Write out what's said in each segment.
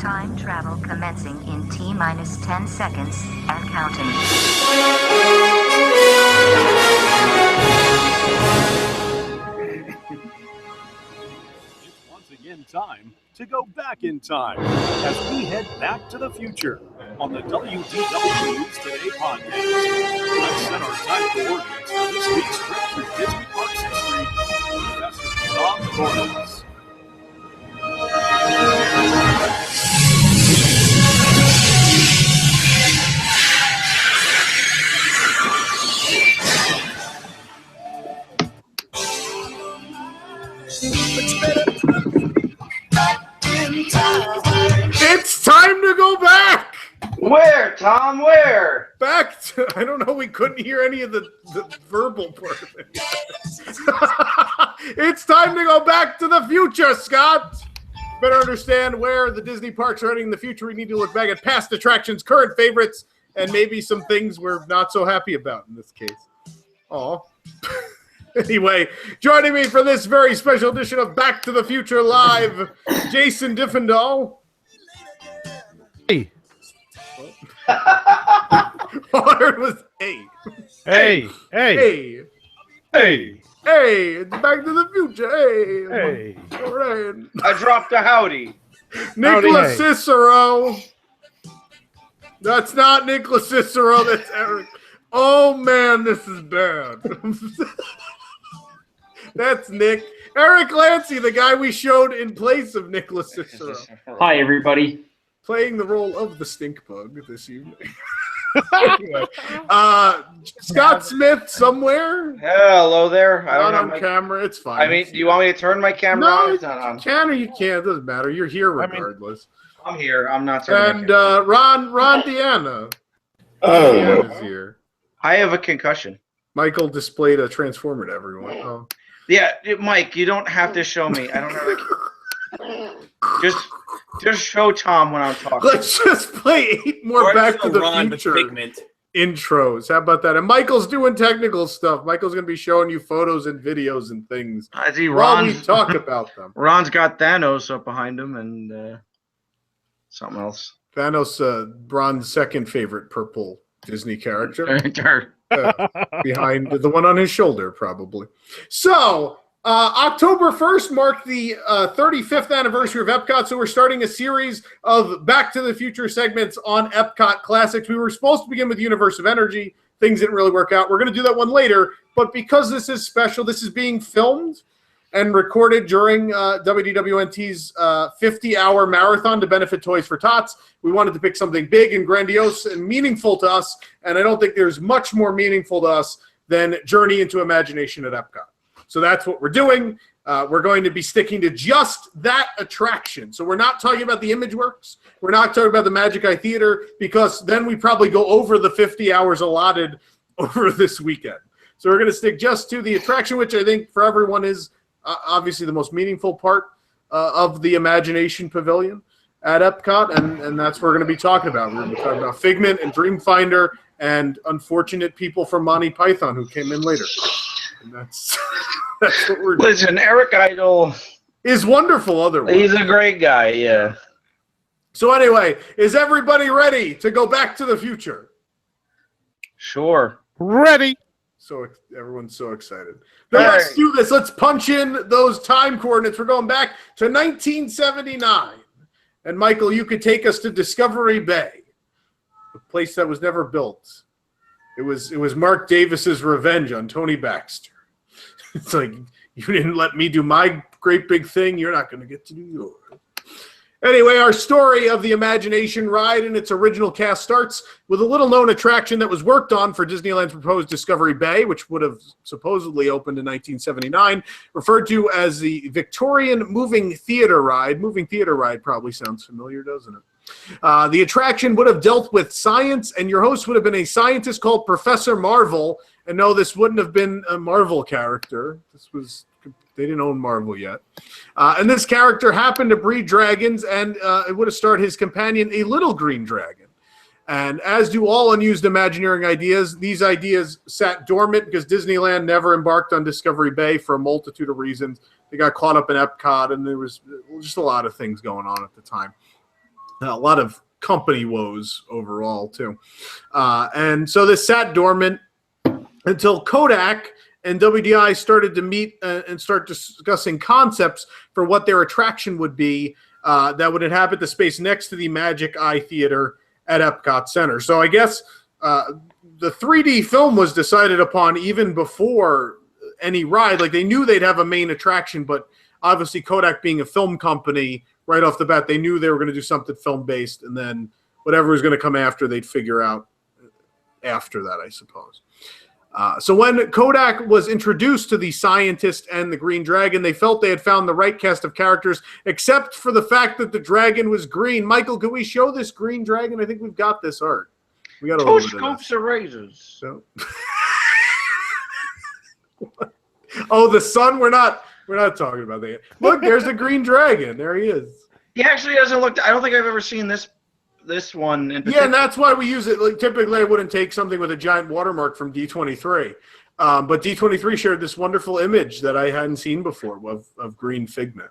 Time travel commencing in T-minus 10 seconds and counting. It's once again time to go back in time as we head back to the future on the WDW News Today podcast. Let's set our time coordinates for this week's trip through Disney Parks history with Professor Tom Torrance. It's time to go back! Where, Tom? Where? Back to, I don't know, we couldn't hear any of the verbal part of it. It's time to go back to the future, Scott! Better understand where the Disney parks are heading in the future. We need to look back at past attractions, current favorites, and maybe some things we're not so happy about in this case. Aw. Anyway, joining me for this very special edition of Back to the Future Live, Jason Diffendahl. Hey. All I heard was hey. Hey. Hey. Hey. Hey. It's Back to the Future. Hey. Hey. All right. I dropped a howdy. Nicholas Howdy. Cicero. That's not Nicholas Cicero. That's Eric. Oh, man, this is bad. That's Nick. Eric Lancy, the guy we showed in place of Nicholas Cicero, Hi, everybody. playing the role of the stink bug this evening. Anyway, Scott Smith somewhere. Hello there. I Not don't on know. My... camera. It's fine. I mean, do you want me to turn my camera on? No, It's not on. you can or you can't. It doesn't matter. You're here regardless. I'm here. I'm not turning And my camera. Ron Deanna. Oh. Deanna's here. I have a concussion. Michael displayed a transformer to everyone. Oh. Yeah, Mike, you don't have to show me. I don't know. Just show Tom when I'm talking. Let's just play 8 more Back to the Future Figment. intros. How about that? And Michael's doing technical stuff. Michael's going to be showing you photos and videos and things I see while we Ron's, talk about them. Ron's got Thanos up behind him and something else. Thanos, Ron's second favorite purple Disney character. Sure. Behind the one on his shoulder, probably. So, October 1st marked the 35th anniversary of Epcot, so we're starting a series of Back to the Future segments on Epcot Classics. We were supposed to begin with Universe of Energy. Things didn't really work out. We're going to do that one later, but because this is special, this is being filmed and recorded during WDWNT's 50-hour marathon to benefit Toys for Tots. We wanted to pick something big and grandiose and meaningful to us, and I don't think there's much more meaningful to us than Journey into Imagination at Epcot. So that's what we're doing. We're going to be sticking to just that attraction. So we're not talking about the ImageWorks. We're not talking about the Magic Eye Theater, because then we probably go over the 50 hours allotted over this weekend. So we're going to stick just to the attraction, which I think for everyone is obviously the most meaningful part of the Imagination Pavilion at Epcot, and that's what we're going to be talking about. We're going to be talking about Figment and Dreamfinder and unfortunate people from Monty Python who came in later. And that's what we're doing. Listen, Eric Idle Is wonderful otherwise. He's a great guy, yeah. So anyway, is everybody ready to go back to the future? Sure. Ready. So everyone's so excited. Then let's do this. Let's punch in those time coordinates. We're going back to 1979. And Michael, you could take us to Discovery Bay, a place that was never built. It was Mark Davis's revenge on Tony Baxter. It's like, you didn't let me do my great big thing, you're not going to get to do yours. Anyway, our story of the Imagination ride and its original cast starts with a little-known attraction that was worked on for Disneyland's proposed Discovery Bay, which would have supposedly opened in 1979, referred to as the Victorian Moving Theater Ride. Moving Theater Ride probably sounds familiar, doesn't it? The attraction would have dealt with science, and your host would have been a scientist called Professor Marvel. And no, this wouldn't have been a Marvel character. They didn't own Marvel yet. And this character happened to breed dragons, and it would have starred his companion, a little green dragon. And as do all unused Imagineering ideas, these ideas sat dormant because Disneyland never embarked on Discovery Bay for a multitude of reasons. They got caught up in Epcot, and there was just a lot of things going on at the time. A lot of company woes overall too. And so this sat dormant until Kodak and WDI started to meet and start discussing concepts for what their attraction would be that would inhabit the space next to the Magic Eye Theater at Epcot Center. So I guess the 3D film was decided upon even before any ride. Like, they knew they'd have a main attraction, but obviously Kodak being a film company, right off the bat, they knew they were going to do something film-based, and then whatever was going to come after, they'd figure out after that, I suppose. So when Kodak was introduced to the scientist and the Green Dragon, they felt they had found the right cast of characters, except for the fact that the dragon was green. Michael, could we show this Green Dragon? I think we've got this art. We got a Two little bit of scoops this. of razors. So. Oh, the sun? We're not talking about that yet. Look, there's the Green Dragon. There he is. He actually doesn't look. I don't think I've ever seen this one. Yeah, and that's why we use it. Like, typically, I wouldn't take something with a giant watermark from D23. But D23 shared this wonderful image that I hadn't seen before of green Figment.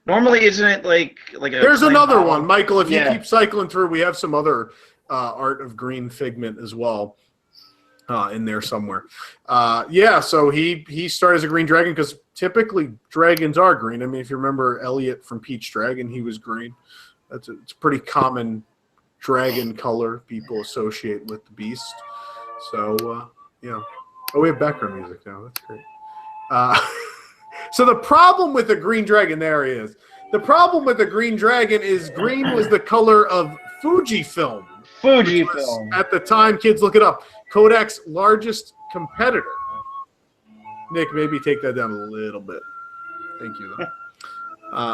Normally, isn't it like a? There's another one, Michael. If you Yeah. keep cycling through, we have some other art of green Figment as well in there somewhere. Yeah, so he started as a green dragon because typically dragons are green. I mean, if you remember Elliot from Peach Dragon, he was green. It's a pretty common dragon color people associate with the beast. So, yeah. Oh, we have background music now. That's great. So the problem with the Green Dragon, there he is. The problem with the Green Dragon is green was the color of Fujifilm. Fujifilm. At the time, kids, look it up. Kodak's largest competitor. Nick, maybe take that down a little bit. Thank you.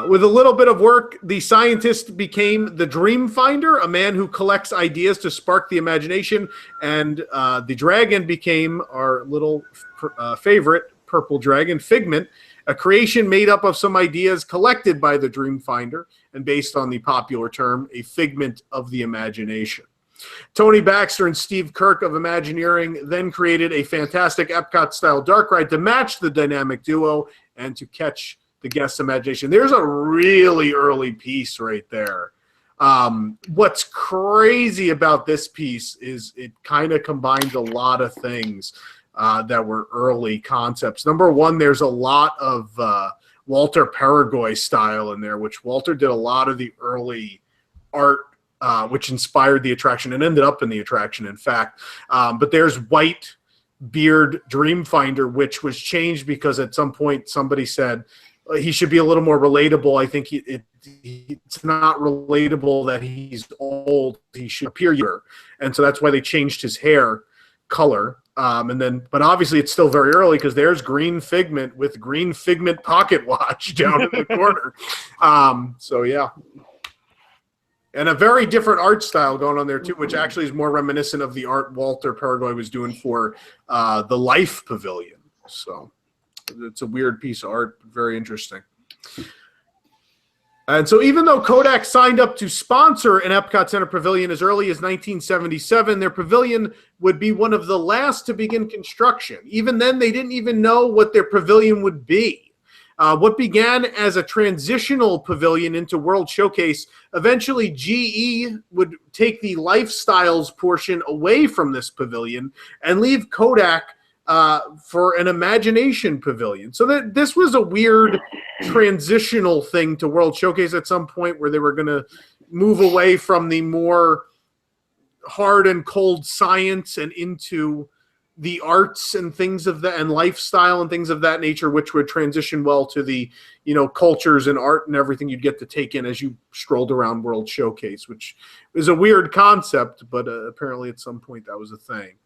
With a little bit of work, the scientist became the Dream Finder, a man who collects ideas to spark the imagination, and the dragon became our little favorite, purple dragon, Figment, a creation made up of some ideas collected by the Dream Finder, and based on the popular term, a figment of the imagination. Tony Baxter and Steve Kirk of Imagineering then created a fantastic Epcot-style dark ride to match the dynamic duo and to catch the guest's imagination. There's a really early piece right there. What's crazy about this piece is it kind of combines a lot of things that were early concepts. Number one, there's a lot of Walter Paraguay style in there, which Walter did a lot of the early art which inspired the attraction and ended up in the attraction, in fact. But there's White Beard Dreamfinder, which was changed because at some point somebody said he should be a little more relatable. I think it's not relatable that he's old. He should appear younger. And so that's why they changed his hair color. But obviously it's still very early because there's Green Figment with Green Figment pocket watch down in the corner. So yeah. And a very different art style going on there too, which actually is more reminiscent of the art Walter Paraguay was doing for the Life Pavilion. So it's a weird piece of art, very interesting. And so even though Kodak signed up to sponsor an Epcot Center pavilion as early as 1977, their pavilion would be one of the last to begin construction. Even then, they didn't even know what their pavilion would be. What began as a transitional pavilion into World Showcase, eventually GE would take the lifestyles portion away from this pavilion and leave Kodak for an imagination pavilion. So this was a weird transitional thing to World Showcase at some point where they were going to move away from the more hard and cold science and into the arts and things of that and lifestyle and things of that nature, which would transition well to the, cultures and art and everything you'd get to take in as you strolled around World Showcase, which is a weird concept, but apparently at some point that was a thing.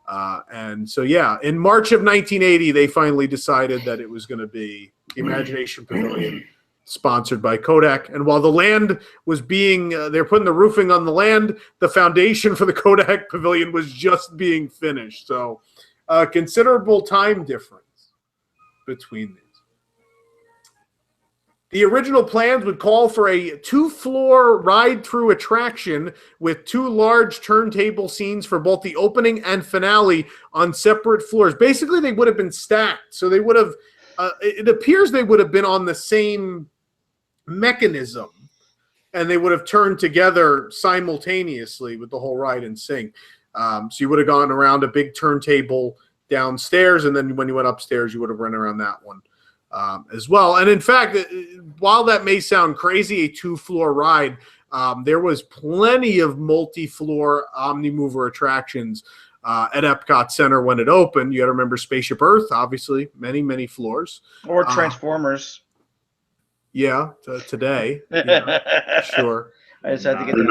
And so, yeah, in March of 1980, they finally decided that it was going to be the Imagination Pavilion, sponsored by Kodak. And while the land was they're putting the roofing on the land, the foundation for the Kodak Pavilion was just being finished. So considerable time difference between these. The original plans would call for a 2-floor ride-through attraction with 2 large turntable scenes for both the opening and finale on separate floors. Basically, they would have been stacked. So they would have, it appears they would have been on the same mechanism and they would have turned together simultaneously with the whole ride in sync. So you would have gone around a big turntable downstairs, and then when you went upstairs, you would have run around that one as well. And in fact, while that may sound crazy, a 2-floor ride, there was plenty of multi-floor Omni-Mover attractions at Epcot Center when it opened. You got to remember Spaceship Earth, obviously, many floors. Or Transformers. Today. Yeah, sure. I just had to get the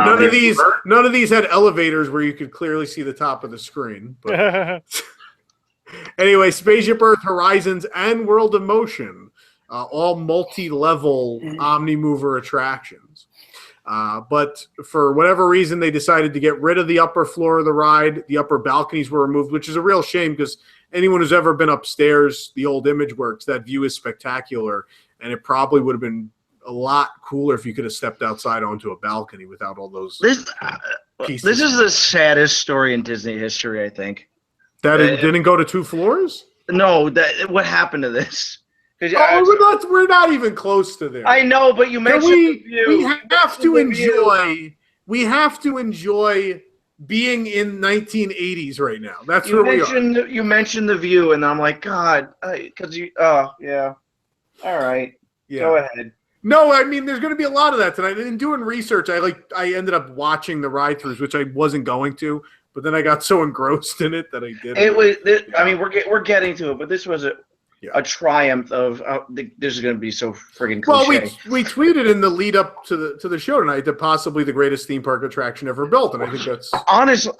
None of these had elevators where you could clearly see the top of the screen. But anyway, Spaceship Earth, Horizons, and World of Motion, all multi-level Omni-Mover attractions. But for whatever reason, they decided to get rid of the upper floor of the ride. The upper balconies were removed, which is a real shame because anyone who's ever been upstairs, the old ImageWorks, that view is spectacular. And it probably would have been a lot cooler if you could have stepped outside onto a balcony without all those pieces. This is the saddest story in Disney history, I think. That it didn't go to 2 floors? No, what happened to this? We're not even close to there. I know, but you mentioned the view. We have to enjoy being in 1980s right now. That's where we are. You mentioned the view, and I'm like, God, because yeah. All right. Yeah. Go ahead. No, I mean, there's going to be a lot of that tonight. In doing research, I ended up watching the ride-throughs, which I wasn't going to, but then I got so engrossed in it that I did. I mean, we're getting to it, but this was a triumph of this is going to be so friggin' cliche. Well, we tweeted in the lead up to the show tonight that possibly the greatest theme park attraction ever built, and I think that's honestly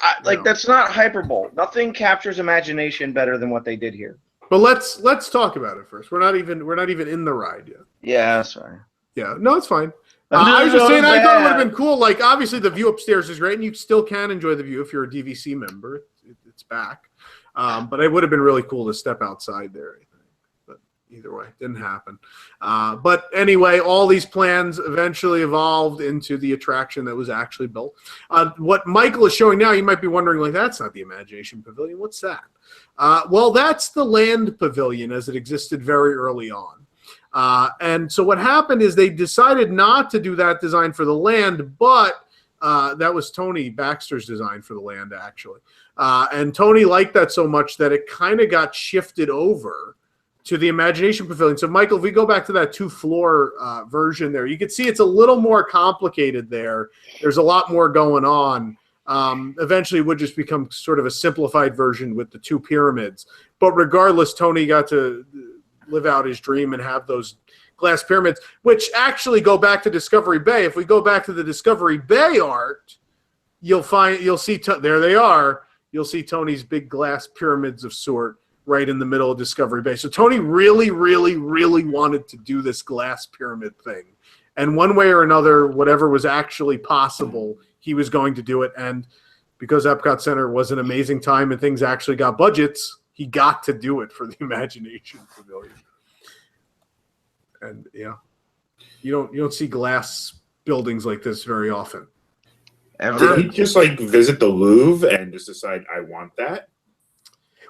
that's not hyperbole. Nothing captures imagination better than what they did here. But let's talk about it first. We're not even in the ride yet. Yeah, sorry. Yeah, no, it's fine. I was just saying, I thought it would have been cool. Like, obviously, the view upstairs is great, and you still can enjoy the view if you're a DVC member. It's back. But it would have been really cool to step outside there, I think. But either way, didn't happen. But anyway, all these plans eventually evolved into the attraction that was actually built. What Michael is showing now, you might be wondering, like, that's not the Imagination Pavilion. What's that? Well, that's the Land Pavilion as it existed very early on. And so what happened is they decided not to do that design for the land, but that was Tony Baxter's design for the land, actually. And Tony liked that so much that it kind of got shifted over to the Imagination Pavilion. So, Michael, if we go back to that 2-floor version there, you can see it's a little more complicated there. There's a lot more going on. Eventually it would just become sort of a simplified version with the 2 pyramids. But regardless, Tony got to live out his dream and have those glass pyramids, which actually go back to Discovery Bay. If we go back to the Discovery Bay art, you'll see there they are. You'll see Tony's big glass pyramids of sort right in the middle of Discovery Bay. So Tony really wanted to do this glass pyramid thing. And one way or another, whatever was actually possible, he was going to do it. And because Epcot Center was an amazing time and things actually got budgets, he got to do it for the Imagination Pavilion. And yeah, you don't see glass buildings like this very often. Did he just like visit the Louvre and just decide I want that?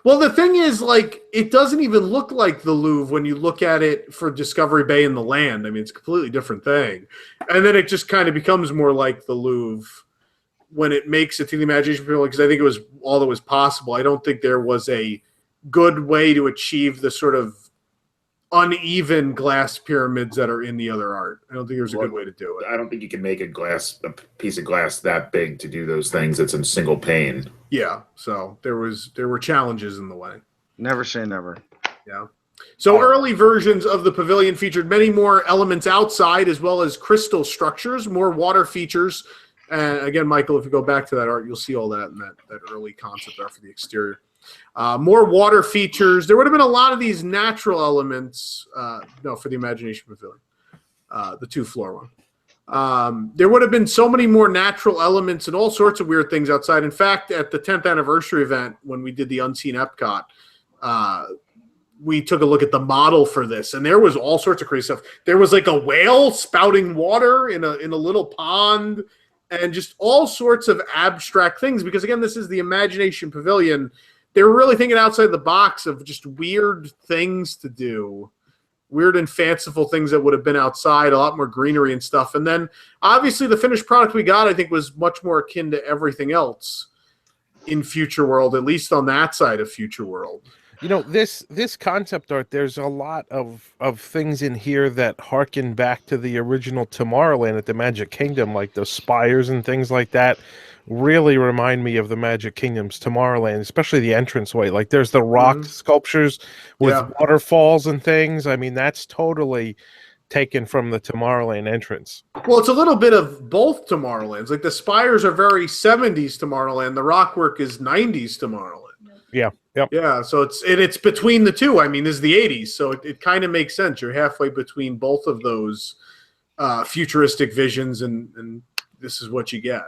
Well, the thing is, like, it doesn't even look like the Louvre when you look at it for Discovery Bay and the land. I mean, it's a completely different thing. And then it just kind of becomes more like the Louvre when it makes it to the Imagination Pavilion, because I think it was all that was possible. I don't think there was a good way to achieve the sort of uneven glass pyramids that are in the other art. I don't think there's a good way to do it. I don't think you can make a piece of glass that big to do those things. It's in single pane. Yeah, so there were challenges in the way. Never say never. Yeah. So early versions of the pavilion featured many more elements outside, as well as crystal structures, more water features. And again, Michael, if you go back to that art, you'll see all that in that early concept art for the exterior. More water features. There would have been a lot of these natural elements. For the Imagination Pavilion, the 2-floor one. There would have been so many more natural elements and all sorts of weird things outside. In fact, at the 10th anniversary event, when we did the Unseen Epcot, we took a look at the model for this, and there was all sorts of crazy stuff. There was like a whale spouting water in a little pond, and just all sorts of abstract things. Because again, this is the Imagination Pavilion. They were really thinking outside the box of just weird things to do weird and fanciful things that would have been outside, a lot more greenery and stuff. And then obviously the finished product we got, I think, was much more akin to everything else in Future World, at least on that side of Future World. You know, this concept art, there's a lot of things in here that harken back to the original Tomorrowland at the Magic Kingdom, like the spires and things like that really remind me of the Magic Kingdom's Tomorrowland, especially the entranceway. Like there's the rock sculptures with waterfalls and things. I mean, that's totally taken from the Tomorrowland entrance. Well, it's a little bit of both Tomorrowlands. Like the spires are very 70s Tomorrowland. The rockwork is 90s Tomorrowland. Yeah. Yep. Yeah, so it's between the two. I mean, this is the 80s, so it kind of makes sense. You're halfway between both of those futuristic visions, and this is what you get.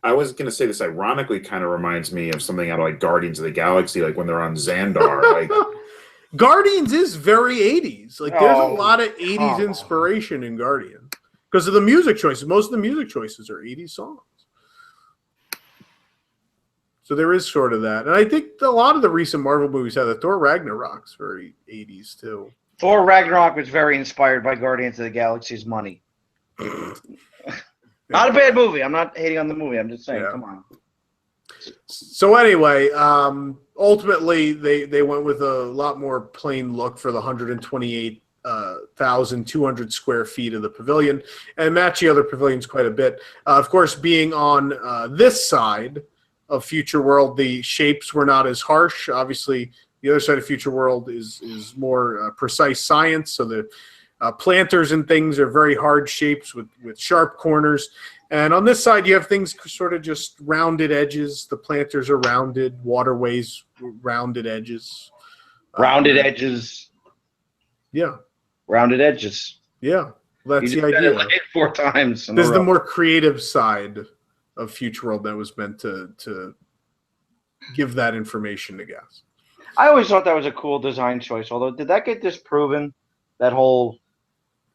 I was going to say this ironically kind of reminds me of something out of like Guardians of the Galaxy, like when they're on Xandar. Like Guardians is very 80s. Like there's a lot of 80s inspiration in Guardian because of the music choices. Most of the music choices are 80s songs. So there is sort of that. And I think a lot of the recent Marvel movies have that. Thor Ragnarok's very 80s too. Thor Ragnarok was very inspired by Guardians of the Galaxy's money. Not a bad movie. I'm not hating on the movie. I'm just saying, come on. So anyway, ultimately they went with a lot more plain look for the 128,200 square feet of the pavilion and match the other pavilions quite a bit. Of course, being on this side of Future World, the shapes were not as harsh. Obviously, the other side of Future World is more precise science. So the planters and things are very hard shapes with sharp corners. And on this side, you have things sort of just rounded edges. The planters are rounded, waterways, rounded edges. Rounded edges. Yeah. Rounded edges. Yeah. Well, that's You the just said it idea. like 4 times. This is the more creative side of Future World that was meant to give that information to guests. I always thought that was a cool design choice. Although, did that get disproven? That whole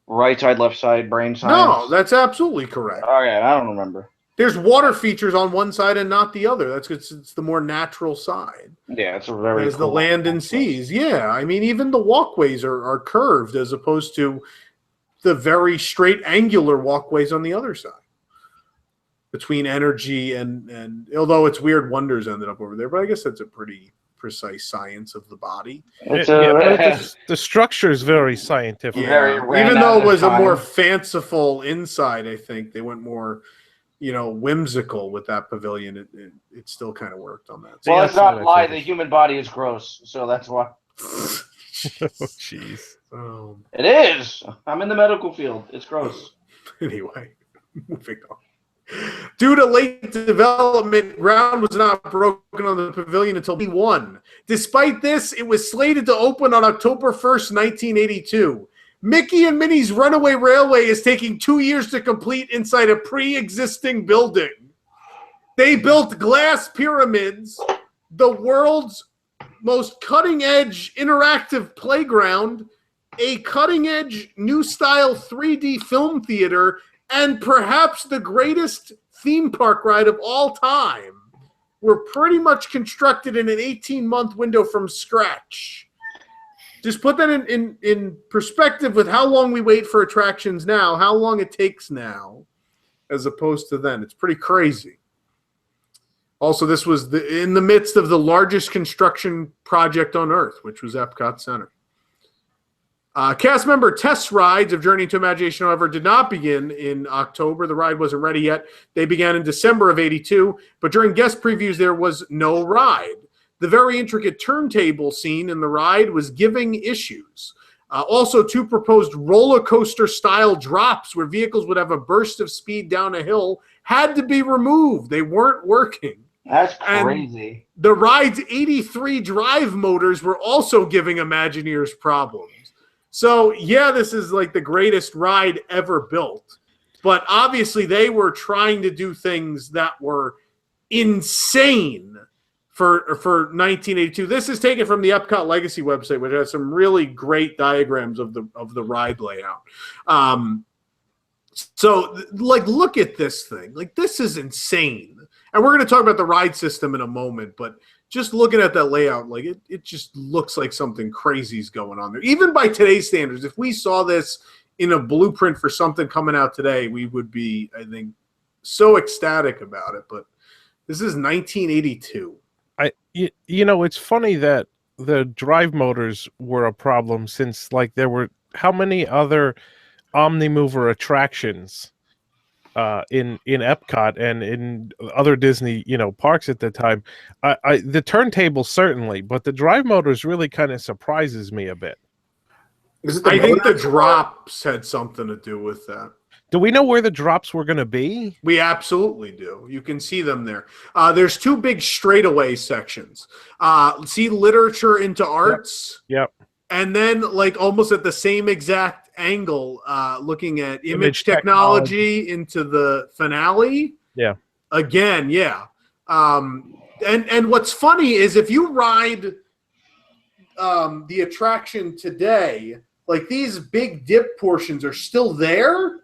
right side, left side, brain science? No, that's absolutely correct. Okay, I don't remember. There's water features on one side and not the other. That's because it's the more natural side. Yeah, it's a very There's cool the land and seas. Yeah, I mean, even the walkways are curved as opposed to the very straight angular walkways on the other side. Between energy and although it's weird, Wonders ended up over there, but I guess that's a pretty precise science of the body. It's The structure is very scientific. Very Even though it was a time. more fanciful inside, I think they went more, whimsical with that pavilion. It still kind of worked on that. Well, Yeah, let's not that's lie. what I The human body is gross, so that's why. Oh, jeez. It is. I'm in the medical field. It's gross. Anyway, moving on. Due to late development, ground was not broken on the pavilion until B1. Despite this, it was slated to open on October 1st, 1982. Mickey and Minnie's Runaway Railway is taking 2 years to complete inside a pre-existing building. They built glass pyramids, the world's most cutting-edge interactive playground, a cutting-edge new-style 3D film theater, and perhaps the greatest theme park ride of all time were pretty much constructed in an 18-month window from scratch. Just put that in perspective with how long we wait for attractions now, how long it takes now, as opposed to then. It's pretty crazy. Also, this was in the midst of the largest construction project on Earth, which was Epcot Center. Cast member test rides of Journey to Imagination, however, did not begin in October. The ride wasn't ready yet. They began in December of 82, but during guest previews, there was no ride. The very intricate turntable scene in the ride was giving issues. Also, 2 proposed roller coaster style drops where vehicles would have a burst of speed down a hill had to be removed. They weren't working. That's crazy. And the ride's 83 drive motors were also giving Imagineers problems. So, yeah, this is like the greatest ride ever built. But obviously they were trying to do things that were insane for 1982. This is taken from the Epcot Legacy website, which has some really great diagrams of the ride layout. So, like, look at this thing. Like, this is insane. And we're going to talk about the ride system in a moment, but just looking at that layout, like it just looks like something crazy's going on there. Even by today's standards, if we saw this in a blueprint for something coming out today, we would be, I think, so ecstatic about it. But this is 1982. It's funny that the drive motors were a problem, since like there were how many other Omni Mover attractions in Epcot and in other Disney parks at the time. The turntable certainly, but the drive motors really kind of surprises me a bit. I think the drops had something to do with that. Do we know where the drops were going to be? We absolutely do. You can see them there. There's two big straightaway sections. See literature into arts. Yep. And then, like, almost at the same exact angle, looking at image technology into the finale. Yeah. Again, yeah. And what's funny is if you ride the attraction today, like, these big dip portions are still there.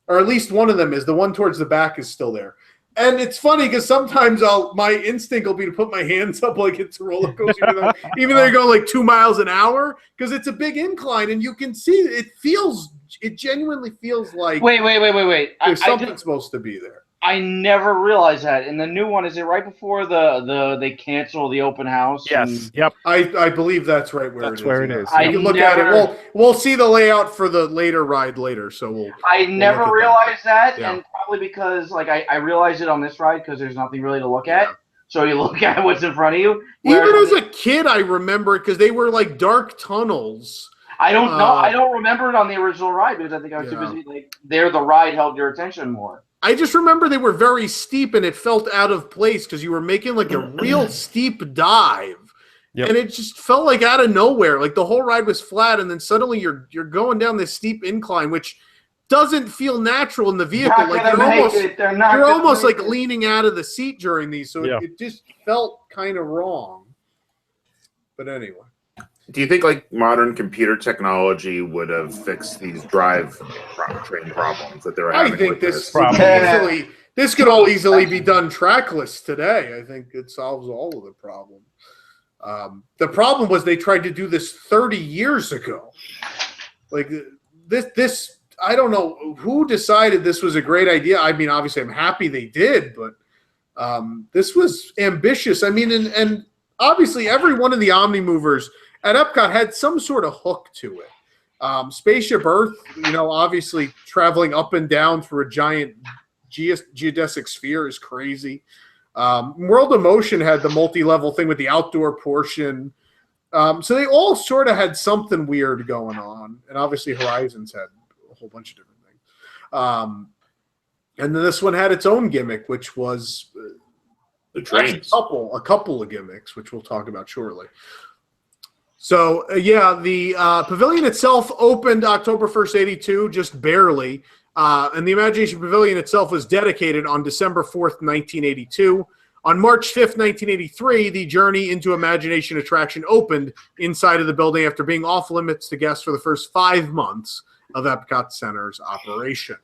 Or at least one of them is. The one towards the back is still there. And it's funny because sometimes my instinct will be to put my hands up like it's a roller coaster, even though you're going like 2 miles an hour, because it's a big incline and you can see it genuinely feels like Wait. there's something supposed to be there. I never realized that. In the new one, is it right before they cancel the open house? Yes. Yep. I believe that's right where That's it is. where it yeah. is. You can look at it. We'll see the layout for the later ride later. So I never look at realized that, Yeah. and probably because I realized it on this ride because there's nothing really to look at. So you look at what's in front of you. Even as a kid, I remember it because they were like dark tunnels. I don't know. I don't remember it on the original ride because I think I was too Yeah. busy. Like, the ride held your attention more. I just remember they were very steep and it felt out of place because you were making like a real steep dive. Yep. And it just felt like out of nowhere. Like the whole ride was flat and then suddenly you're going down this steep incline, which doesn't feel natural in the vehicle. Not Like gonna you're almost make like it. leaning out of the seat during these. So Yeah. it just felt kind of wrong. But anyway. Do you think like modern computer technology would have fixed these drive train problems that they were having? I think with this Probably. this could all easily be done trackless today. I think it solves all of the problem. The problem was they tried to do this 30 years ago. Like this, I don't know who decided this was a great idea. I mean, obviously, I'm happy they did, but this was ambitious. I mean, and obviously, every one of the Omni movers at Epcot had some sort of hook to it. Spaceship Earth, obviously traveling up and down through a giant geodesic sphere is crazy. World of Motion had the multi-level thing with the outdoor portion. So they all sort of had something weird going on. And obviously Horizons had a whole bunch of different things. And then this one had its own gimmick, which was the trains. a couple of gimmicks, which we'll talk about shortly. So, the pavilion itself opened October 1st, 82, just barely. And the Imagination Pavilion itself was dedicated on December 4th, 1982. On March 5th, 1983, the Journey into Imagination attraction opened inside of the building after being off limits to guests for the first 5 months of Epcot Center's operation.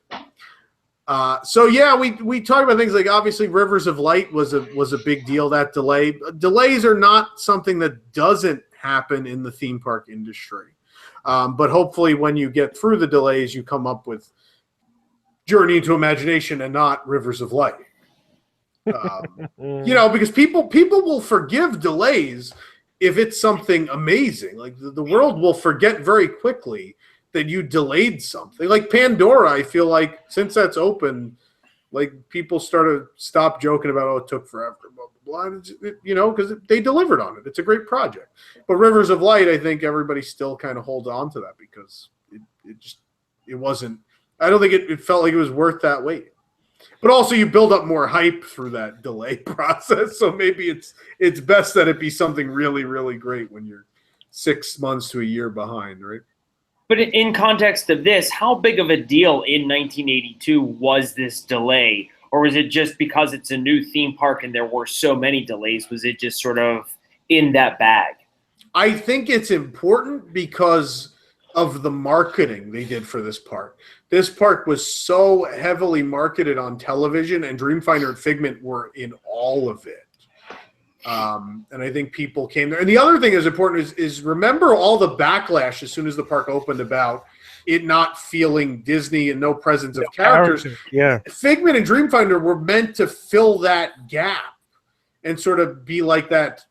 We talked about things like obviously Rivers of Light was a big deal. That delay. Delays are not something that doesn't happen in the theme park industry. But hopefully when you get through the delays, you come up with Journey into Imagination and not Rivers of Light. Because people will forgive delays if it's something amazing. Like the world will forget very quickly that you delayed something. Like Pandora, I feel like since that's open, like people stop joking about, it took forever, blah, blah, blah, because they delivered on it. It's a great project. But Rivers of Light, I think everybody still kind of holds on to that because it wasn't, I don't think it felt like it was worth that wait. But also you build up more hype through that delay process. So maybe it's best that it be something really, really great when you're 6 months to a year behind, right? But in context of this, how big of a deal in 1982 was this delay? Or was it just because it's a new theme park and there were so many delays? Was it just sort of in that bag? I think it's important because of the marketing they did for this park. This park was so heavily marketed on television, and Dreamfinder and Figment were in all of it. And I think people came there. And the other thing that's important is remember all the backlash as soon as the park opened about it not feeling Disney and no presence of characters. Yeah. Figment and Dreamfinder were meant to fill that gap and sort of be like that.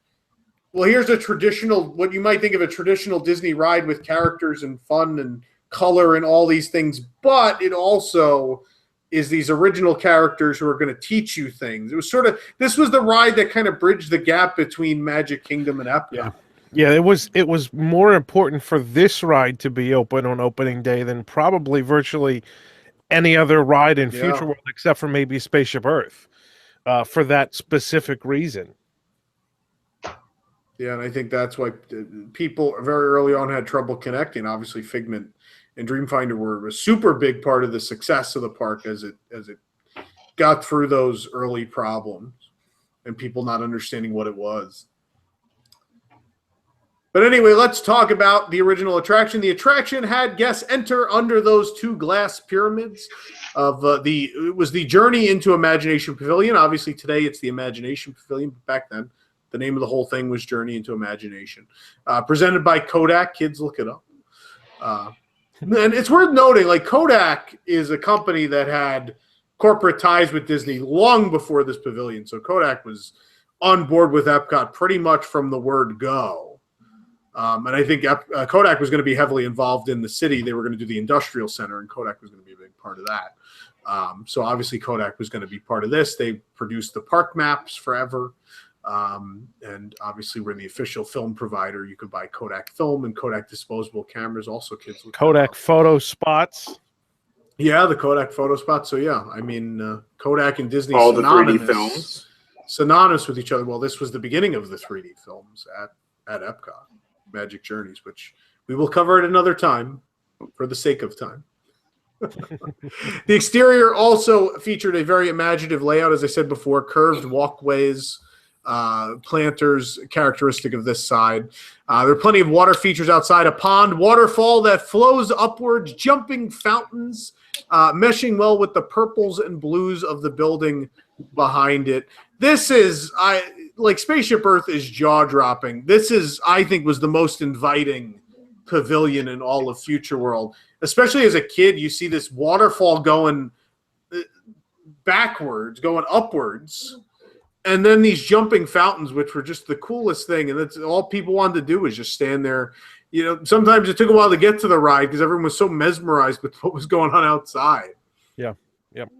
Well, here's a traditional, what you might think of a traditional Disney ride with characters and fun and color and all these things, but it also is these original characters who are going to teach you things. It was sort of, this was the ride that kind of bridged the gap between Magic Kingdom and Epcot. Yeah, it was more important for this ride to be open on opening day than probably virtually any other ride in Future World, except for maybe Spaceship Earth, for that specific reason. Yeah, and I think that's why people very early on had trouble connecting. Obviously, Figment and Dreamfinder were a super big part of the success of the park as it got through those early problems and people not understanding what it was. But anyway, let's talk about the original attraction. The attraction had guests enter under those two glass pyramids of it was the Journey into Imagination Pavilion. Obviously, today it's the Imagination Pavilion. But back then, the name of the whole thing was Journey into Imagination. Presented by Kodak. Kids, look it up. And it's worth noting, like, Kodak is a company that had corporate ties with Disney long before this pavilion. So Kodak was on board with Epcot pretty much from the word go. And I think Kodak was going to be heavily involved in the city. They were going to do the industrial center, and Kodak was going to be a big part of that. So obviously Kodak was going to be part of this. They produced the park maps forever. And obviously we're the official film provider. You could buy Kodak film and Kodak disposable cameras. Also, kids. Kodak photo spots. Yeah, the Kodak photo spots. So yeah, I mean, Kodak and Disney all the 3D films synonymous with each other. Well, this was the beginning of the 3D films at Epcot, Magic Journeys, which we will cover at another time for the sake of time. The exterior also featured a very imaginative layout, as I said before, curved walkways, planters, characteristic of this side. There are plenty of water features outside, a pond, waterfall that flows upwards, jumping fountains, meshing well with the purples and blues of the building behind it. This is, like Spaceship Earth is jaw-dropping. This is, I think, was the most inviting pavilion in all of Future World. Especially as a kid, you see this waterfall going backwards, going upwards, and then these jumping fountains, which were just the coolest thing. And that's all people wanted to do was just stand there. You know, sometimes it took a while to get to the ride because everyone was so mesmerized with what was going on outside. Yeah. Yep.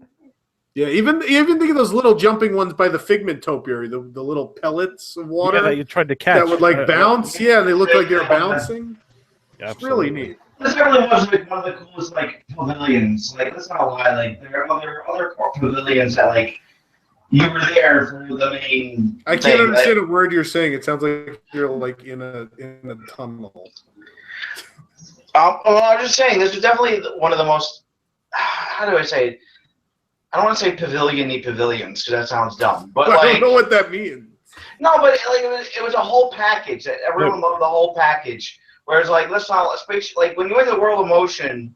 Yeah, even think of those little jumping ones by the Figment topiary, the little pellets of water that you tried to catch that would like bounce. Yeah, and they look like they're bouncing. Yeah, it's really neat. This really was like one of the coolest like pavilions. Like, let's not lie. Like, there are other pavilions that like you were there for the main. I can't understand a word you're saying. It sounds like you're like in a tunnel. Well, I'm just saying this was definitely one of the most. How do I say it? I don't want to say pavilion-y pavilions because that sounds dumb. But I like, don't know what that means. No, but like it was a whole package. Everyone loved the whole package. Whereas like like when you went to the World of Motion,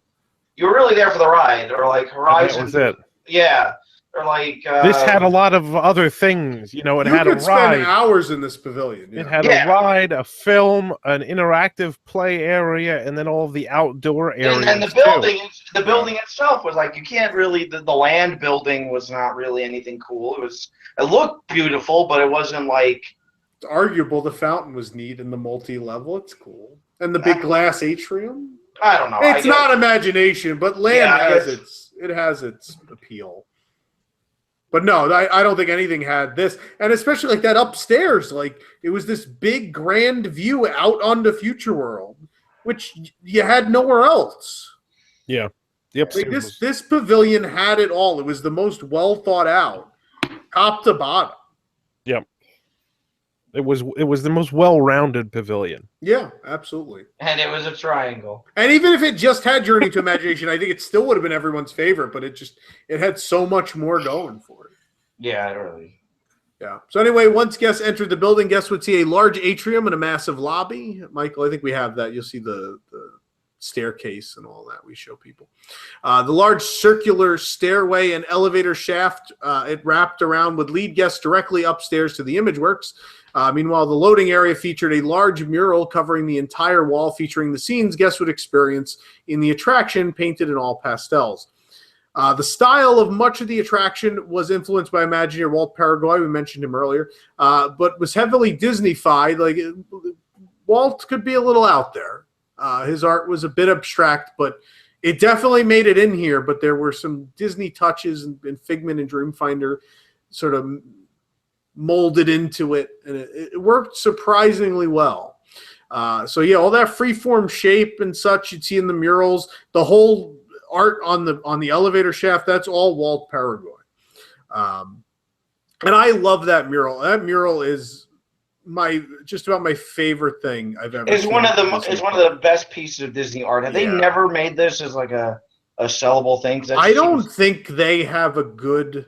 you were really there for the ride, or like Horizon. That was it. Yeah, or like this had a lot of other things. You know, it had a ride. Spend hours in this pavilion. Yeah. It had a ride, a film, an interactive play area, and then all of the outdoor areas. And the building itself was like you can't really. The land building was not really anything cool. It looked beautiful, but it wasn't like. It's arguable. The fountain was neat, and the multi-level. It's cool, and the big glass atrium. I don't know. It's not imagination, but land has its appeal. But no, I don't think anything had this. And especially like that upstairs, like it was this big grand view out onto Future World, which you had nowhere else. Yeah. Yep. Like this pavilion had it all. It was the most well thought out, top to bottom. Yep. It was the most well-rounded pavilion. Yeah, absolutely. And it was a triangle. And even if it just had Journey to Imagination, I think it still would have been everyone's favorite, but it had so much more going for it. Yeah, really. Yeah. So anyway, once guests entered the building, guests would see a large atrium and a massive lobby. Michael, I think we have that. You'll see the staircase and all that we show people. The large circular stairway and elevator shaft, it wrapped around, would lead guests directly upstairs to the ImageWorks. Meanwhile, the loading area featured a large mural covering the entire wall, featuring the scenes guests would experience in the attraction, painted in all pastels. The style of much of the attraction was influenced by Imagineer Walt Paraguay. We mentioned him earlier, but was heavily Disney-fied. Like, Walt could be a little out there. His art was a bit abstract, but it definitely made it in here. But there were some Disney touches and Figment and Dreamfinder sort of molded into it, and it worked surprisingly well. So yeah, all that freeform shape and such you'd see in the murals, the whole art on the elevator shaft, that's all Walt Paraguay. And I love that mural. That mural is just about my favorite thing I've ever seen. It's one of the best pieces of Disney art. Have they never made this as like a sellable thing? I don't think they have a good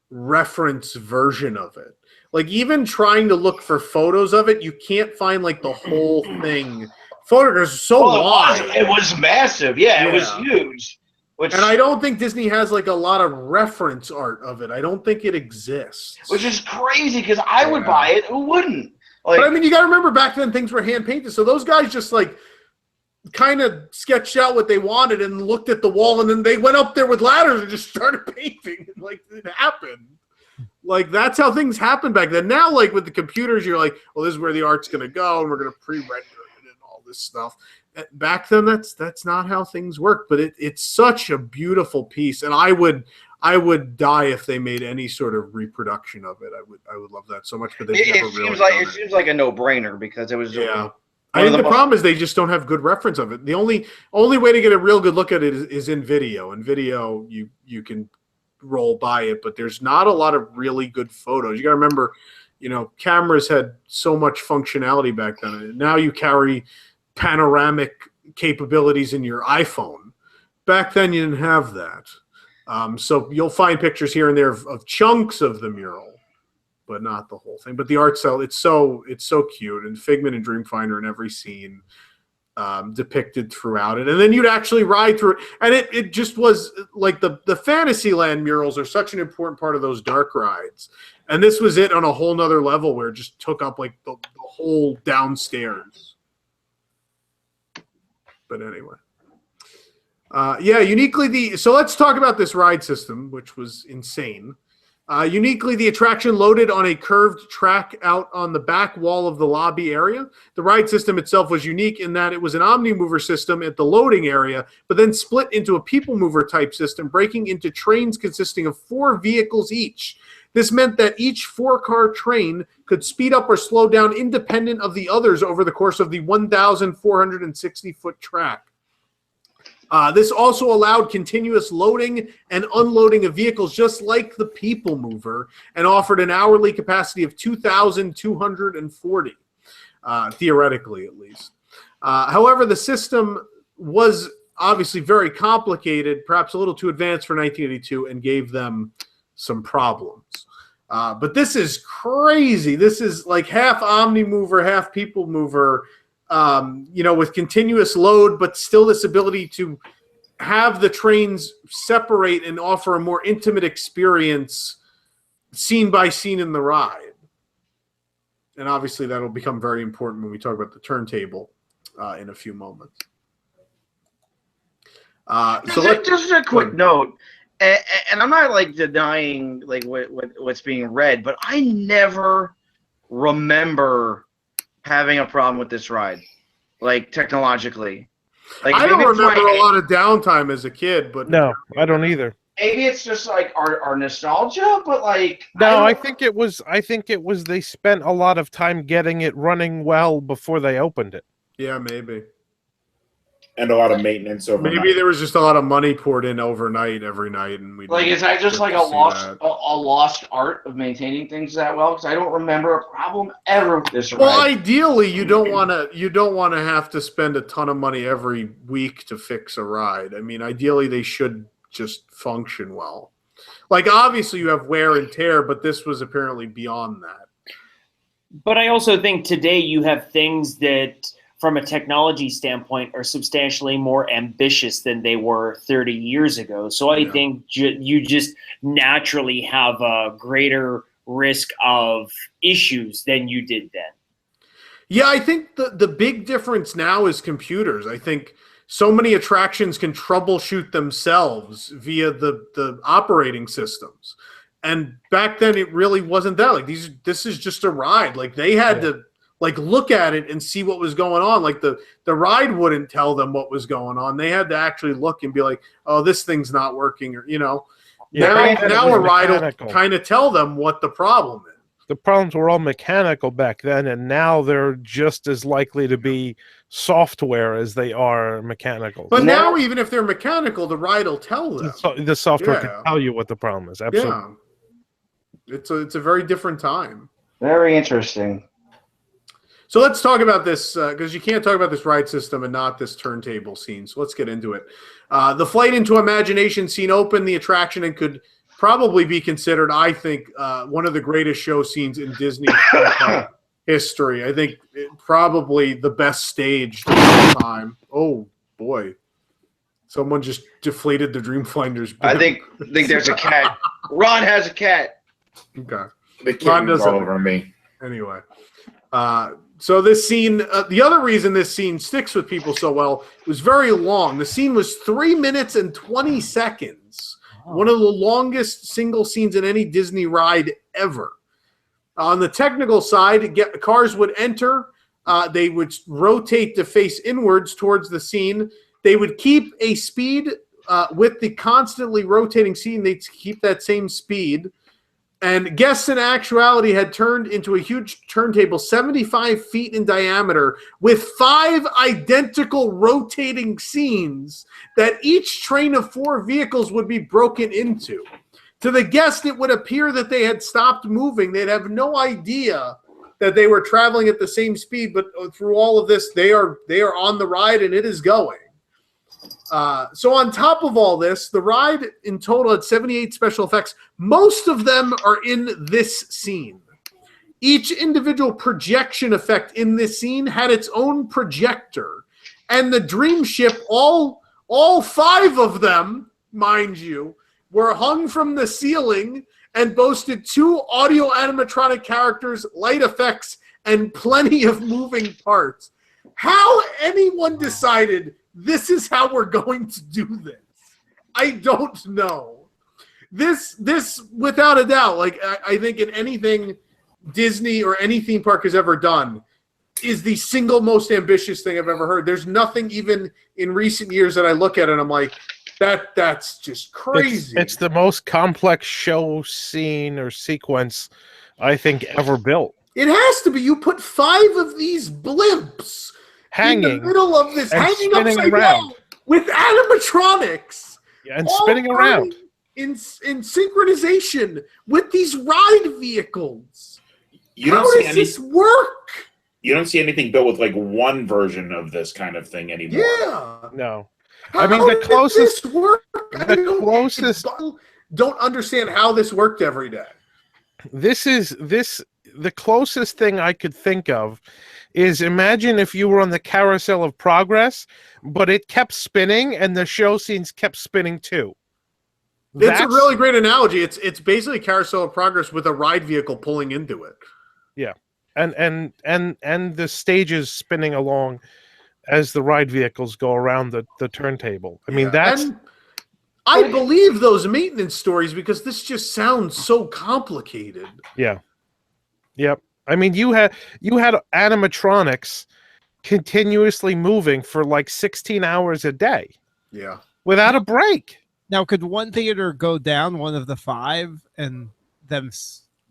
reference version of it. Like, even trying to look for photos of it, you can't find like the whole thing. Photographs are so wide. It was massive. Yeah, it was huge. And I don't think Disney has like a lot of reference art of it. I don't think it exists. Which is crazy, because I would buy it. Who wouldn't? Like, but I mean, you got to remember back then things were hand painted. So those guys just like kind of sketched out what they wanted and looked at the wall, and then they went up there with ladders and just started painting. And like, it happened. Like, that's how things happened back then. Now, like with the computers, you're like, well, this is where the art's going to go, and we're going to pre-render it and all this stuff. Back then, that's not how things work. But it's such a beautiful piece, and I would die if they made any sort of reproduction of it. I would love that so much. But it seems like a no-brainer, because it was I mean, the problem is they just don't have good reference of it. The only way to get a real good look at it is in video. In video, you can roll by it, but there's not a lot of really good photos. You got to remember, cameras had so much functionality back then. Now you carry panoramic capabilities in your iPhone. Back then, you didn't have that. So you'll find pictures here and there of chunks of the mural, but not the whole thing. But the art style, it's so cute, and Figment and Dreamfinder in every scene depicted throughout it. And then you'd actually ride through it, and it just was like the Fantasyland murals are such an important part of those dark rides. And this was it on a whole nother level, where it just took up like the whole downstairs. But anyway. So let's talk about this ride system, which was insane. Uniquely, the attraction loaded on a curved track out on the back wall of the lobby area. The ride system itself was unique in that it was an Omni mover system at the loading area, but then split into a people mover type system, breaking into trains consisting of 4 vehicles each. This meant that each 4-car train could speed up or slow down independent of the others over the course of the 1,460-foot track. This also allowed continuous loading and unloading of vehicles, just like the People Mover, and offered an hourly capacity of 2,240, theoretically at least. However, the system was obviously very complicated, perhaps a little too advanced for 1982, and gave them some problems. But this is crazy. This is like half Omni Mover, half People Mover, with continuous load, but still this ability to have the trains separate and offer a more intimate experience scene by scene in the ride. And obviously that'll become very important when we talk about the turntable in a few moments. Just a quick note, and I'm not like denying like what's being read, but I never remember having a problem with this ride, like technologically. Like, I don't remember a lot of downtime as a kid, but no, I don't either. Maybe it's just like our nostalgia, but like no, I think it was they spent a lot of time getting it running well before they opened it. Yeah, maybe. And a lot of maintenance overnight. Maybe there was just a lot of money poured in overnight every night, and we like. Is that just like a lost art of maintaining things that well? Because I don't remember a problem ever with this ride. Well, ideally, you don't want to have to spend a ton of money every week to fix a ride. I mean, ideally, they should just function well. Like, obviously, you have wear and tear, but this was apparently beyond that. But I also think today you have things that, from a technology standpoint, are substantially more ambitious than they were 30 years ago. So I think you just naturally have a greater risk of issues than you did then. Yeah, I think the big difference now is computers. I think so many attractions can troubleshoot themselves via the operating systems. And back then it really wasn't that. Like this is just a ride. Like they had to like look at it and see what was going on. Like the ride wouldn't tell them what was going on. They had to actually look and be like, oh, this thing's not working, or now a ride will kind of tell them what the problem is. The problems were all mechanical back then, and now they're just as likely to be software as they are mechanical. But now, even if they're mechanical, the ride will tell them. The software can tell you what the problem is. Absolutely. Yeah. It's a very different time. Very interesting. So let's talk about this, because you can't talk about this ride system and not this turntable scene. So let's get into it. The Flight into Imagination scene opened the attraction and could probably be considered, I think, one of the greatest show scenes in Disney history. I think probably the best staged of all time. Oh, boy. Someone just deflated the Dreamfinder's boot. I think there's a cat. Ron has a cat. Okay. The kitten's all over me. Anyway. So this scene, the other reason this scene sticks with people so well, it was very long. The scene was 3 minutes and 20 seconds. One of the longest single scenes in any Disney ride ever. On the technical side, cars would enter. They would rotate to face inwards towards the scene. They would keep a speed with the constantly rotating scene. They'd keep that same speed. And guests in actuality had turned into a huge turntable 75 feet in diameter with 5 identical rotating scenes that each train of 4 vehicles would be broken into. To the guest, it would appear that they had stopped moving. They'd have no idea that they were traveling at the same speed, but through all of this, they are on the ride and it is going. So on top of all this, the ride in total had 78 special effects. Most of them are in this scene. Each individual projection effect in this scene had its own projector. And the Dream Ship, all 5 of them, mind you, were hung from the ceiling and boasted 2 audio animatronic characters, light effects, and plenty of moving parts. How anyone decided this is how we're going to do this, I don't know. This without a doubt, like I think in anything Disney or any theme park has ever done, is the single most ambitious thing I've ever heard. There's nothing even in recent years that I look at and I'm like, that's just crazy. It's the most complex show scene or sequence I think ever built. It has to be. You put 5 of these blimps hanging in the middle of this, hanging spinning upside around down with animatronics, and spinning around in synchronization with these ride vehicles. How does this work? You don't see anything built with like one version of this kind of thing anymore. Yeah. No. I mean, the closest this work? Don't understand how this worked every day. The closest thing I could think of is, imagine if you were on the Carousel of Progress, but it kept spinning and the show scenes kept spinning too. It's a really great analogy. It's basically Carousel of Progress with a ride vehicle pulling into it. Yeah. And the stages spinning along as the ride vehicles go around the turntable. I mean, I believe those maintenance stories because this just sounds so complicated. Yeah. Yep. I mean, you had animatronics continuously moving for like 16 hours a day. Yeah. Without a break. Now, could one theater go down, one of the 5, and them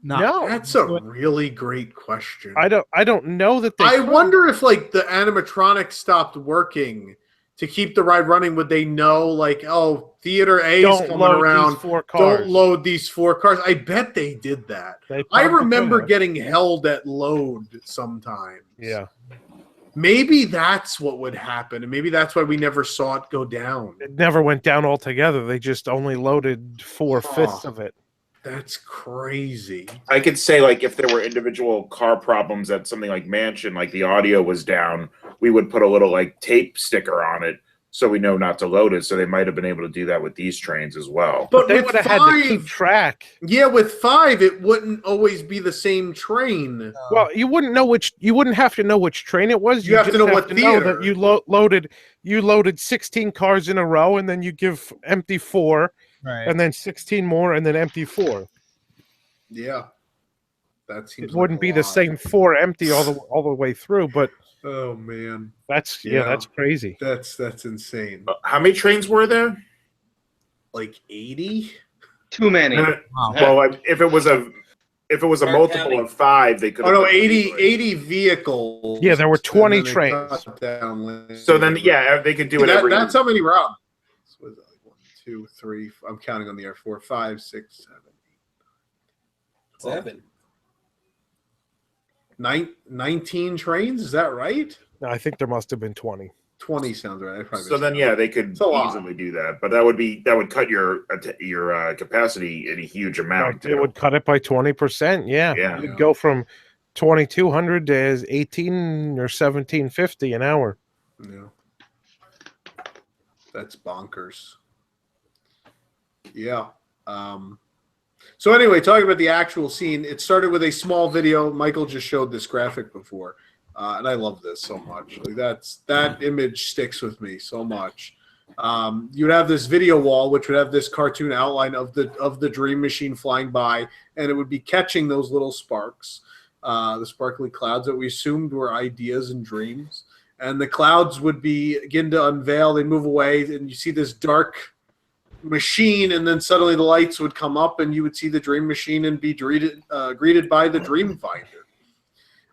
not? No. That's a really great question. I don't know that they I wonder if like the animatronics stopped working to keep the ride running, would they know like, oh, theater A is coming around, don't load these 4 cars? I bet they did that. I remember getting held at load sometimes. Yeah. Maybe that's what would happen, and maybe that's why we never saw it go down. It never went down altogether. They just only loaded 4/5 of it. That's crazy. I could say, like, if there were individual car problems at something like Mansion, like the audio was down, we would put a little like tape sticker on it so we know not to load it. So they might have been able to do that with these trains as well. But they with would have had to keep 5, track. yeah, with 5, it wouldn't always be the same train. Well, you wouldn't have to know which train it was. You have to just know what theater. that you loaded 16 cars in a row, and then you give empty 4, Right. and then 16 more, and then empty 4. Yeah, that seems. It wouldn't like be a the lot. same 4 empty all the way through, but Oh man, that's Yeah. that's crazy. that's insane. How many trains were there? Like 80. Too many. Well, if it was a multiple of 5, they could. Oh no, 80 vehicles. Yeah, there were 20 and then they trains. cut down later. So then, yeah, they could do it every. That's how many rounds. Was it like 1, 2, 3? I'm counting on the air. 4, 5, 6, 7, 7. 19 trains. Is that right? No, I think there must have been 20. 20 sounds right. I probably So then, yeah, they could It's a lot. easily do that, but that would cut your capacity in a huge amount. It would cut it by 20%. Yeah, Yeah. You'd go from 2,200 to 18 or 1750 an hour. Yeah. That's bonkers. Yeah. So anyway, talking about the actual scene, it started with a small video. Michael just showed this graphic before, and I love this so much. Like that image sticks with me so much. You'd have this video wall, which would have this cartoon outline of the dream machine flying by, and it would be catching those little sparks, the sparkly clouds that we assumed were ideas and dreams. And the clouds would begin to unveil. They move away, and you see this dark machine, and then suddenly the lights would come up, and you would see the dream machine and be greeted by the dream finder.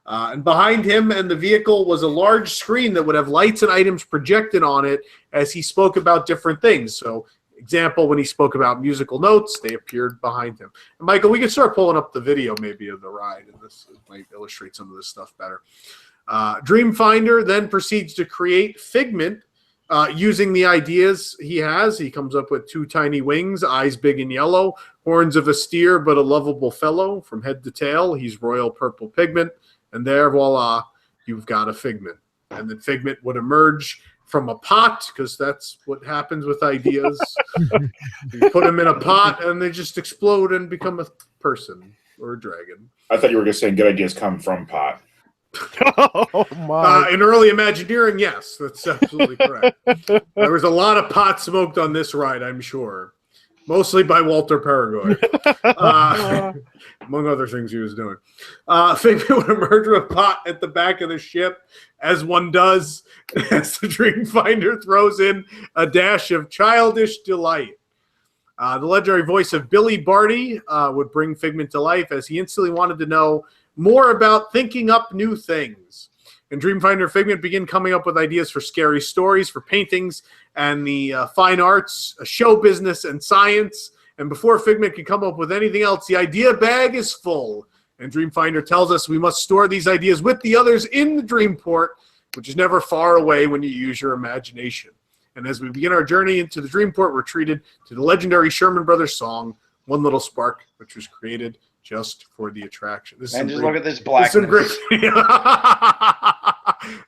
And behind him and the vehicle was a large screen that would have lights and items projected on it as he spoke about different things. So, example, when he spoke about musical notes, they appeared behind him. And Michael, we can start pulling up the video maybe of the ride, and this might illustrate some of this stuff better. Dreamfinder then proceeds to create Figment using the ideas he has. He comes up with 2 tiny wings, eyes big and yellow, horns of a steer, but a lovable fellow. From head to tail, he's royal purple pigment. And there, voila, you've got a Figment. And then Figment would emerge from a pot, because that's what happens with ideas. You put them in a pot, and they just explode and become a person or a dragon. I thought you were just saying good ideas come from pot. Oh my! In early Imagineering, yes, that's absolutely correct. There was a lot of pot smoked on this ride, I'm sure. Mostly by Walter Paragoy, among other things he was doing. Figment would emerge with a pot at the back of the ship, as one does, as the Dreamfinder throws in a dash of childish delight. The legendary voice of Billy Barty would bring Figment to life, as he instantly wanted to know more about thinking up new things. And Dreamfinder and Figment begin coming up with ideas for scary stories, for paintings, and the fine arts, show business, and science. And before Figment can come up with anything else, the idea bag is full. And Dreamfinder tells us we must store these ideas with the others in the Dreamport, which is never far away when you use your imagination. And as we begin our journey into the Dreamport, we're treated to the legendary Sherman Brothers song, One Little Spark, which was created just for the attraction. And just look at this blackness. Some great.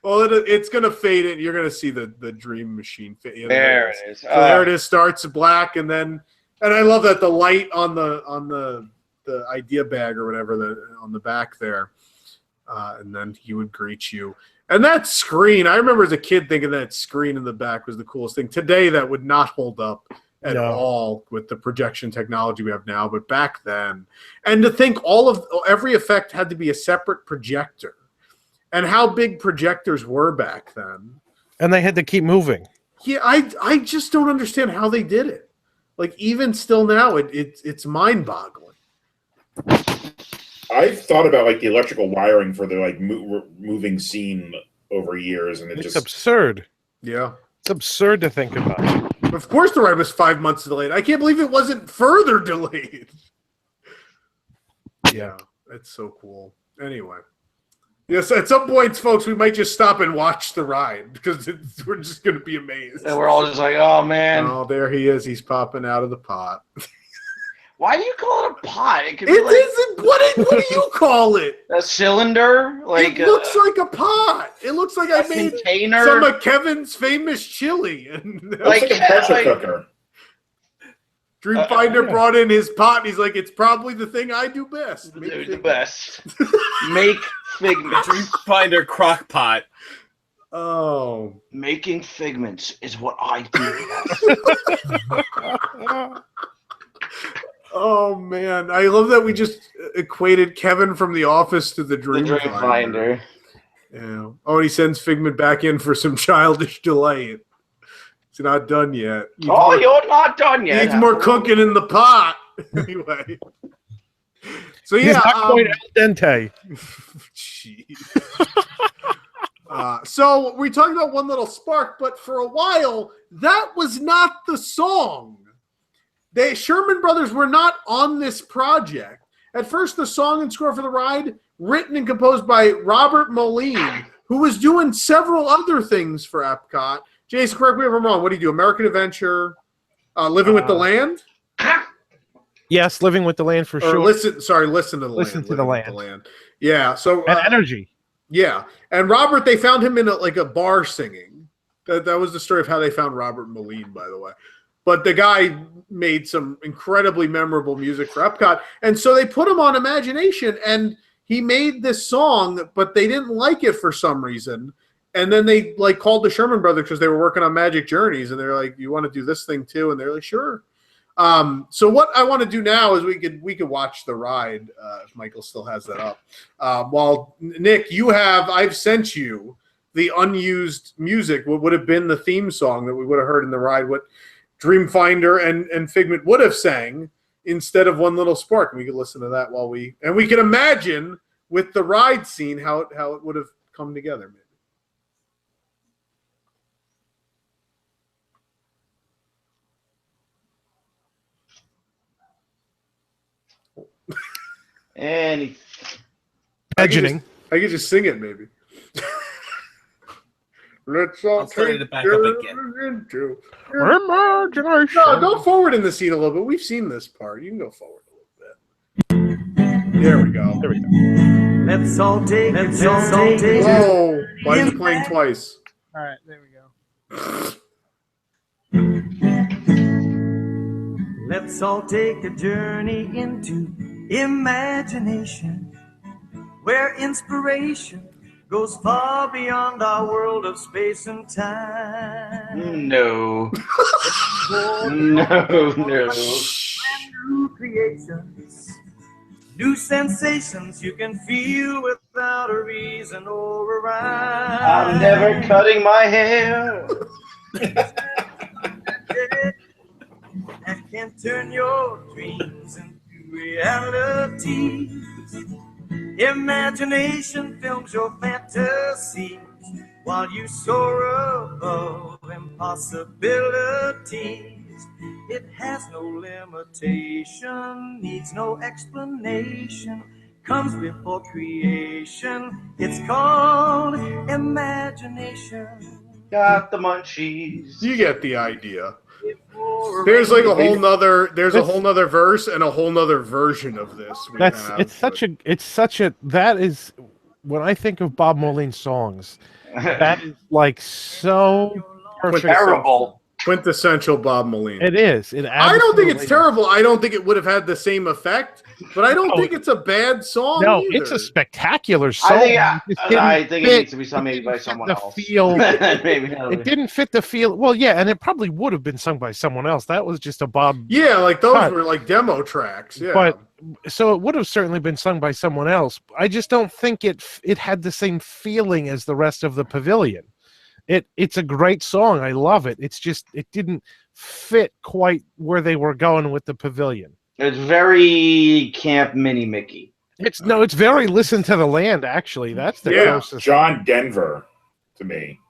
Well, it's going to fade in. You're going to see the dream machine. There it is. So there it is. Starts black, and I love that the light on the idea bag or whatever on the back there, and then he would greet you. And that screen, I remember as a kid thinking that screen in the back was the coolest thing. Today, that would not hold up at all with the projection technology we have now, but back then. And to think every effect had to be a separate projector, and how big projectors were back then. And they had to keep moving. Yeah, I just don't understand how they did it. Like, even still now, it's mind-boggling. I've thought about like the electrical wiring for the like moving scene over years, and It's absurd. Yeah. It's absurd to think about. Of course the ride was 5 months delayed. I can't believe it wasn't further delayed. Yeah, that's so cool. Anyway. Yes, at some points, folks, we might just stop and watch the ride because we're just going to be amazed. And we're all just like, oh, man. Oh, there he is. He's popping out of the pot. Why do you call it a pot? It could It be like isn't. What do you call it? a cylinder, like It looks like a pot. It looks like I a made container. some of Kevin's famous chili. And Like- It's like a pressure like- cooker. Dreamfinder brought in his pot, and he's like, "It's probably the thing I do best." Make the figments. best. Make figments. Dreamfinder crock pot. Oh, Making figments is what I do best. oh man! I love that we just equated Kevin from The Office to the The Dreamfinder. Dreamfinder. Yeah. Oh, and he sends Figment back in for some childish delay. It's not done yet. Oh, you're not done yet. Needs more cooking in the pot. Anyway. So He's yeah, not quite al dente. jeez. So we talked about One Little Spark, but for a while that was not the song. Sherman Brothers were not on this project. At first, the song and score for the ride, written and composed by Robert Moline, who was doing several other things for Epcot. Jason, correct me if I'm wrong. What do you do? American Adventure, Living with the Land? Yes, Living with the Land for Or sure. listen to the Land. Listen to the Living with Land. Yeah. So And Energy. yeah, and Robert, they found him in a bar singing. That was the story of how they found Robert Moline, by the way. But the guy made some incredibly memorable music for Epcot, and so they put him on Imagination, and he made this song, but they didn't like it for some reason. And then they called the Sherman Brothers because they were working on Magic Journeys, and they're like, "You want to do this thing too?" And they're like, "Sure." So what I want to do now is we could watch the ride if Michael still has that up. While Nick, I've sent you the unused music. What would have been the theme song that we would have heard in the ride? What Dreamfinder and Figment would have sang instead of One Little Spark. And we could listen to that and we can imagine with the ride scene how it would have come together. Maybe. And Imagining. I could just sing it, maybe. Let's all I'm starting to back up again. into Imagination. No, go forward in the scene a little bit. We've seen this part. You can go forward a little bit. There we go. There we go. Let's all take it. Oh, why is it playing twice? All right, there we go. Let's all take a journey into imagination, where inspiration goes far beyond our world of space and time. no. No. New creations, new sensations you can feel without a reason or a rhyme. I'm never cutting my hair. And can turn your dreams into reality. Imagination films your fantasies while you soar above impossibilities. It has no limitation, needs no explanation, comes before creation. It's called imagination. Got the munchies. You get the idea. There's like a whole nother verse and a whole nother version of this. It's such a that is when I think of Bob Moline's songs, that is like so terrible. Quintessential Bob Moline. It is. I don't think it's terrible. I don't think it would have had the same effect, but I don't think it's a bad song. No, either. it's a spectacular song. I think it needs to be sung maybe by someone else. Maybe it didn't fit the feel. Well, yeah, and it probably would have been sung by someone else. That was just a Bob. Yeah, like those were like demo tracks. Yeah, but so it would have certainly been sung by someone else. I just don't think it had the same feeling as the rest of the pavilion. It's a great song. I love it. It's just it didn't fit quite where they were going with the pavilion. It's very Camp Minnie Mickey. It's very Listen to the Land, actually. That's the closest. John Denver to me.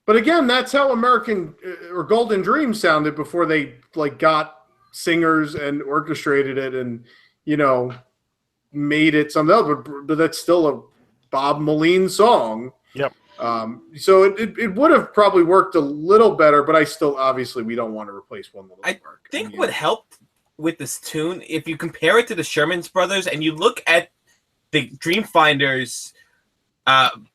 But again, that's how American or Golden Dream sounded before they got singers and orchestrated it and made it something else. But that's still a Bob Moline song. Yep. So it would have probably worked a little better, but I still obviously we don't want to replace One Little Spark. I think what helped with this tune, if you compare it to the Sherman Brothers and you look at the Dreamfinder's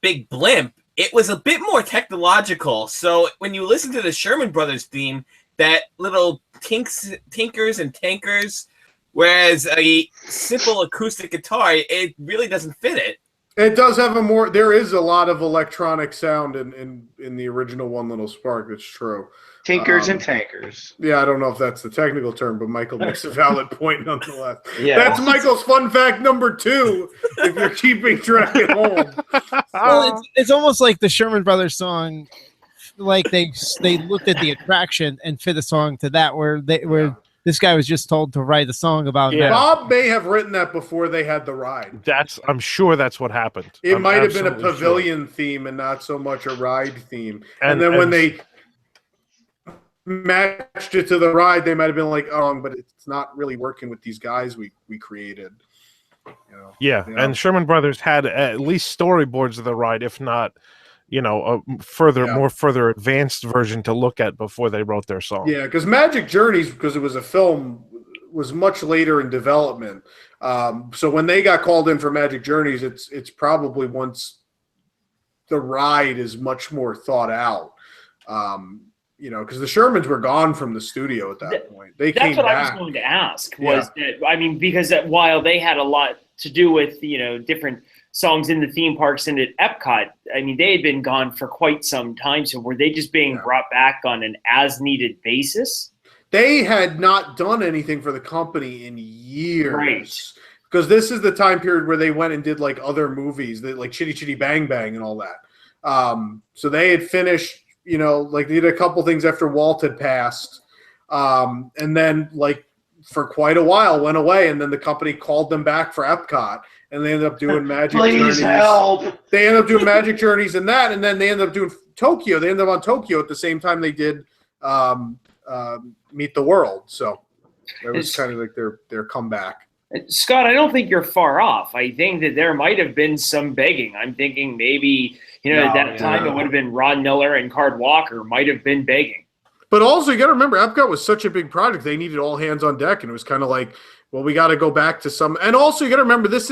Big Blimp, it was a bit more technological. So when you listen to the Sherman Brothers theme, that little tinkers and tankers, whereas a simple acoustic guitar, it really doesn't fit it. It does have there is a lot of electronic sound in the original One Little Spark. That's true. Tinkers and tankers. Yeah, I don't know if that's the technical term, but Michael makes a valid point nonetheless. Yeah. That's Michael's fun fact number 2, if you're keeping track at home. Well, it's almost like the Sherman Brothers song, like they looked at the attraction and fit a song to that, where this guy was just told to write a song about that. Bob may have written that before they had the ride. I'm sure that's what happened. It might have been a pavilion theme and not so much a ride theme. And then when they matched it to the ride, they might have been like, "Oh, but it's not really working with these guys we created." And Sherman Brothers had at least storyboards of the ride, if not, a more further advanced version to look at before they wrote their song. Yeah, because Magic Journeys, because it was a film, was much later in development. So when they got called in for Magic Journeys, it's probably once the ride is much more thought out. Because the Shermans were gone from the studio at that point. They came back. That's what I was going to ask. Because while they had a lot to do with different songs in the theme parks and at Epcot, they had been gone for quite some time. So were they just being brought back on an as-needed basis? They had not done anything for the company in years. Right. Because this is the time period where they went and did like other movies, like Chitty Chitty Bang Bang and all that. So they had finished, they did a couple things after Walt had passed. And then for quite a while went away. And then the company called them back for Epcot. And they ended up doing Magic Journeys. Help! They ended up doing Magic Journeys and that, and then they ended up doing Tokyo. They ended up on Tokyo at the same time they did Meet the World. So it was kind of like their comeback. Scott, I don't think you're far off. I think that there might have been some begging. I'm thinking maybe, at that time it would have been Ron Miller and Card Walker might have been begging. But also, you got to remember, Epcot was such a big project. They needed all hands on deck, and it was kind of like, well, we got to go back to some. And also, you got to remember, this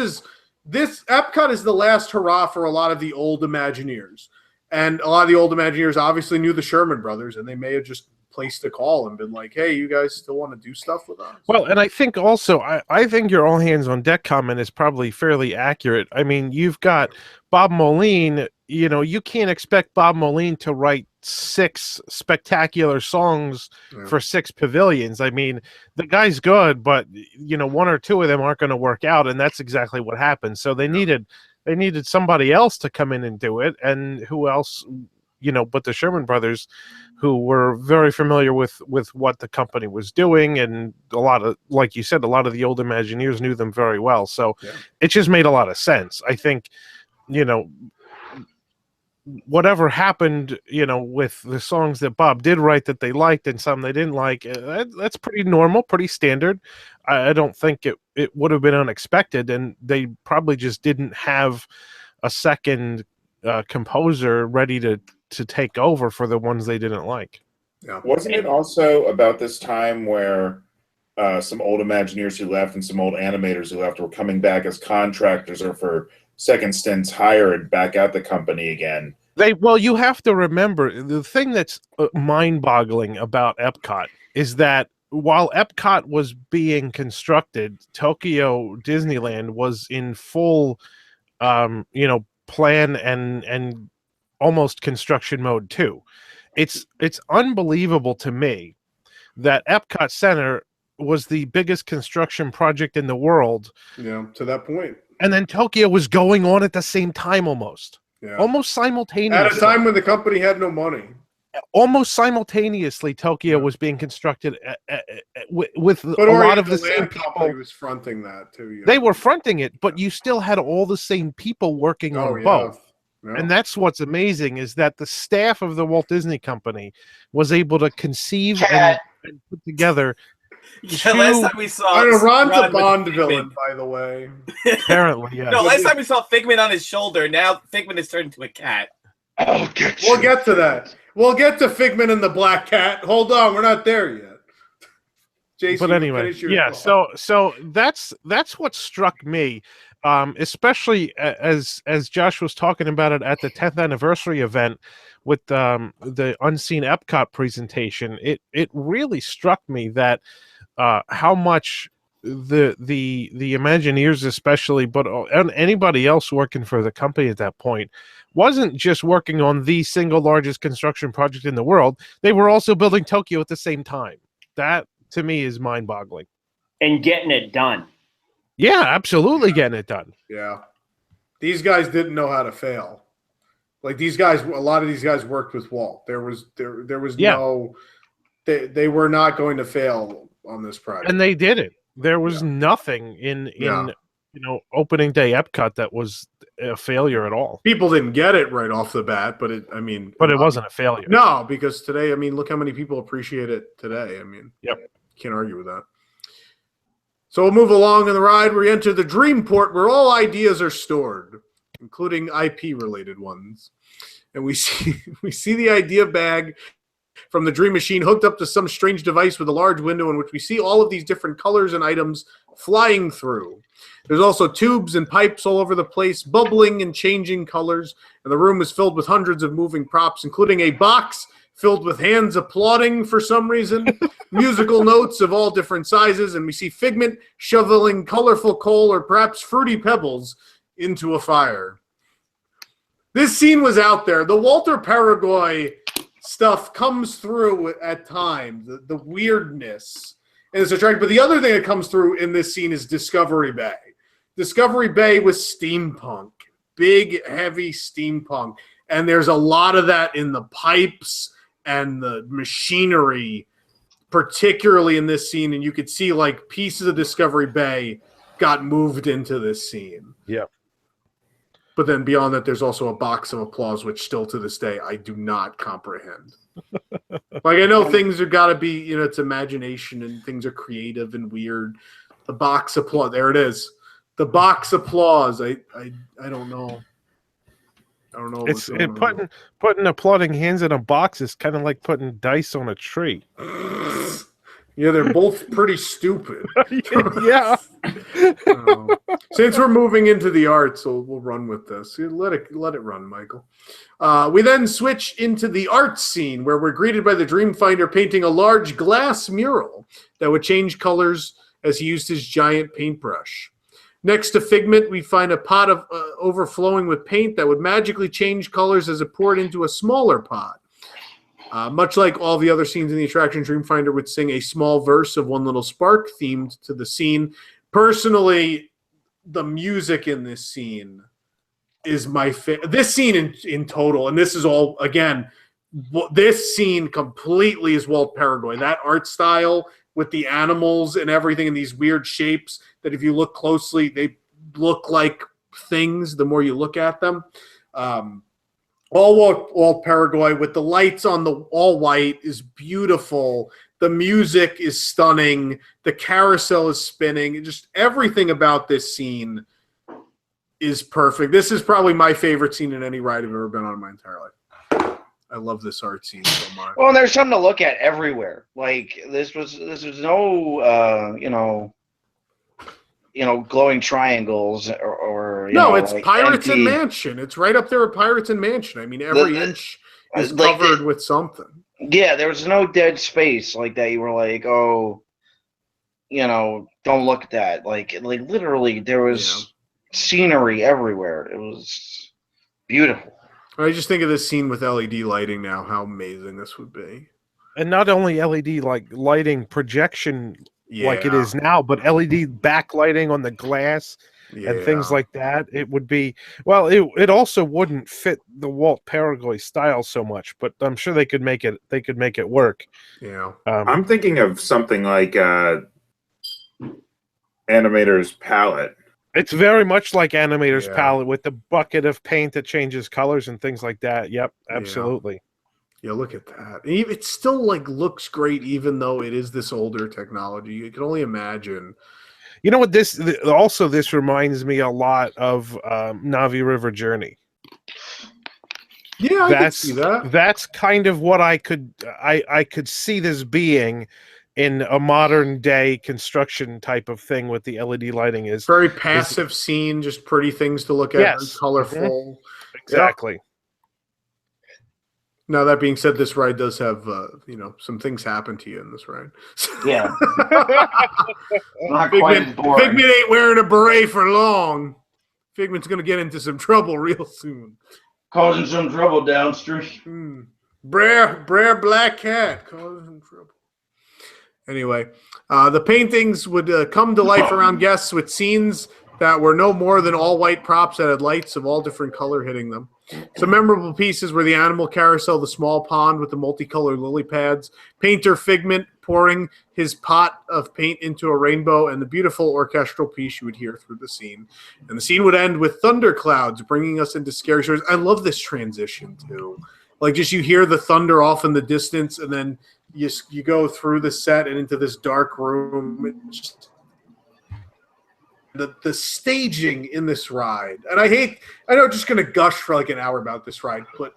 Epcot is the last hurrah for a lot of the old Imagineers, and a lot of the old Imagineers obviously knew the Sherman Brothers, and they may have just placed a call and been like, "Hey, you guys still want to do stuff with us?" Well, and I think also, I think your all hands on deck comment is probably fairly accurate. You've got Bob Moline. You can't expect Bob Moline to write 6 spectacular songs for 6 pavilions. The guy's good, but 1 or 2 of them aren't going to work out, and that's exactly what happened. So they needed somebody else to come in and do it, and who else, but the Sherman Brothers, who were very familiar with what the company was doing, and a lot of, like you said, a lot of the old Imagineers knew them very well. So it just made a lot of sense. I think, whatever happened, with the songs that Bob did write that they liked and some they didn't like, that's pretty normal, pretty standard. I don't think it would have been unexpected, and they probably just didn't have a second composer ready to take over for the ones they didn't like. Yeah. Wasn't it also about this time where some old Imagineers who left and some old animators who left were coming back as contractors or for second stints hired back at the company again? You have to remember, the thing that's mind-boggling about Epcot is that while Epcot was being constructed, Tokyo Disneyland was in full, plan and almost construction mode too. It's unbelievable to me that Epcot Center was the biggest construction project in the world. Yeah, to that point. And then Tokyo was going on at the same time almost. Yeah. Almost simultaneously. At a time when the company had no money. Almost simultaneously, Tokyo was being constructed with a lot of the same people. Was fronting that too. They were fronting it, but you still had all the same people working on both. Yeah. And that's what's amazing, is that the staff of the Walt Disney Company was able to conceive and put together. Last time we saw Ron's a Bond villain, by the way. Apparently, yeah. No, last time we saw Figment on his shoulder. Now Figment is turned into a cat. Oh, we'll get to that. We'll get to Figment and the Black Cat. Hold on, we're not there yet. Jason, but anyway, finish your yeah. thought. So that's what struck me, especially as Josh was talking about it at the 10th anniversary event with the Unseen Epcot presentation. It really struck me that how much the Imagineers, especially, but anybody else working for the company at that point, wasn't just working on the single largest construction project in the world. They were also building Tokyo at the same time. That, to me, is mind-boggling. And getting it done. Yeah, absolutely getting it done. Yeah. These guys didn't know how to fail. Like these guys, a lot of these guys worked with Walt. There was no, they were not going to fail on this project. And they did it. There was nothing in opening day Epcot that was a failure at all. People didn't get it right off the bat, but it wasn't a failure. No, because today, look how many people appreciate it today. Yep. Can't argue with that. So we'll move along in the ride. We enter the Dreamport, where all ideas are stored, including IP-related ones. And we see the idea bag from the Dream Machine hooked up to some strange device with a large window in which we see all of these different colors and items flying through. There's also tubes and pipes all over the place, bubbling and changing colors, and the room is filled with hundreds of moving props, including a box filled with hands applauding for some reason, musical notes of all different sizes, and we see Figment shoveling colorful coal or perhaps fruity pebbles into a fire. This scene was out there. The Walter Paraguay stuff comes through at times, the weirdness. And it's attractive. But the other thing that comes through in this scene is Discovery Bay. Discovery Bay was steampunk, big, heavy steampunk. And there's a lot of that in the pipes and the machinery, particularly in this scene. And you could see like pieces of Discovery Bay got moved into this scene. Yeah. But then beyond that, there's also a box of applause, which still to this day, I do not comprehend. Like, I know things are got to be, it's imagination and things are creative and weird. The box applause, there it is. The box applause, I don't know. I don't know. It's putting applauding hands in a box is kind of like putting dice on a tree. Yeah, they're both pretty stupid. Yeah. Since we're moving into the arts, so we'll run with this. Let it run, Michael. We then switch into the art scene where we're greeted by the Dreamfinder painting a large glass mural that would change colors as he used his giant paintbrush. Next to Figment, we find a pot of overflowing with paint that would magically change colors as it poured into a smaller pot. Much like all the other scenes in the attraction, Dreamfinder would sing a small verse of One Little Spark themed to the scene. Personally, the music in this scene is my favorite. This scene in total, and this is all, again, this scene completely is Walt Paraguay. That art style with the animals and everything in these weird shapes that if you look closely, they look like things the more you look at them. All Walt Paraguay with the lights on the all white is beautiful. The music is stunning. The carousel is spinning. Just everything about this scene is perfect. This is probably my favorite scene in any ride I've ever been on in my entire life. I love this art scene so much. Well, there's something to look at everywhere. Like this was no glowing triangles or no, it's like Pirates empty. and Mansion. It's right up there with Pirates and Mansion. I mean, every inch is like covered with something. Yeah, there was no dead space like that. You were like, oh, don't look at that. Like literally, there was scenery everywhere. It was beautiful. I just think of this scene with LED lighting now. How amazing this would be! And not only LED lighting projection like it is now, but LED backlighting on the glass and things like that. It would be it also wouldn't fit the Walt Paraguay style so much, but I'm sure they could make it work. Yeah. I'm thinking of something like Animator's palette. It's very much like Animator's palette with the bucket of paint that changes colors and things like that. Yep, absolutely. Yeah, look at that. It still looks great, even though it is this older technology. You can only imagine. You know what? This reminds me a lot of Navi River Journey. Yeah, I could see that. That's kind of what I could see this being, in a modern day construction type of thing with the LED lighting is very passive scene, just pretty things to look at, Yes. very colorful. Exactly. Yep. Now that being said, this ride does have some things happen to you in this ride. Yeah. Not quite as boring. Figment ain't wearing a beret for long. Figment's gonna get into some trouble real soon. Causing some trouble downstream. Brer Black Cat causing some trouble. Anyway, the paintings would come to life around guests with scenes that were no more than all white props that had lights of all different color hitting them. Some memorable pieces were the animal carousel, the small pond with the multicolored lily pads, painter Figment pouring his pot of paint into a rainbow, and the beautiful orchestral piece you would hear through the scene. And the scene would end with thunderclouds bringing us into scary stories. I love this transition too. Like just you hear the thunder off in the distance, and then you go through the set and into this dark room. It's just the staging in this ride. And I know I'm just going to gush for like an hour about this ride, but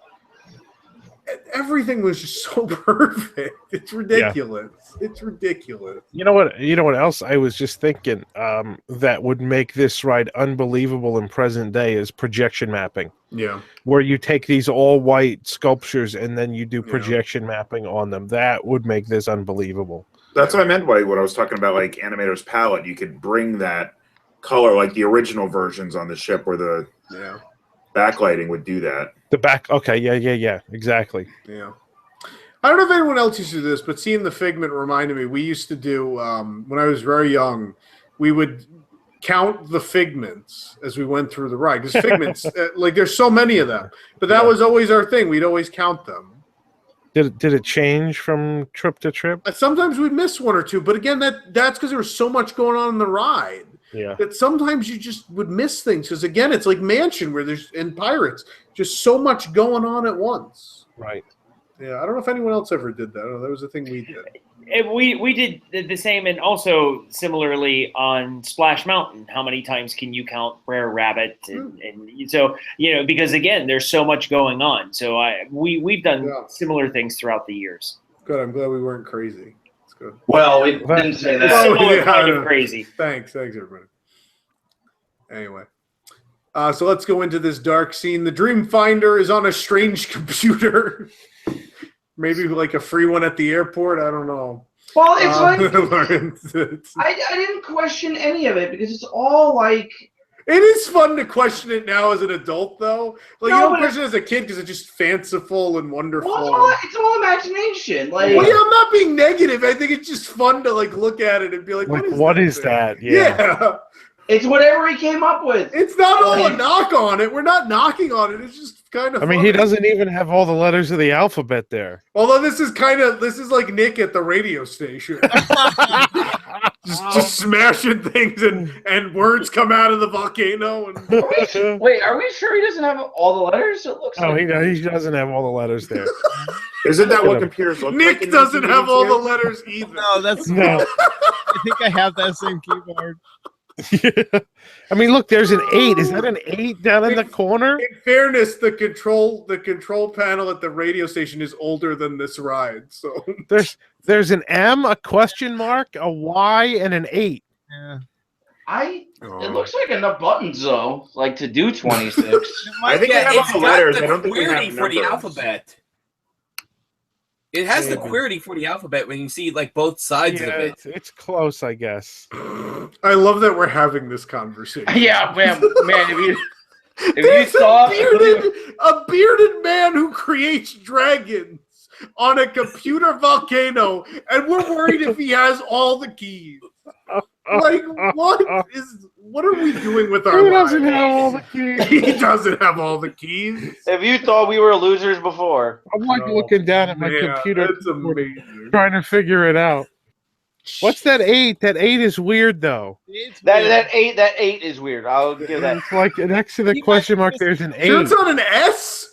everything was just so perfect. It's ridiculous. Yeah. It's ridiculous. You know what else I was just thinking that would make this ride unbelievable in present day is projection mapping. Yeah. Where you take these all white sculptures and then you do projection mapping on them. That would make this unbelievable. That's what I meant by what I was talking about, like Animator's Palette. You could bring that color like the original versions on the ship where the backlighting would do that. The back, okay, yeah, exactly. Yeah. I don't know if anyone else used to do this, but seeing the Figment reminded me, we used to do, when I was very young, we would count the Figments as we went through the ride. Because Figments, like there's so many of them. But that was always our thing. We'd always count them. Did it change from trip to trip? Sometimes we'd miss one or two. But again, that's because there was so much going on in the ride. Yeah. That sometimes you just would miss things. Because again, it's like Mansion where there's, in Pirates, just so much going on at once. Right. Yeah, I don't know if anyone else ever did that. I don't know, that was a thing we did. We did the same, and also similarly on Splash Mountain. How many times can you count Brer Rabbit? And so because again, there's so much going on. So we've done similar things throughout the years. Good. I'm glad we weren't crazy. It's good. Well, we didn't say that. Similar kind of crazy. Thanks, everybody. Anyway. So let's go into this dark scene. The Dream Finder is on a strange computer. Maybe like a free one at the airport. I don't know. Well, it's I didn't question any of it because it's all like. It is fun to question it now as an adult, though. Like you don't question it as a kid because it's just fanciful and wonderful. Well, it's all imagination. Like, well, yeah, I'm not being negative. I think it's just fun to like look at it and be like, what is that? Yeah. It's whatever he came up with. It's not all a knock on it. We're not knocking on it. It's just kind of. I mean, he doesn't even have all the letters of the alphabet there. Although this is like Nick at the radio station, just smashing things and words come out of the volcano. And... Wait, are we sure he doesn't have all the letters? It looks. No, he doesn't have all the letters there. Isn't that what computers look Nick like? Nick doesn't have all the letters either. No, no. I think I have that same keyboard. Yeah. I mean, look, there's an 8. Is that an 8 down in the corner? In fairness, the control panel at the radio station is older than this ride. So there's an M, a question mark, a Y, and an 8. Yeah. It looks like enough buttons though, like to do 26. I think I have all the letters. I don't think we have for the numbers. alphabet. It has the QWERTY for the alphabet when you see like both sides of it. It's close, I guess. I love that we're having this conversation. Yeah, man, if you saw a bearded man who creates dragons on a computer volcano, and we're worried if he has all the keys. Like, what are we doing with our lives? He doesn't have all the keys. He doesn't have all the keys. If you thought we were losers before. I'm like looking down at my computer, trying to figure it out. What's that 8? That 8 is weird, though. That 8 is weird. I'll give that. It's like next to the question mark, there's an 8. Sure it's not an S?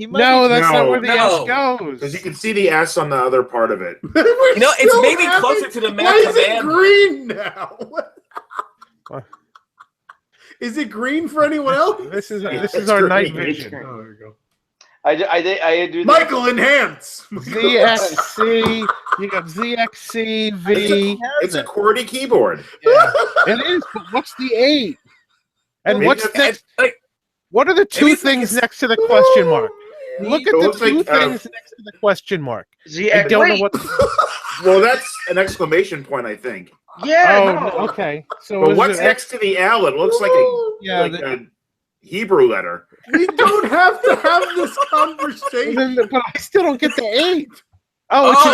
No, that's not where the S goes. Because you can see the S on the other part of it. It's maybe closer to the map. Why is it green now? Is it green for anyone else? This is our night vision. Oh, there you go. I do. Michael, enhance. ZXC. You got ZXC V. It's a QWERTY keyboard. Yeah, it is. But what's the 8? And what's next? What are the two things next to the question mark? Look at the two things next to the question mark. I don't know what. Well, that's an exclamation point, I think. Yeah. Okay. So but what's next to the L? It looks like a Hebrew letter. We don't have to have this conversation. But I still don't get the 8. Oh, it's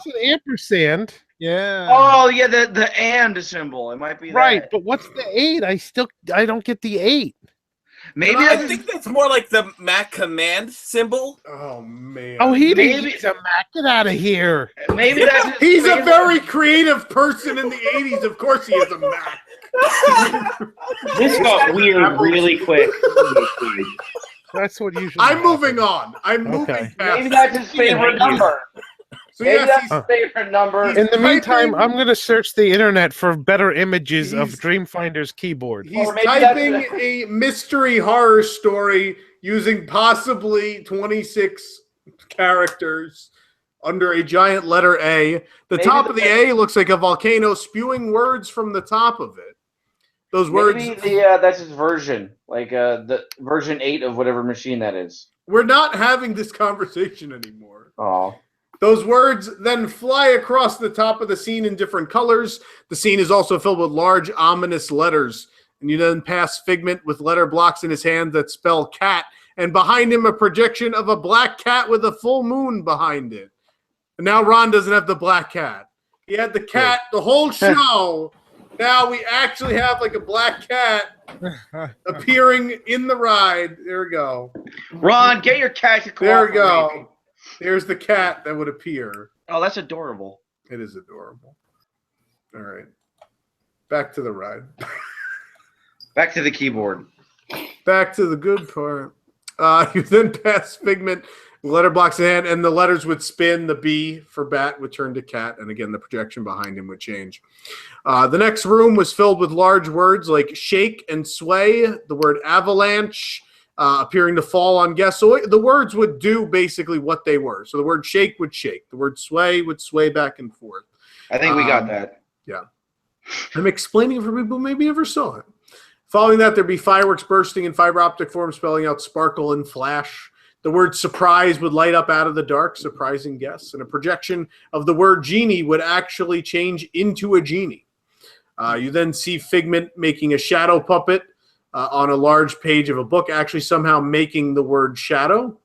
an ampersand. Yeah. Oh, yeah, the and symbol. It might be right. that. But what's the 8? I don't get the 8. Maybe I think that's more like the Mac command symbol. Oh man! Oh, he's a Mac. Get out of here. Maybe that's he's a very creative person in the '80s. Of course, he is a Mac. This got weird really quick. That's what usually. I'm moving on. I'm moving past. Maybe that's his favorite number. So maybe yes, that's his favorite number. In the meantime, I'm going to search the internet for better images of Dreamfinder's keyboard. He's typing a mystery horror story using possibly 26 characters under a giant letter A. The top of the A looks like a volcano spewing words from the top of it. Those words. Maybe that's his version, like the version 8 of whatever machine that is. We're not having this conversation anymore. Oh. Those words then fly across the top of the scene in different colors. The scene is also filled with large, ominous letters. And you then pass Figment with letter blocks in his hand that spell cat. And behind him, a projection of a black cat with a full moon behind it. And now Ron doesn't have the black cat. He had the cat the whole show. Now we actually have like a black cat appearing in the ride. There we go. Ron, get your cat to cooperate. There we go. There's the cat that would appear. Oh, that's adorable. It is adorable. All right. Back to the ride. Back to the keyboard. Back to the good part. You then pass Figment, letter blocks in hand, and the letters would spin. The B for bat would turn to cat, and again, the projection behind him would change. The next room was filled with large words like shake and sway, the word avalanche, appearing to fall on guests. So the words would do basically what they were. So the word shake would shake. The word sway would sway back and forth. I think we got that. Yeah. I'm explaining it for people who maybe never saw it. Following that, there'd be fireworks bursting in fiber optic form, spelling out sparkle and flash. The word surprise would light up out of the dark, surprising guests. And a projection of the word genie would actually change into a genie. You then see Figment making a shadow puppet on a large page of a book, actually somehow making the word shadow.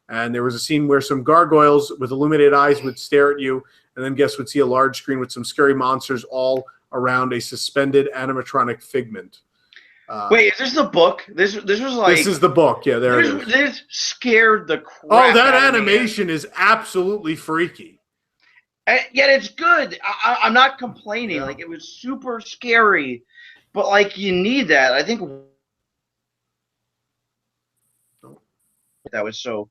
And there was a scene where some gargoyles with illuminated eyes would stare at you, and then guests would see a large screen with some scary monsters all around a suspended animatronic Figment. Wait, is this the book? This was like... This is the book, yeah, there it is. This scared the crap Oh, that out of me. animation is absolutely freaky. And yet it's good. I'm not complaining. Yeah. Like, it was super scary, but like you need that. I think that was so,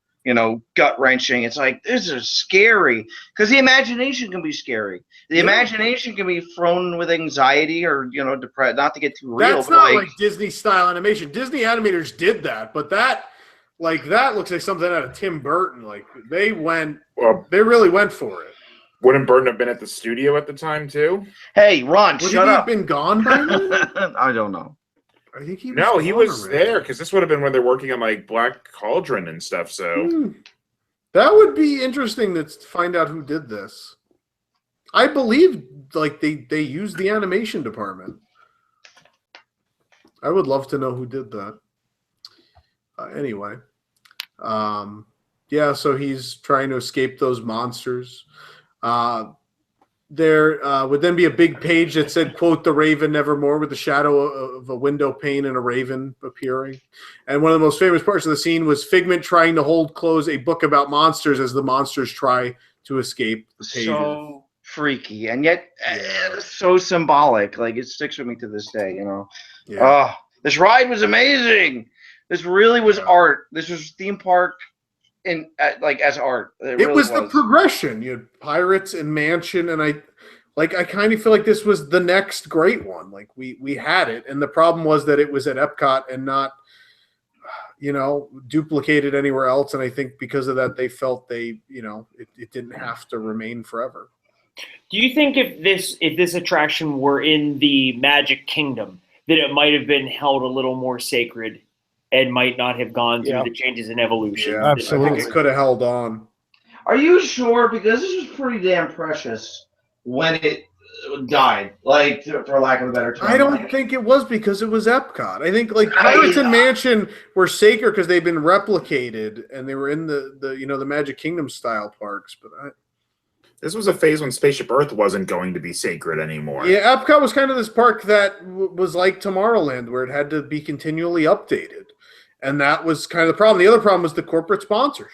gut wrenching. It's like, this is scary because the imagination can be scary. The imagination can be thrown with anxiety or depressed. Not to get too real. That's but not like Disney style animation. Disney animators did that, but that looks like something out of Tim Burton. Like they really went for it. Wouldn't Burton have been at the studio at the time too? Hey, Ron, Would shut he up. have been gone by then? I don't know. I think he was there because this would have been when they're working on like Black Cauldron and stuff. So that would be interesting to find out who did this. I believe like they used the animation department. I would love to know who did that. Anyway, so he's trying to escape those monsters. There would then be a big page that said, quote, the Raven nevermore, with the shadow of a window pane and a raven appearing. And one of the most famous parts of the scene was Figment trying to hold close a book about monsters as the monsters try to escape the pages. So freaky, and yet so symbolic. Like, it sticks with me to this day, Yeah. Oh, this ride was amazing. This really was art. This was theme park as art. It really was the progression. You had Pirates and Mansion, and I kind of feel like this was the next great one. Like we had it, and the problem was that it was at Epcot and not. duplicated anywhere else. And I think because of that, they felt it didn't have to remain forever. Do you think if this attraction were in the Magic Kingdom, that it might have been held a little more sacred and might not have gone through the changes in evolution? Yeah, absolutely. I think it could have held on. Are you sure? Because this was pretty damn precious when it died, like, for lack of a better term. I don't think it was because it was Epcot. I think like Pirates and Mansion were sacred because they've been replicated and they were in the Magic Kingdom style parks. But this was a phase when Spaceship Earth wasn't going to be sacred anymore. Yeah, Epcot was kind of this park that was like Tomorrowland, where it had to be continually updated, and that was kind of the problem. The other problem was the corporate sponsorships.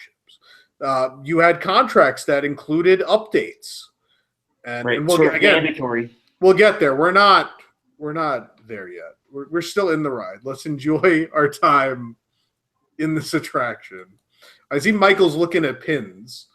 You had contracts that included updates. And mandatory. We'll get there. We're not there yet. We're still in the ride. Let's enjoy our time in this attraction. I see Michael's looking at pins.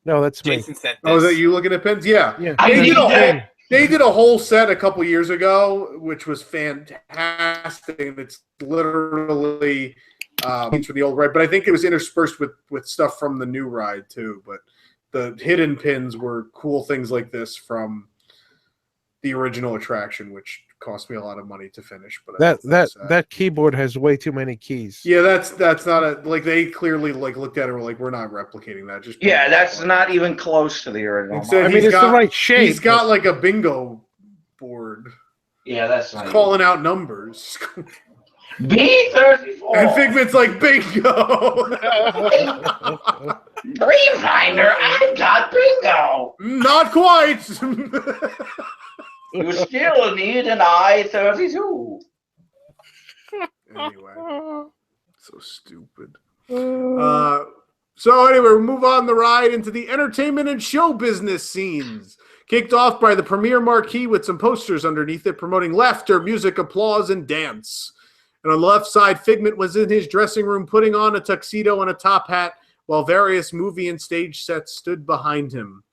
No, that's me. Jason sent this. Oh, is that you looking at pins? Yeah. They did a whole set a couple years ago, which was fantastic. And it's literally from the old ride, but I think it was interspersed with stuff from the new ride too. But the hidden pins were cool things like this from the original attraction, which cost me a lot of money to finish. But that keyboard has way too many keys. Yeah, that's not they clearly looked at it and were like, we're not replicating that. That's not even close to the original. I mean, it's the right shape. He's got like a bingo board. Yeah, that's not calling out numbers. B34. And Figment's like, bingo. Dreamfinder, I got bingo. Not quite. You still need an I-32. Anyway, so stupid. So anyway, we move on the ride into the entertainment and show business scenes. Kicked off by the premiere marquee with some posters underneath it promoting laughter, music, applause, and dance. And on the left side, Figment was in his dressing room putting on a tuxedo and a top hat while various movie and stage sets stood behind him.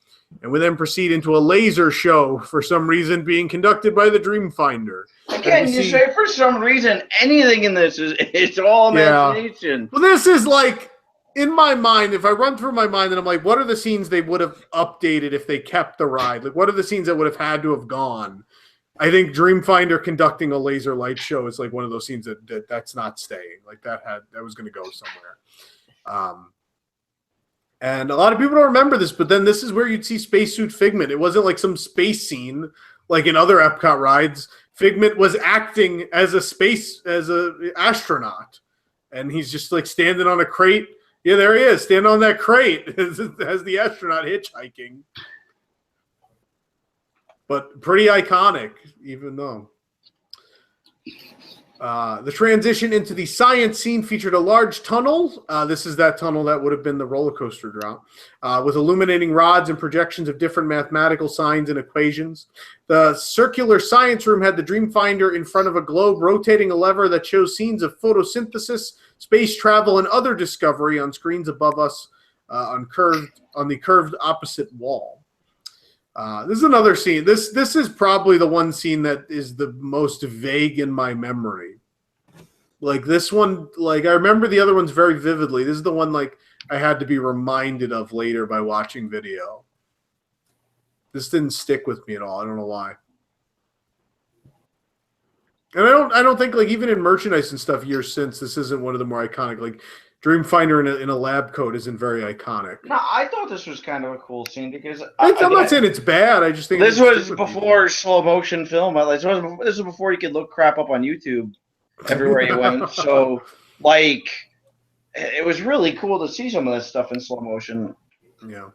And we then proceed into a laser show, for some reason being conducted by the Dreamfinder. Again, you say for some reason anything in this it's all imagination. Well, this is like, in my mind, if I run through my mind and I'm like, what are the scenes they would have updated if they kept the ride? Like, what are the scenes that would have had to have gone? I think Dreamfinder conducting a laser light show is like one of those scenes that's not staying. Like that was going to go somewhere. And a lot of people don't remember this, but then this is where you'd see Spacesuit Figment. It wasn't like some space scene like in other Epcot rides. Figment was acting as a astronaut, and he's just like standing on a crate. Yeah, there he is, standing on that crate as the astronaut hitchhiking. But pretty iconic, even though. The transition into the science scene featured a large tunnel. This is that tunnel that would have been the roller coaster drop, with illuminating rods and projections of different mathematical signs and equations. The circular science room had the Dreamfinder in front of a globe rotating a lever that shows scenes of photosynthesis, space travel, and other discovery on screens above us on the curved opposite wall. This is another scene. This is probably the one scene that is the most vague in my memory. Like this one, like I remember the other ones very vividly. This is the one like I had to be reminded of later by watching video. This didn't stick with me at all. I don't know why. And I don't think like even in merchandise and stuff years since, this isn't one of the more iconic. Like Dreamfinder in a lab coat isn't very iconic. No, I thought this was kind of a cool scene because I'm not saying it's bad. I just think this was before slow motion film. This was before you could look crap up on YouTube everywhere you went. So, like, it was really cool to see some of this stuff in slow motion. Yeah,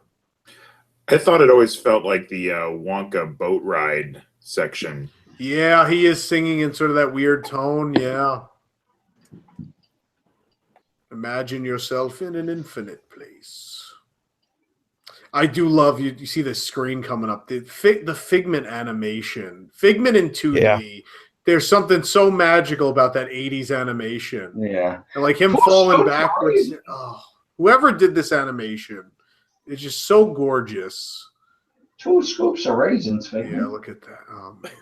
I thought it always felt like the Wonka boat ride section. Yeah, he is singing in sort of that weird tone. Yeah. Imagine yourself in an infinite place. I do love you. You see the screen coming up. The Figment animation. Figment in 2D. Yeah. There's something so magical about that 80s animation. Yeah. And like him falling backwards. Oh, whoever did this animation is just so gorgeous. 2 scoops of raisins, Figment. Yeah, look at that. Oh, man.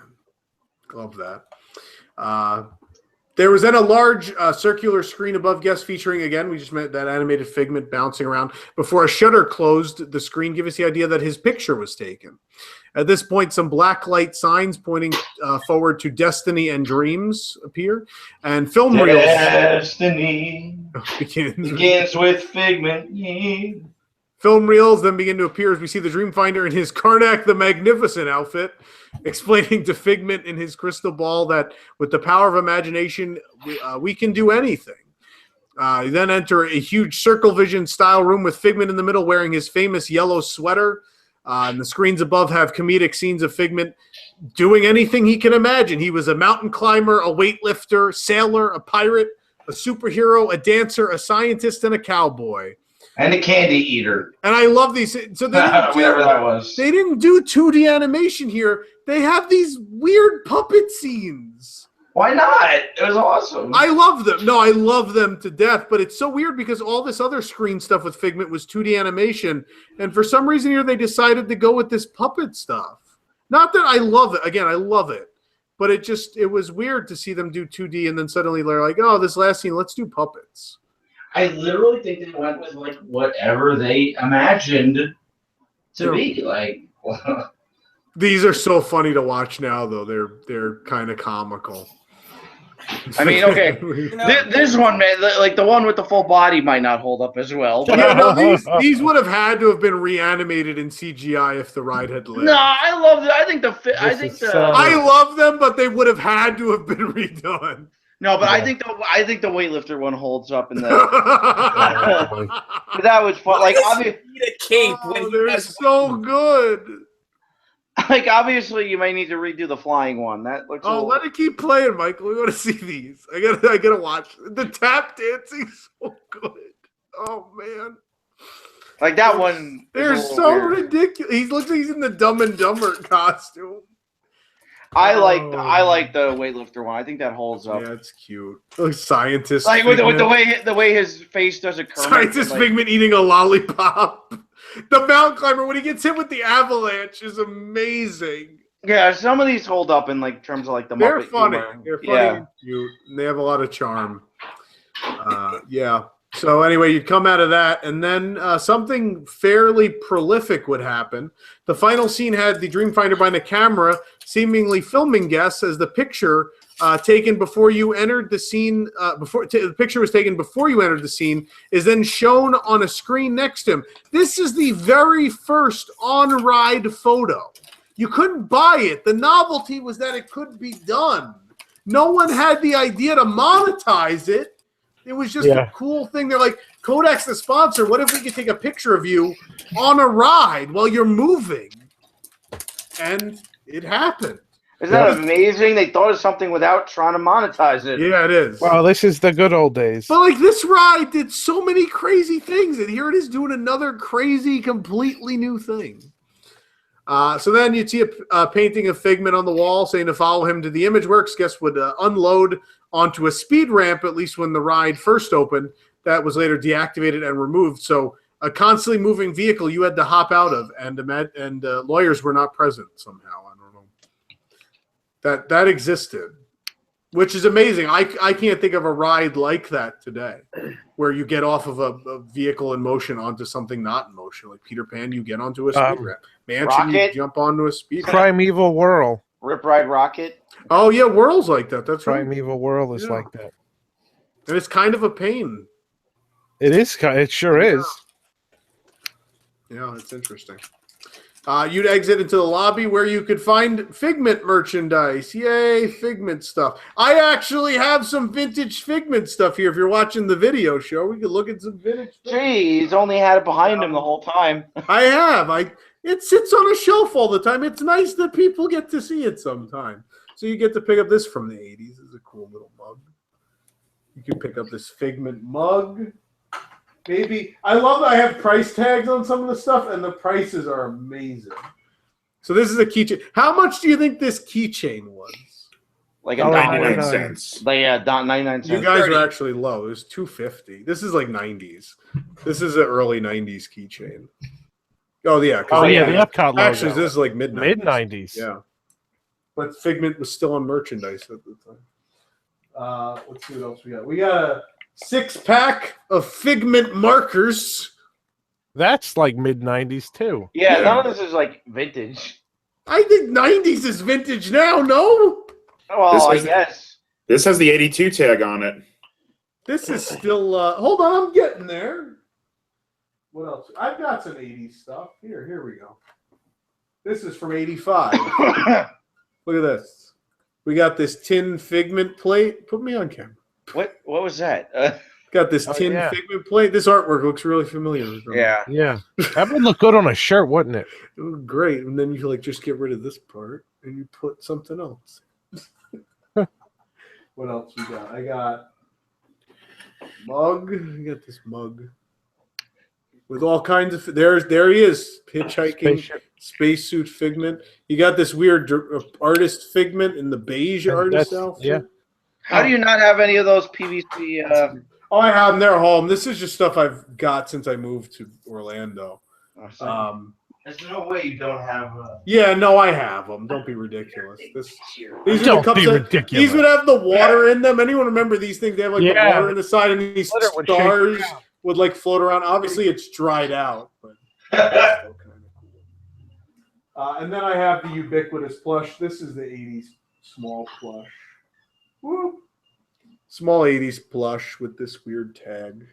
Love that. There was then a large circular screen above guests featuring, again, we just met that animated Figment bouncing around. Before a shutter closed, the screen gave us the idea that his picture was taken. At this point, some black light signs pointing forward to Destiny and Dreams appear. And film reels. Destiny begins with Figment. Yeah. Film reels then begin to appear as we see the Dreamfinder in his Karnak the Magnificent outfit, explaining to Figment in his crystal ball that with the power of imagination, we can do anything. You then enter a huge circle vision style room with Figment in the middle wearing his famous yellow sweater. And the screens above have comedic scenes of Figment doing anything he can imagine. He was a mountain climber, a weightlifter, sailor, a pirate, a superhero, a dancer, a scientist, and a cowboy. And a candy eater. And I love these. So they didn't whatever that was. They didn't do 2D animation here. They have these weird puppet scenes. Why not? It was awesome. I love them. No, I love them to death. But it's so weird because all this other screen stuff with Figment was 2D animation. And for some reason here, they decided to go with this puppet stuff. Not that I love it. Again, I love it. But it was weird to see them do 2D and then suddenly they're like, oh, this last scene, let's do puppets. I literally think they went with like whatever they imagined to be. Like these are so funny to watch now, though. They're kind of comical. I mean, okay, this one, man, like the one with the full body might not hold up as well. But yeah, no, these would have had to have been reanimated in CGI if the ride had lived. No, I love it. I love them, but they would have had to have been redone. No, but I think the weightlifter one holds up in the. That was fun. Like obviously, a cape when they're so good. Like obviously, you may need to redo the flying one. That looks. Let it keep playing, Michael. We want to see these. I gotta watch the tap dancing. So good. Oh man. Like that one. They're so ridiculous. He looks like he's in the Dumb and Dumber costume. I like the weightlifter one. I think that holds up. Yeah, it's cute. Like scientist, like with the way his face does a Kermit. Scientist Figment eating a lollipop. The mountain climber when he gets hit with the avalanche is amazing. Yeah, some of these hold up in like terms of like the They're Muppet funny. humor. They're funny and cute, and they have a lot of charm. Yeah. So anyway, you'd come out of that, and then something fairly prolific would happen. The final scene had the Dreamfinder behind the camera, seemingly filming guests as the picture taken before you entered the scene. The picture was taken before you entered the scene is then shown on a screen next to him. This is the very first on-ride photo. You couldn't buy it. The novelty was that it could be done. No one had the idea to monetize it. It was just a cool thing. They're like, Kodak's the sponsor. What if we could take a picture of you on a ride while you're moving? And it happened. Isn't that amazing? They thought of something without trying to monetize it. Yeah, it is. Wow, this is the good old days. But like this ride did so many crazy things, and here it is doing another crazy, completely new thing. So then you'd see a painting of Figment on the wall saying to follow him to the ImageWorks. Guests would unload onto a speed ramp, at least when the ride first opened. That was later deactivated and removed. So a constantly moving vehicle you had to hop out of, and lawyers were not present somehow. I don't know. That existed, which is amazing. I can't think of a ride like that today, where you get off of a vehicle in motion onto something not in motion. Like Peter Pan, you get onto a speed ramp. Mansion, Rocket. you jump onto a speed ramp. Primeval Whirl. Rip Ride Rocket. Oh yeah, Whirl's like that. That's right. Primeval Whirl is like that. And it's kind of a pain. It is. It sure is. Yeah, it's interesting. You'd exit into the lobby where you could find Figment merchandise. Yay, Figment stuff. I actually have some vintage Figment stuff here. If you're watching the video show, we could look at some vintage. Gee, he's only had it behind him the whole time. I have. It sits on a shelf all the time. It's nice that people get to see it sometime. So you get to pick up this from the 80s. It's a cool little mug. You can pick up this Figment mug. Maybe I love that I have price tags on some of the stuff, and the prices are amazing. So this is a keychain. How much do you think this keychain was? Like $99. 99 cents. You guys are actually low. It was $2.50. This is like 90s. This is an early 90s keychain. Oh yeah. Oh yeah, the Epcot logo. Actually, this is like mid-90s. Mid-90s. Yeah. But Figment was still on merchandise at the time. Let's see what else we got. We got a 6-pack of Figment markers. That's like mid-90s too. Yeah, none of this is like vintage. I think 90s is vintage now, no? Well, I guess. This has the 82 tag on it. This is still, hold on, I'm getting there. What else? I've got some 80s stuff. Here we go. This is from 85. Look at this. We got this tin Figment plate. Put me on camera. What was that? Got this tin Figment plate. This artwork looks really familiar. Yeah. Yeah. That would look good on a shirt, wouldn't it? It would great. And then you like just get rid of this part and you put something else. What else we got? I got mug. I got this mug with all kinds of. There he is, hitchhiking spacesuit Figment. You got this weird artist Figment in the beige artist outfit. Yeah. How do you not have any of those PVC? Oh, I have them. They're home. This is just stuff I've got since I moved to Orlando. There's no way you don't have. Yeah, no, I have them. Don't be ridiculous. These are Don't the cups be ridiculous. These would have the water in them. Anyone remember these things? They have like the water in the side, and these stars would like float around. Obviously, it's dried out, but it's still kind of cool. And then I have the ubiquitous plush. This is the 80s small plush. Woo. Small 80s plush with this weird tag.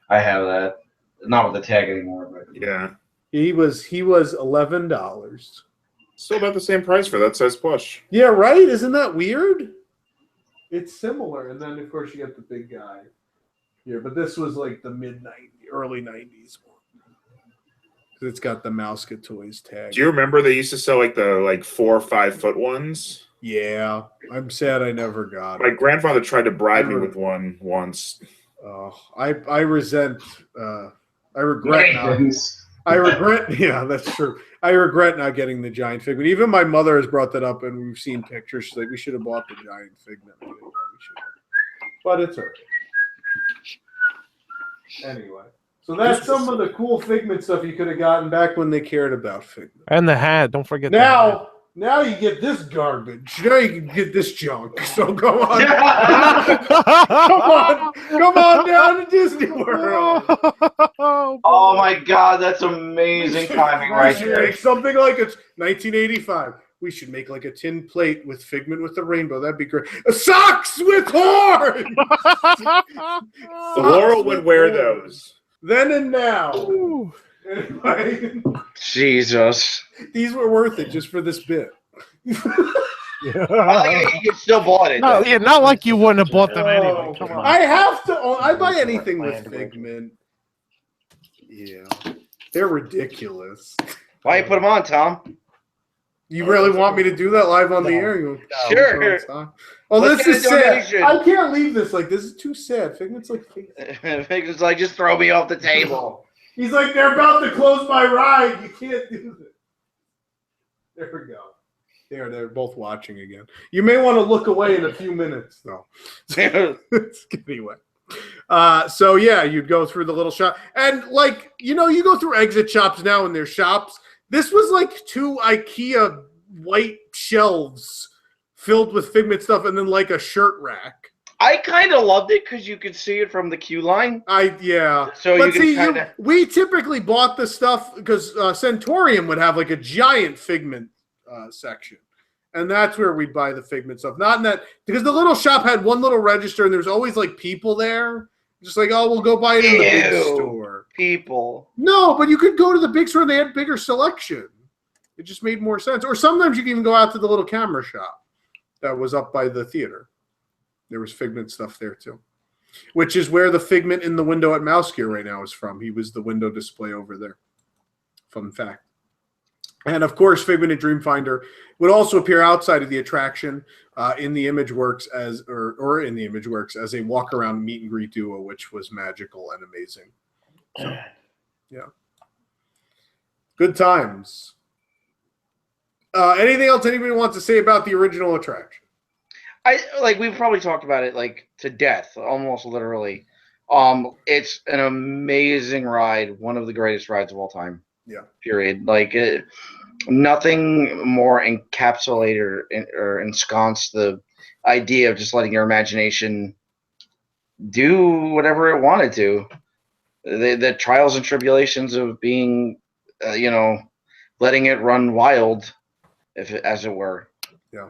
I have that. Not with the tag anymore, but yeah. He was $11. Still about the same price for that size plush. Yeah, right? Isn't that weird? It's similar. And then, of course, you got the big guy here. But this was like the early 90s one. It's got the Mouse Get Toys tag. Do you remember they used to sell like the 4 or 5 foot ones? Yeah. I'm sad I never got it. My grandfather tried to bribe me with one once. I resent I regret now. I regret, yeah, that's true. I regret not getting the giant Figment. Even my mother has brought that up, and we've seen pictures. She's like, we should have bought the giant Figment. But it's okay. Anyway, so that's some of the cool Figment stuff you could have gotten back when they cared about Figment. And the hat. Don't forget the hat. Now you get this garbage. Now you can get this junk. So go on. come on down to Disney World. Oh my God, that's amazing timing right there. Make something like it's 1985. We should make like a tin plate with Figment with a rainbow. That'd be great. Socks with horns. Laurel would wear those. Then and now. Anyway, Jesus. These were worth it just for this bit. You still bought it. No, yeah, not like you wouldn't have bought them anyway. Come on. I have to. I buy anything with Figment. Yeah, they're ridiculous. Why you put them on, Tom? You really want me to do that live on the air? Sure. Oh, Let's this is get a sad. donation. I can't leave this like this. Is too sad. Figment's like. Figment's like, just throw me off the table. He's like, they're about to close my ride. You can't do this. There we go. They're both watching again. You may want to look away in a few minutes, though. Anyway. So, yeah, you'd go through the little shop. And, like, you go through exit shops now in their shops. This was like 2 IKEA white shelves filled with Figment stuff and then, like, a shirt rack. I kind of loved it because you could see it from the queue line. Yeah. So but you can we typically bought the stuff because Centaurium would have like a giant Figment section, and that's where we'd buy the Figment stuff. Not in that because the little shop had one little register, and there was always like people there, just like, oh, we'll go buy it in the big store. People. No, but you could go to the big store and they had bigger selection. It just made more sense. Or sometimes you can even go out to the little camera shop that was up by the theater. There was Figment stuff there too, which is where the Figment in the window at Mouse Gear right now is from. He was the window display over there. Fun fact. And of course, Figment and Dreamfinder would also appear outside of the attraction in the ImageWorks as a walk around meet and greet duo, which was magical and amazing. So, yeah, good times. Anything else anybody wants to say about the original attraction? We've probably talked about it like to death, almost literally. It's an amazing ride, one of the greatest rides of all time. Yeah. Period. Nothing more encapsulated or ensconced the idea of just letting your imagination do whatever it wanted to. The trials and tribulations of being, letting it run wild, as it were. Yeah.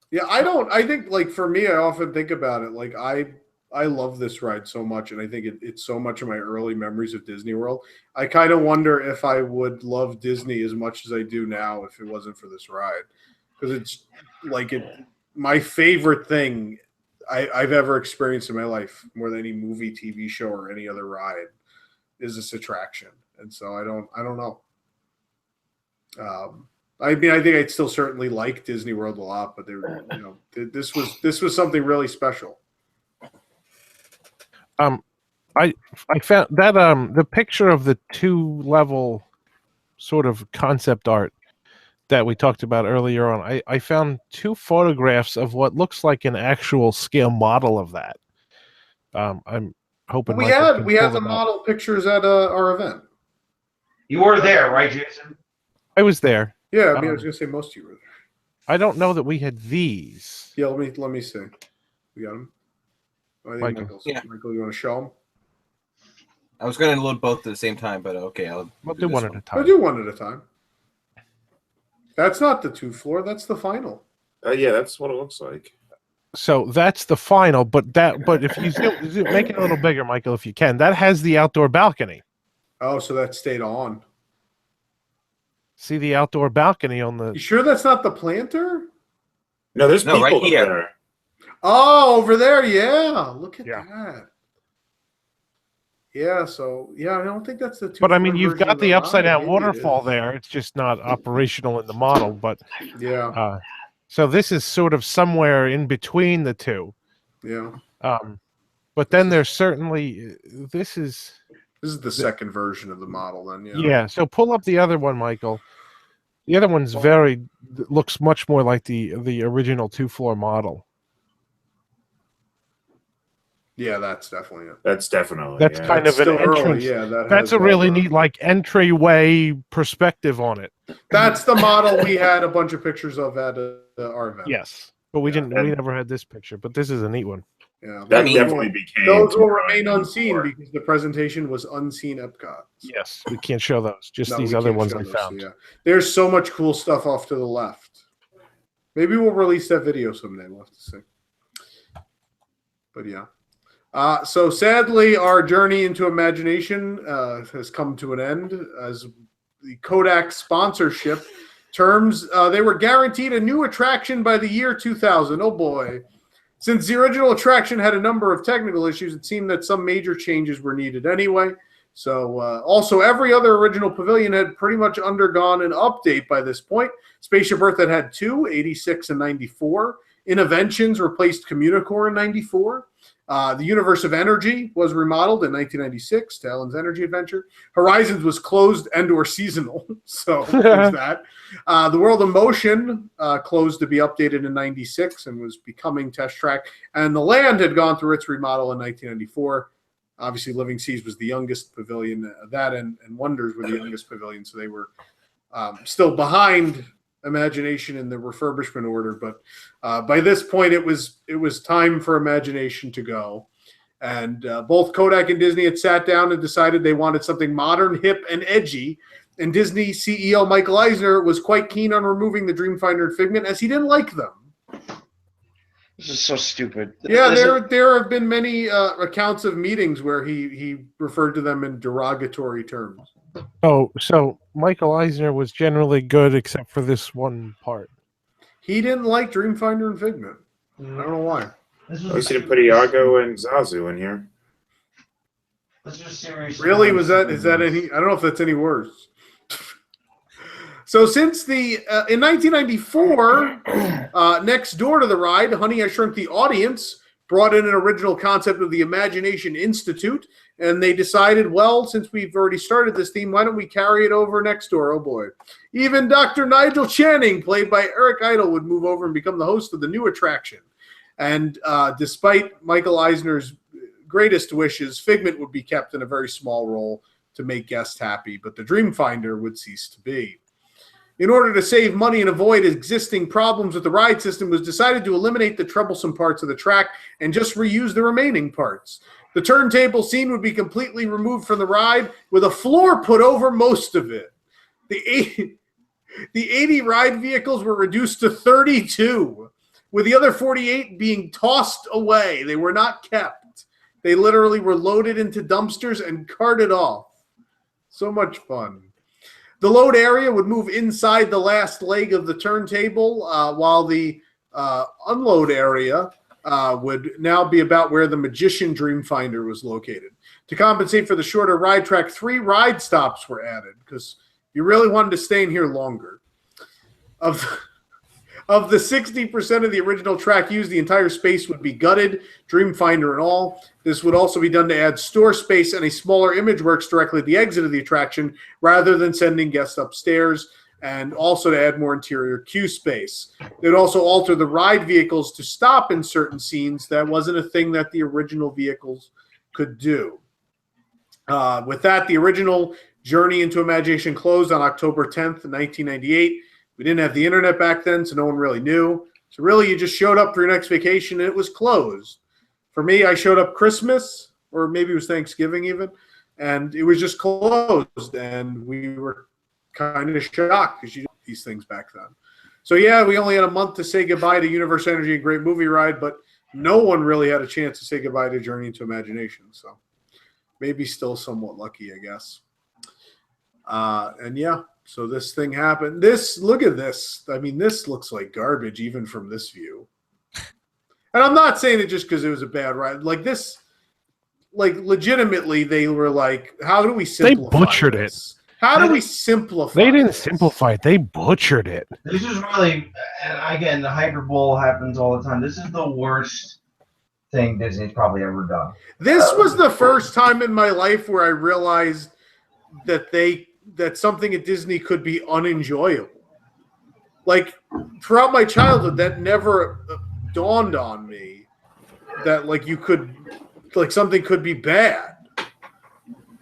Yeah, I think, like, for me, I often think about it, like, I love this ride so much, and I think it's so much of my early memories of Disney World. I kind of wonder if I would love Disney as much as I do now if it wasn't for this ride. Because it's, like, my favorite thing I've ever experienced in my life, more than any movie, TV show, or any other ride, is this attraction. And so I don't know. I mean, I think I'd still certainly like Disney World a lot, but this was something really special. I found that the picture of the 2-level sort of concept art that we talked about earlier on, I found 2 photographs of what looks like an actual scale model of that. I'm hoping we had the model pictures at our event. You were there, right, Jason? I was there. Yeah, I mean, I was gonna say most of you were there. I don't know that we had these. Yeah, let me see. We got them. I think Michael. Michael, you want to show them? I was going to load both at the same time, but okay, I'll do one at a time. I'll do one at a time. That's not the 2 floor. That's the final. Yeah, that's what it looks like. So that's the final, but if you zoom, make it a little bigger, Michael, if you can. That has the outdoor balcony. Oh, so that stayed on. See the outdoor balcony on the. You sure that's not the planter? No, there's people right here. there. Oh, over there, yeah. Look at that. Yeah, so I don't think that's the 2. But I mean, you've got the upside down waterfall there. It's just not operational in the model, but yeah. So this is sort of somewhere in between the 2. Yeah. But then there's certainly this is the second version of the model. Then yeah. So pull up the other one, Michael. The other one's looks much more like the original 2-floor model. Yeah, that's definitely it. That's definitely. That's kind of an entrance. Yeah, that's a really neat, like, entryway perspective on it. That's the model we had a bunch of pictures of at our event. Yes, but we didn't. We never had this picture. But this is a neat one. Yeah, that definitely became. Those will remain unseen because the presentation was unseen Epcot. Yes, we can't show those. Just these other ones I found. So, yeah, there's so much cool stuff off to the left. Maybe we'll release that video someday. We'll have to see. But yeah. So sadly, our journey into imagination has come to an end as the Kodak sponsorship terms. They were guaranteed a new attraction by the year 2000. Oh boy. Since the original attraction had a number of technical issues, it seemed that some major changes were needed anyway. So also every other original pavilion had pretty much undergone an update by this point. Spaceship Earth had 2, 86 and 94. Innoventions replaced Communicore in 94. The Universe of Energy was remodeled in 1996, Talon's Energy Adventure. Horizons was closed and/or seasonal, so there's that. The World of Motion closed to be updated in 96 and was becoming Test Track. And the Land had gone through its remodel in 1994. Obviously, Living Seas was the youngest pavilion. That and Wonders were the youngest pavilion, so they were still behind Imagination in the refurbishment order, but by this point it was time for Imagination to go, and both Kodak and Disney had sat down and decided they wanted something modern, hip, and edgy. And Disney CEO Michael Eisner was quite keen on removing the Dreamfinder and Figment as he didn't like them. This is so stupid. Yeah, there have been many accounts of meetings where he referred to them in derogatory terms. Oh, so Michael Eisner was generally good except for this one part. He didn't like Dreamfinder and Figment. I don't know why. At least he didn't put Iago and Zazu in here. Really? Is that any? I don't know if that's any worse. So since in 1994, next door to the ride, Honey, I Shrunk the Audience brought in an original concept of the Imagination Institute, and they decided, well, since we've already started this theme, why don't we carry it over next door? Oh boy. Even Dr. Nigel Channing, played by Eric Idle, would move over and become the host of the new attraction. And despite Michael Eisner's greatest wishes, Figment would be kept in a very small role to make guests happy, but the Dreamfinder would cease to be. In order to save money and avoid existing problems with the ride system, it was decided to eliminate the troublesome parts of the track and just reuse the remaining parts. The turntable scene would be completely removed from the ride with a floor put over most of it. The 80 ride vehicles were reduced to 32, with the other 48 being tossed away. They were not kept. They literally were loaded into dumpsters and carted off. So much fun. The load area would move inside the last leg of the turntable, while the unload area would now be about where the Magician Dreamfinder was located. To compensate for the shorter ride track, 3 ride stops were added because you really wanted to stay in here longer. Of the 60% of the original track used, the entire space would be gutted, Dreamfinder and all. This would also be done to add store space and a smaller ImageWorks directly at the exit of the attraction rather than sending guests upstairs, and also to add more interior queue space. They would also alter the ride vehicles to stop in certain scenes. That wasn't a thing that the original vehicles could do. With that, the original Journey into Imagination closed on October 10th, 1998. We didn't have the internet back then, so no one really knew. So really, you just showed up for your next vacation, and it was closed. For me, I showed up Christmas, or maybe it was Thanksgiving even, and it was just closed, and we were kind of shocked because you didn't do these things back then. So yeah, we only had a month to say goodbye to Universal Energy and Great Movie Ride, but no one really had a chance to say goodbye to Journey into Imagination. So maybe still somewhat lucky, I guess. And yeah. So this thing happened. Look at this. I mean, this looks like garbage even from this view. And I'm not saying it just because it was a bad ride. Like this, like legitimately, they were like, how do we simplify They butchered this? How do we simplify They didn't this? simplify it. They butchered it. This is really, and again, the hyperbole happens all the time. This is the worst thing Disney's probably ever done. This was the first time in my life where I realized that something at Disney could be unenjoyable. Like throughout my childhood, that never dawned on me that something could be bad,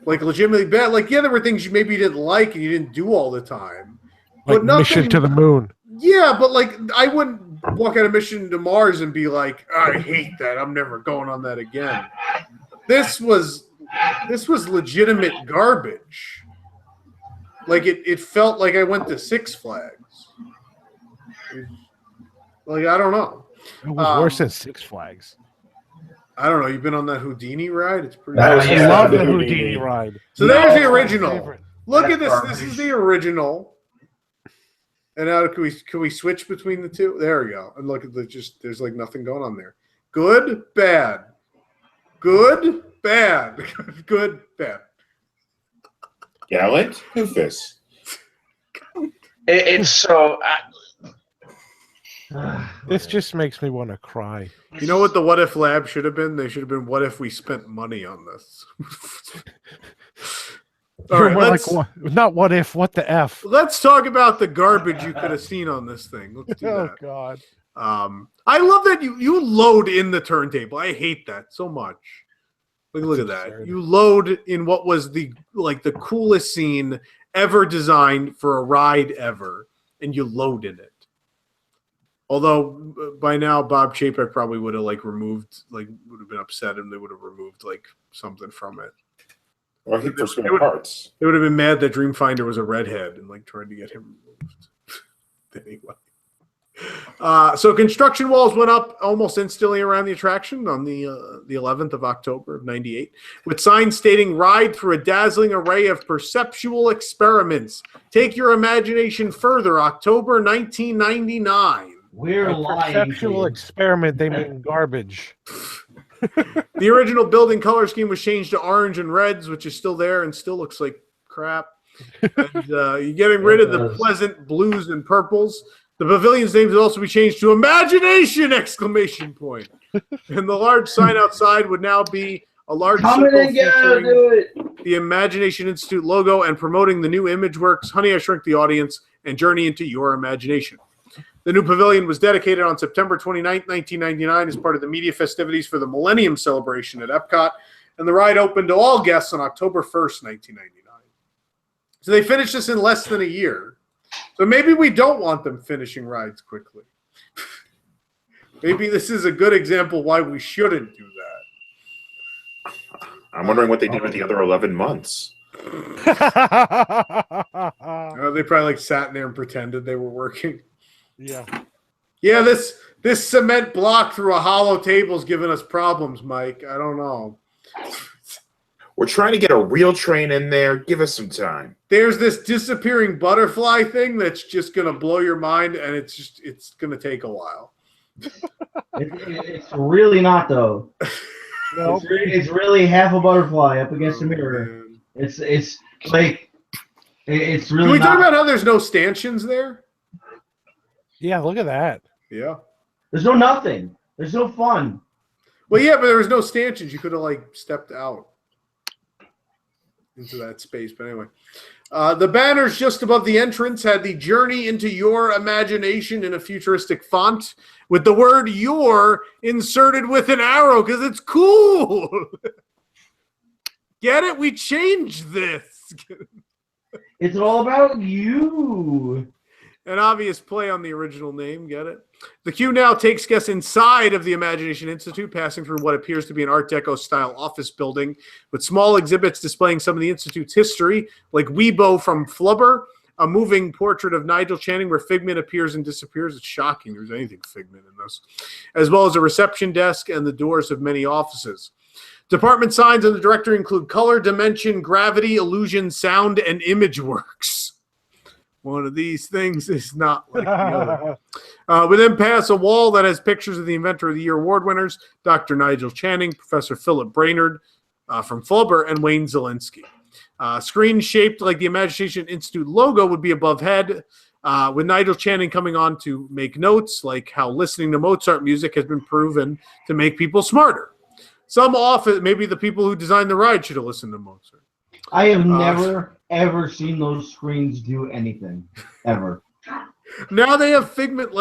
like legitimately bad. Like yeah, there were things you maybe didn't like and you didn't do all the time, Like Mission to the Moon. Yeah, but like I wouldn't walk out of Mission to Mars and be like, I hate that. I'm never going on that again. This was legitimate garbage. Like it felt like I went to Six Flags. Like I don't know. It was worse than Six Flags. I don't know. You've been on that Houdini ride? It's pretty. I love the Houdini ride. So there's the original. Favorite. Look at this. This is the original. And now can we switch between the two? There we go. And look at there's like nothing going on there. Good, bad. Good, bad. Good, bad. Gallant Goofus. It's so. This just makes me want to cry. You know what the What If Lab should have been? They should have been, what if we spent money on this? All right, not what if, what the F? Let's talk about the garbage you could have seen on this thing. Let's do that. Oh, God. I love that you load in the turntable. I hate that so much. Look at that. You load in what was the coolest scene ever designed for a ride ever, and you load in it. Although by now Bob Chapek probably would have would have been upset and they would have removed something from it. Well, I think for spare parts. They would have been mad that Dreamfinder was a redhead and tried to get him removed. Anyway. So construction walls went up almost instantly around the attraction on the 11th of October of 98, with signs stating "Ride through a dazzling array of perceptual experiments. Take your imagination further." October 1999. We're lying. Perceptual experiment. They mean garbage. The original building color scheme was changed to orange and reds, which is still there and still looks like crap. And you're getting rid of the pleasant blues and purples. The pavilion's names will also be changed to Imagination! Exclamation point. And the large sign outside would now be a large circle featuring the Imagination Institute logo and promoting the new ImageWorks, Honey, I Shrunk the Audience, and Journey into Your Imagination. The new pavilion was dedicated on September 29, 1999 as part of the media festivities for the Millennium Celebration at Epcot, and the ride opened to all guests on October 1st, 1999. So they finished this in less than a year. So maybe we don't want them finishing rides quickly. Maybe this is a good example why we shouldn't do that. I'm wondering what they did with the other 11 months. They probably sat in there and pretended they were working. Yeah. Yeah, this cement block through a hollow table's giving us problems, Mike. I don't know. We're trying to get a real train in there. Give us some time. There's this disappearing butterfly thing that's just going to blow your mind, and it's going to take a while. It's really not, though. Nope. It's really half a butterfly up against the mirror. Man. It's like it's really. Can we not, talk about how there's no stanchions there? Yeah, look at that. Yeah. There's no nothing. There's no fun. Well, yeah, but there was no stanchions. You could have stepped out into that space. But anyway, the banners just above the entrance had the "Journey into Your Imagination" in a futuristic font with the word "your" inserted with an arrow because it's cool. Get it? We changed this. It's all about you. An obvious play on the original name, get it? The queue now takes guests inside of the Imagination Institute, passing through what appears to be an Art Deco-style office building with small exhibits displaying some of the Institute's history, like Weebo from Flubber, a moving portrait of Nigel Channing where Figment appears and disappears. It's shocking there's anything Figment in this. As well as a reception desk and the doors of many offices. Department signs on the directory include color, dimension, gravity, illusion, sound, and image works. One of these things is not like the other. We then pass a wall that has pictures of the Inventor of the Year award winners, Dr. Nigel Channing, Professor Philip Brainerd from Flubber, and Wayne Zielinski. Screen shaped like the Imagination Institute logo would be above head, with Nigel Channing coming on to make notes, like how listening to Mozart music has been proven to make people smarter. Some office, maybe the people who designed the ride should have listened to Mozart. I have never ever seen those screens do anything ever. Now they have Figment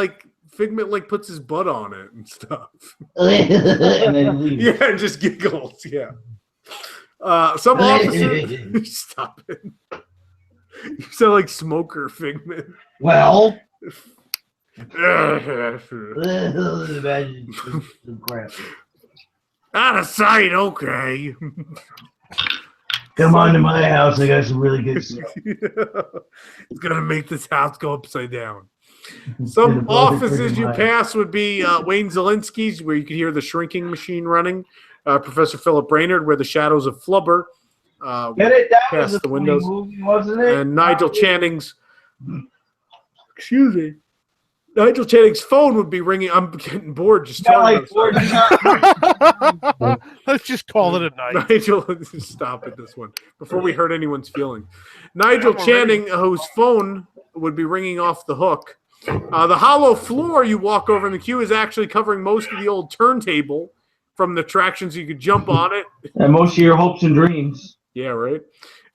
puts his butt on it and stuff. And then leaves. Yeah, and just giggles. Yeah. Some officers stop it. You sound like Smoker Figment. Well, out of sight. Okay. come on to my house. I got some really good stuff. It's gonna make this house go upside down. Some offices you pass would be Wayne Zielinski's, where you could hear the shrinking machine running. Professor Philip Brainerd, where the shadows of Flubber Get it? That was past a the funny windows, movie, wasn't it? and Nigel Channing's. Excuse me. Nigel Channing's phone would be ringing. I'm getting bored just telling them. Let's just call it a night. Nigel, stop at this one before we hurt anyone's feelings. Nigel Channing, whose phone would be ringing off the hook. The hollow floor you walk over in the queue is actually covering most of the old turntable from the attractions. You could jump on it. And most of your hopes and dreams. Yeah, right.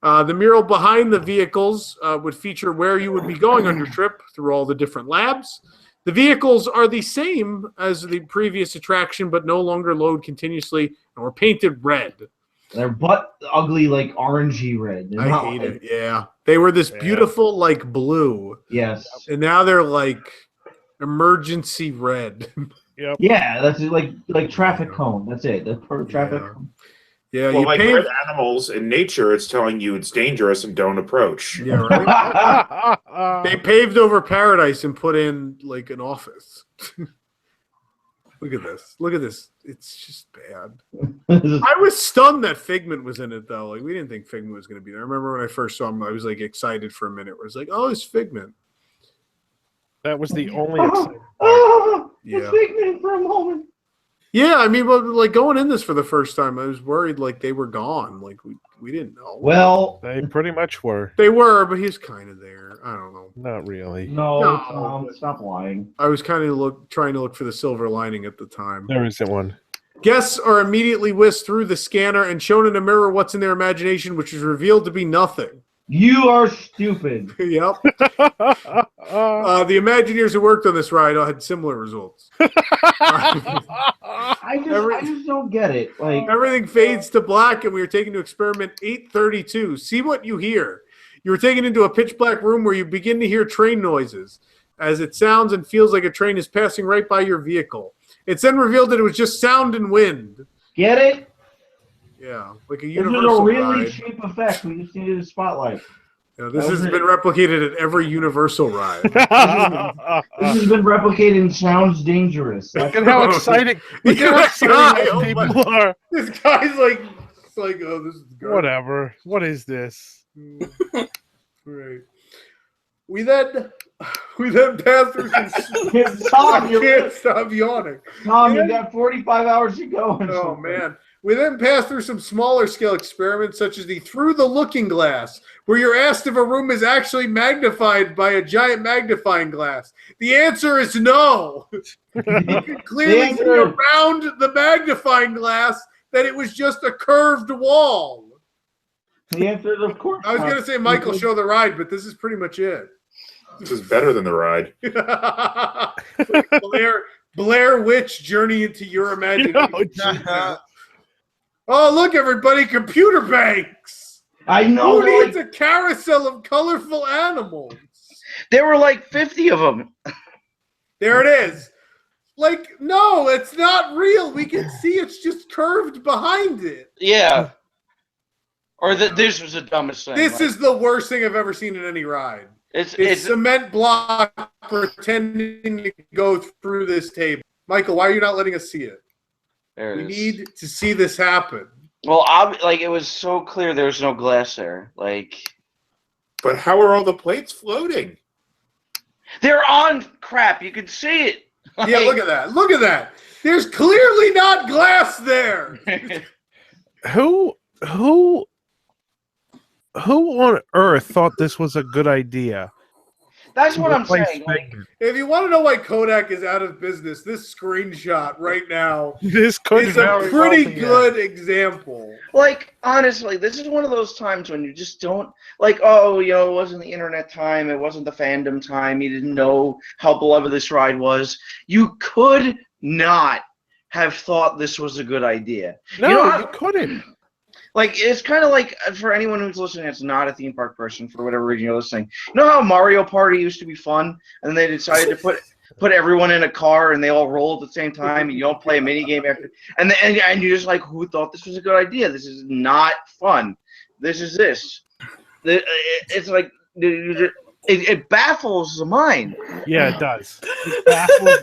The mural behind the vehicles would feature where you would be going on your trip through all the different labs. The vehicles are the same as the previous attraction, but no longer load continuously and were painted red. They're butt ugly, like orangey red. They're I not hate like- it. Yeah. They were this beautiful, like, blue. Yes. And now they're, like, emergency red. Yep. Yeah, that's like traffic cone. That's it. The traffic cone. Yeah, Well, you like paint. red animals in nature, it's telling you it's dangerous and don't approach. Yeah, right. They paved over paradise and put in like an office. Look at this. Look at this. It's just bad. I was stunned that Figment was in it though. Like we didn't think Figment was going to be there. I remember when I first saw him, I was like excited for a minute. Where it's like, oh, it's Figment. That was the only exciting Yeah. It's Figment for a moment. Yeah, I mean, but like going in this for the first time, I was worried like they were gone. Like we didn't know. Well, They pretty much were. They were, but he's kind of there. I don't know. Not really. No, Tom, stop lying. I was kind of trying to look for the silver lining at the time. There isn't one. Guests are immediately whisked through the scanner and shown in a mirror what's in their imagination, which is revealed to be nothing. You are stupid. Yep. The Imagineers who worked on this ride had similar results. I just don't get it. Like Everything fades to black, and we are taken to experiment 832. See what you hear. You are taken into a pitch black room where you begin to hear train noises as it sounds and feels like a train is passing right by your vehicle. It's then revealed that it was just sound and wind. Get it? Yeah, like a This is universal a really ride. cheap effect. We just needed a spotlight. Yeah, this has been replicated at every universal ride. This has been replicated and sounds dangerous. Look at how exciting! Look at how exciting these people are. This guy's like, it's like, oh, this is good. Whatever. What is this? Right. We then passed through some. Tom, I can't stop yawning. Tom, you got 45 hours to go. Oh man. We then pass through some smaller scale experiments, such as the Through the Looking Glass, where you're asked if a room is actually magnified by a giant magnifying glass. The answer is no. You can clearly see around the magnifying glass that it was just a curved wall. The answer is, of course. I was going to say Michael show the ride, but this is pretty much it. This is better than the ride. Blair Witch Journey into Your Imagination. Oh, look, everybody, computer banks. I know. Who needs a carousel of colorful animals? There were like 50 of them. There it is. Like, no, it's not real. We can see it's just curved behind it. Yeah. Or this was the dumbest thing. This is the worst thing I've ever seen in any ride. It's cement block pretending to go through this table. Michael, why are you not letting us see it? We need to see this happen. Well, it was so clear there was no glass there. But how are all the plates floating? They're on crap. You can see it. Yeah, look at that. Look at that. There's clearly not glass there. Who on earth thought this was a good idea? That's what I'm saying. If you want to know why Kodak is out of business, this screenshot right now is a pretty good example. Honestly, this is one of those times when you just don't it wasn't the internet time, it wasn't the fandom time, you didn't know how beloved this ride was. You could not have thought this was a good idea. No, you couldn't. It's kind of like, for anyone who's listening that's not a theme park person, for whatever reason you're listening, you know how Mario Party used to be fun, and then they decided to put everyone in a car and they all roll at the same time, and you don't play a mini game after, and you're just like, who thought this was a good idea? This is not fun. This is this. It's like it baffles the mind. Yeah, it does. It baffles.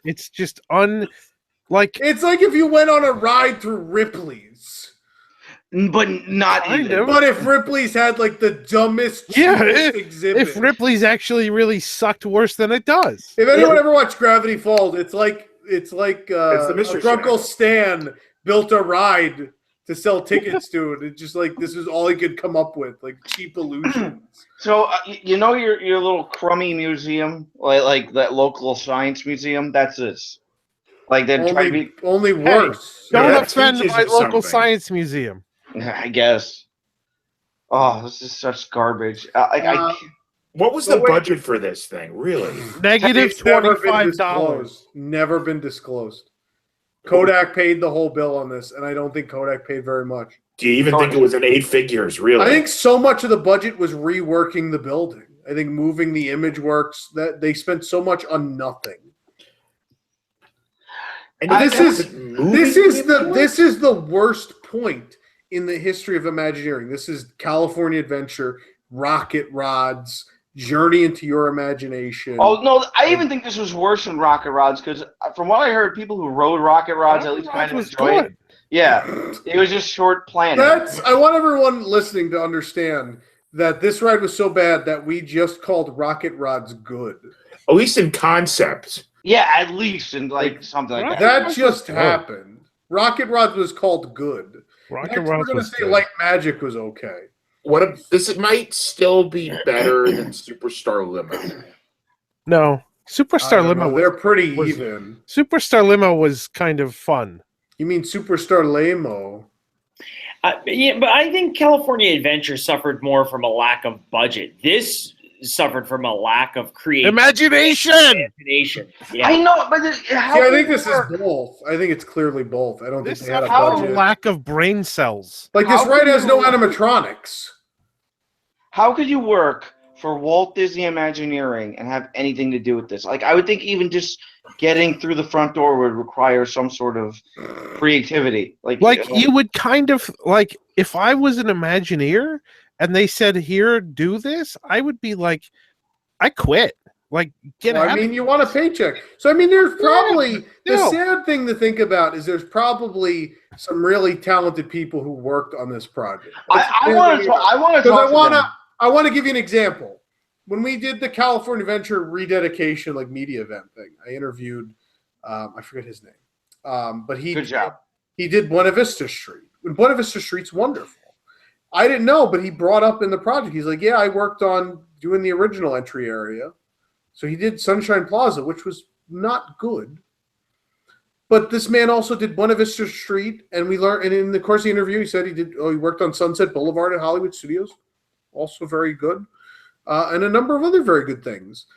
It's just it's like if you went on a ride through Ripley's. But not even. But if Ripley's had the dumbest exhibit. If Ripley's actually really sucked worse than it does. If anyone ever watched Gravity Falls, it's like the Mystery Uncle Stan built a ride to sell tickets to it. It's just this is all he could come up with, cheap illusions. So your little crummy museum, like that local science museum. That's this. Only worse. Don't offend my local science museum. I guess. Oh, this is such garbage. What was the budget for this thing, really? Negative $25. Never been disclosed. Kodak paid the whole bill on this, and I don't think Kodak paid very much. Do you even think it was in 8 figures, really? I think so much of the budget was reworking the building. I think moving the image works, that they spent so much on nothing. And this is the worst point in the history of Imagineering. This is California Adventure, Rocket Rods, Journey into Your Imagination. Oh no, I even think this was worse than Rocket Rods, because from what I heard, people who rode Rocket Rods at least kind of enjoyed it. Yeah, it was just short planning. I want everyone listening to understand that this ride was so bad that we just called Rocket Rods good. At least in concept. Yeah, at least in something like that. That just happened. Rocket Rods was called good. Rocket Rods we're going to say Light Magic was okay. This might still be better than Superstar Limo. No, Superstar Limo. They're pretty even. Superstar Limo was kind of fun. You mean Superstar Limo? Yeah, but I think California Adventure suffered more from a lack of budget. This suffered from a lack of imagination. Yeah. I know, but I think this is both. I think it's clearly both. I don't think they had a budget. Lack of brain cells. This ride has no animatronics. How could you work for Walt Disney Imagineering and have anything to do with this? Like, I would think even just getting through the front door would require some sort of creativity. Like you would kind of like if I was an Imagineer and they said, "Here, do this," I would be like, "I quit." Like, get out. I mean, you want a paycheck. So, I mean, there's probably the sad thing to think about is there's probably some really talented people who worked on this project. I want to talk. I want to give you an example. When we did the California Adventure rededication, like media event thing, I interviewed, I forget his name, but good job. He did Buena Vista Street. And Buena Vista Street's wonderful. I didn't know, but he brought up in the project. He's like, "Yeah, I worked on doing the original entry area." So he did Sunshine Plaza, which was not good. But this man also did Buena Vista Street, and we learned. And in the course of the interview, he said he worked on Sunset Boulevard at Hollywood Studios, also very good, and a number of other very good things.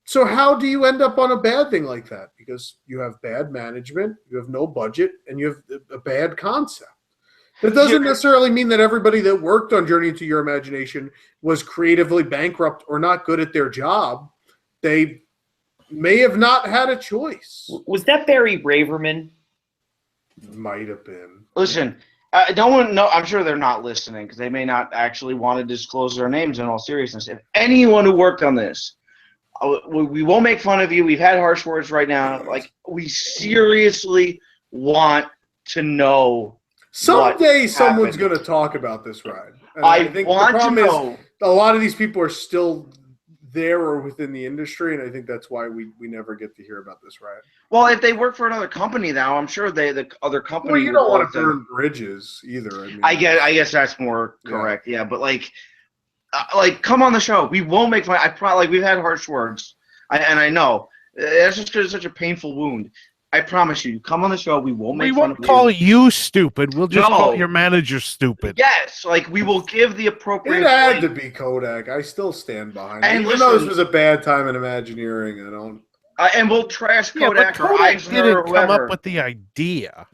So how do you end up on a bad thing like that? Because you have bad management, you have no budget, and you have a bad concept. That doesn't necessarily mean that everybody that worked on Journey into Your Imagination was creatively bankrupt or not good at their job. They may have not had a choice. Was that Barry Braverman? Might have been. Listen, no one. No, I'm sure they're not listening because they may not actually want to disclose their names. In all seriousness, if anyone who worked on this, we won't make fun of you. We've had harsh words right now. Like, we seriously want to know. Someday someone's going to talk about this ride. And I think the problem is a lot of these people are still there or within the industry, and I think that's why we never get to hear about this ride. Well, if they work for another company now, I'm sure the other company. Well, you don't want to burn bridges either. I guess that's more correct. Yeah, but like, come on the show. We won't make fun. We've had harsh words, and I know that's just because it's such a painful wound. I promise you, come on the show. We won't make fun of you. We won't call you stupid. We'll just call your manager stupid. Yes, like we will give the appropriate. It had to be Kodak. I still stand behind it. Even though this was a bad time in Imagineering, I don't. And we'll trash Kodak, but Kodak didn't come up with the idea.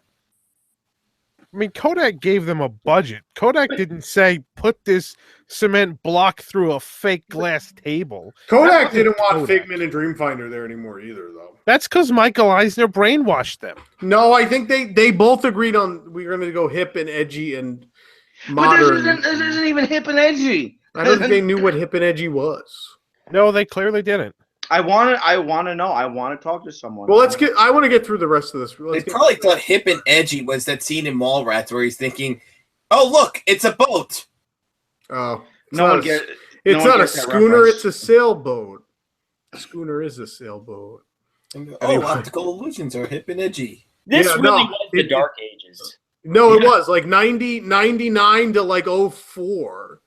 I mean, Kodak gave them a budget. Kodak didn't say, put this cement block through a fake glass table. Kodak didn't want Figment and Dreamfinder there anymore either, though. That's because Michael Eisner brainwashed them. No, I think they both agreed on we're going to go hip and edgy and modern. But this isn't even hip and edgy. I don't think they knew what hip and edgy was. No, they clearly didn't. I want to know. I want to talk to someone. Well, I want to get through the rest of this. They probably thought hip and edgy was that scene in Mallrats where he's thinking, "Oh, look, it's a boat." Oh, it's not a schooner; it's a sailboat. A schooner is a sailboat. Anyway. Optical illusions are hip and edgy. This was the Dark Ages. No, it was like 99 to like 04.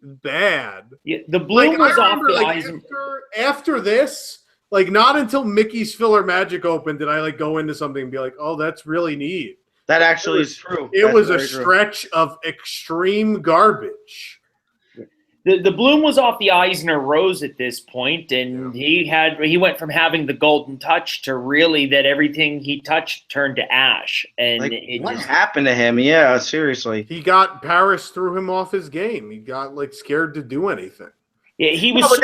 Bad. Yeah, the bloom was off the eyes. After this, like not until Mickey's Filler Magic opened did I go into something and be like, "Oh, that's really neat." That actually is true. It was a stretch of extreme garbage. The bloom was off the Eisner Rose at this point, and he went from having the golden touch to really that everything he touched turned to ash. And what happened to him? Yeah, seriously. He got Paris threw him off his game. He got scared to do anything. Yeah, he was.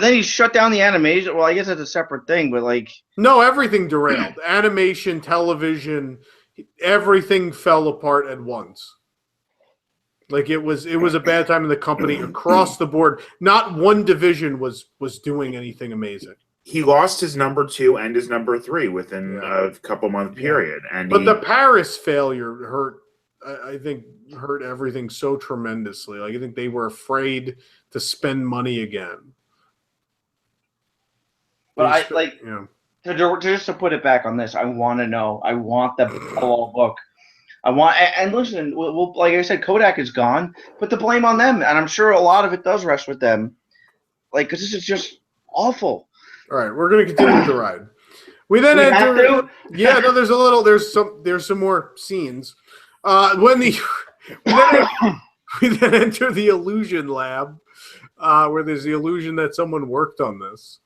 Then he shut down the animation. Well, I guess that's a separate thing, but no, everything derailed. Animation, television, everything fell apart at once. It was a bad time in the company across the board. Not one division was doing anything amazing. He lost his number 2 and his number 3 within a couple month period, but the Paris failure hurt everything so tremendously. I think they were afraid to spend money again. But just to put it back on this, I want to know. I want the whole book. And listen, we'll, like I said, Kodak is gone. Put the blame on them, and I'm sure a lot of it does rest with them. Because this is just awful. All right, we're going to continue with the ride. We then enter. Yeah, no, there's some more scenes. We then enter the illusion lab, where there's the illusion that someone worked on this.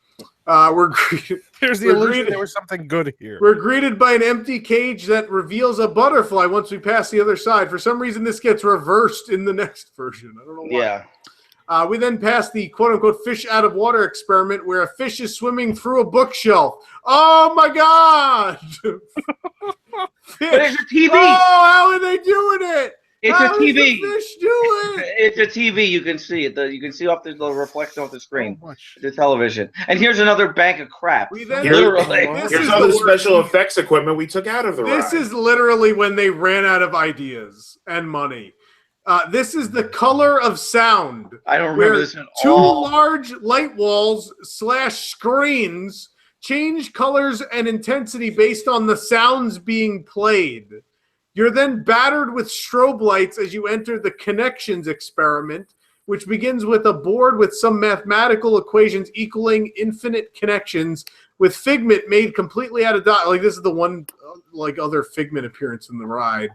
There's the illusion there was something good here. We're greeted by an empty cage that reveals a butterfly once we pass the other side. For some reason, this gets reversed in the next version. I don't know why. We then passed the quote-unquote fish out of water experiment where a fish is swimming through a bookshelf. Oh, my God! But it's a TV. Oh, how are they doing it? It's how a TV. Does the fish do it? It's a TV. You can see it. You can see off the reflection off the screen. So much. The television. And here's another bank of crap. We then- Literally. Here's all the special effects equipment we took out of the ride. This is literally when they ran out of ideas and money. This is the color of sound. I don't remember where this at two all. large light walls / screens change colors and intensity based on the sounds being played. You're then battered with strobe lights as you enter the connections experiment, which begins with a board with some mathematical equations equaling infinite connections with Figment made completely out of dot. Like this is the one other Figment appearance in the ride.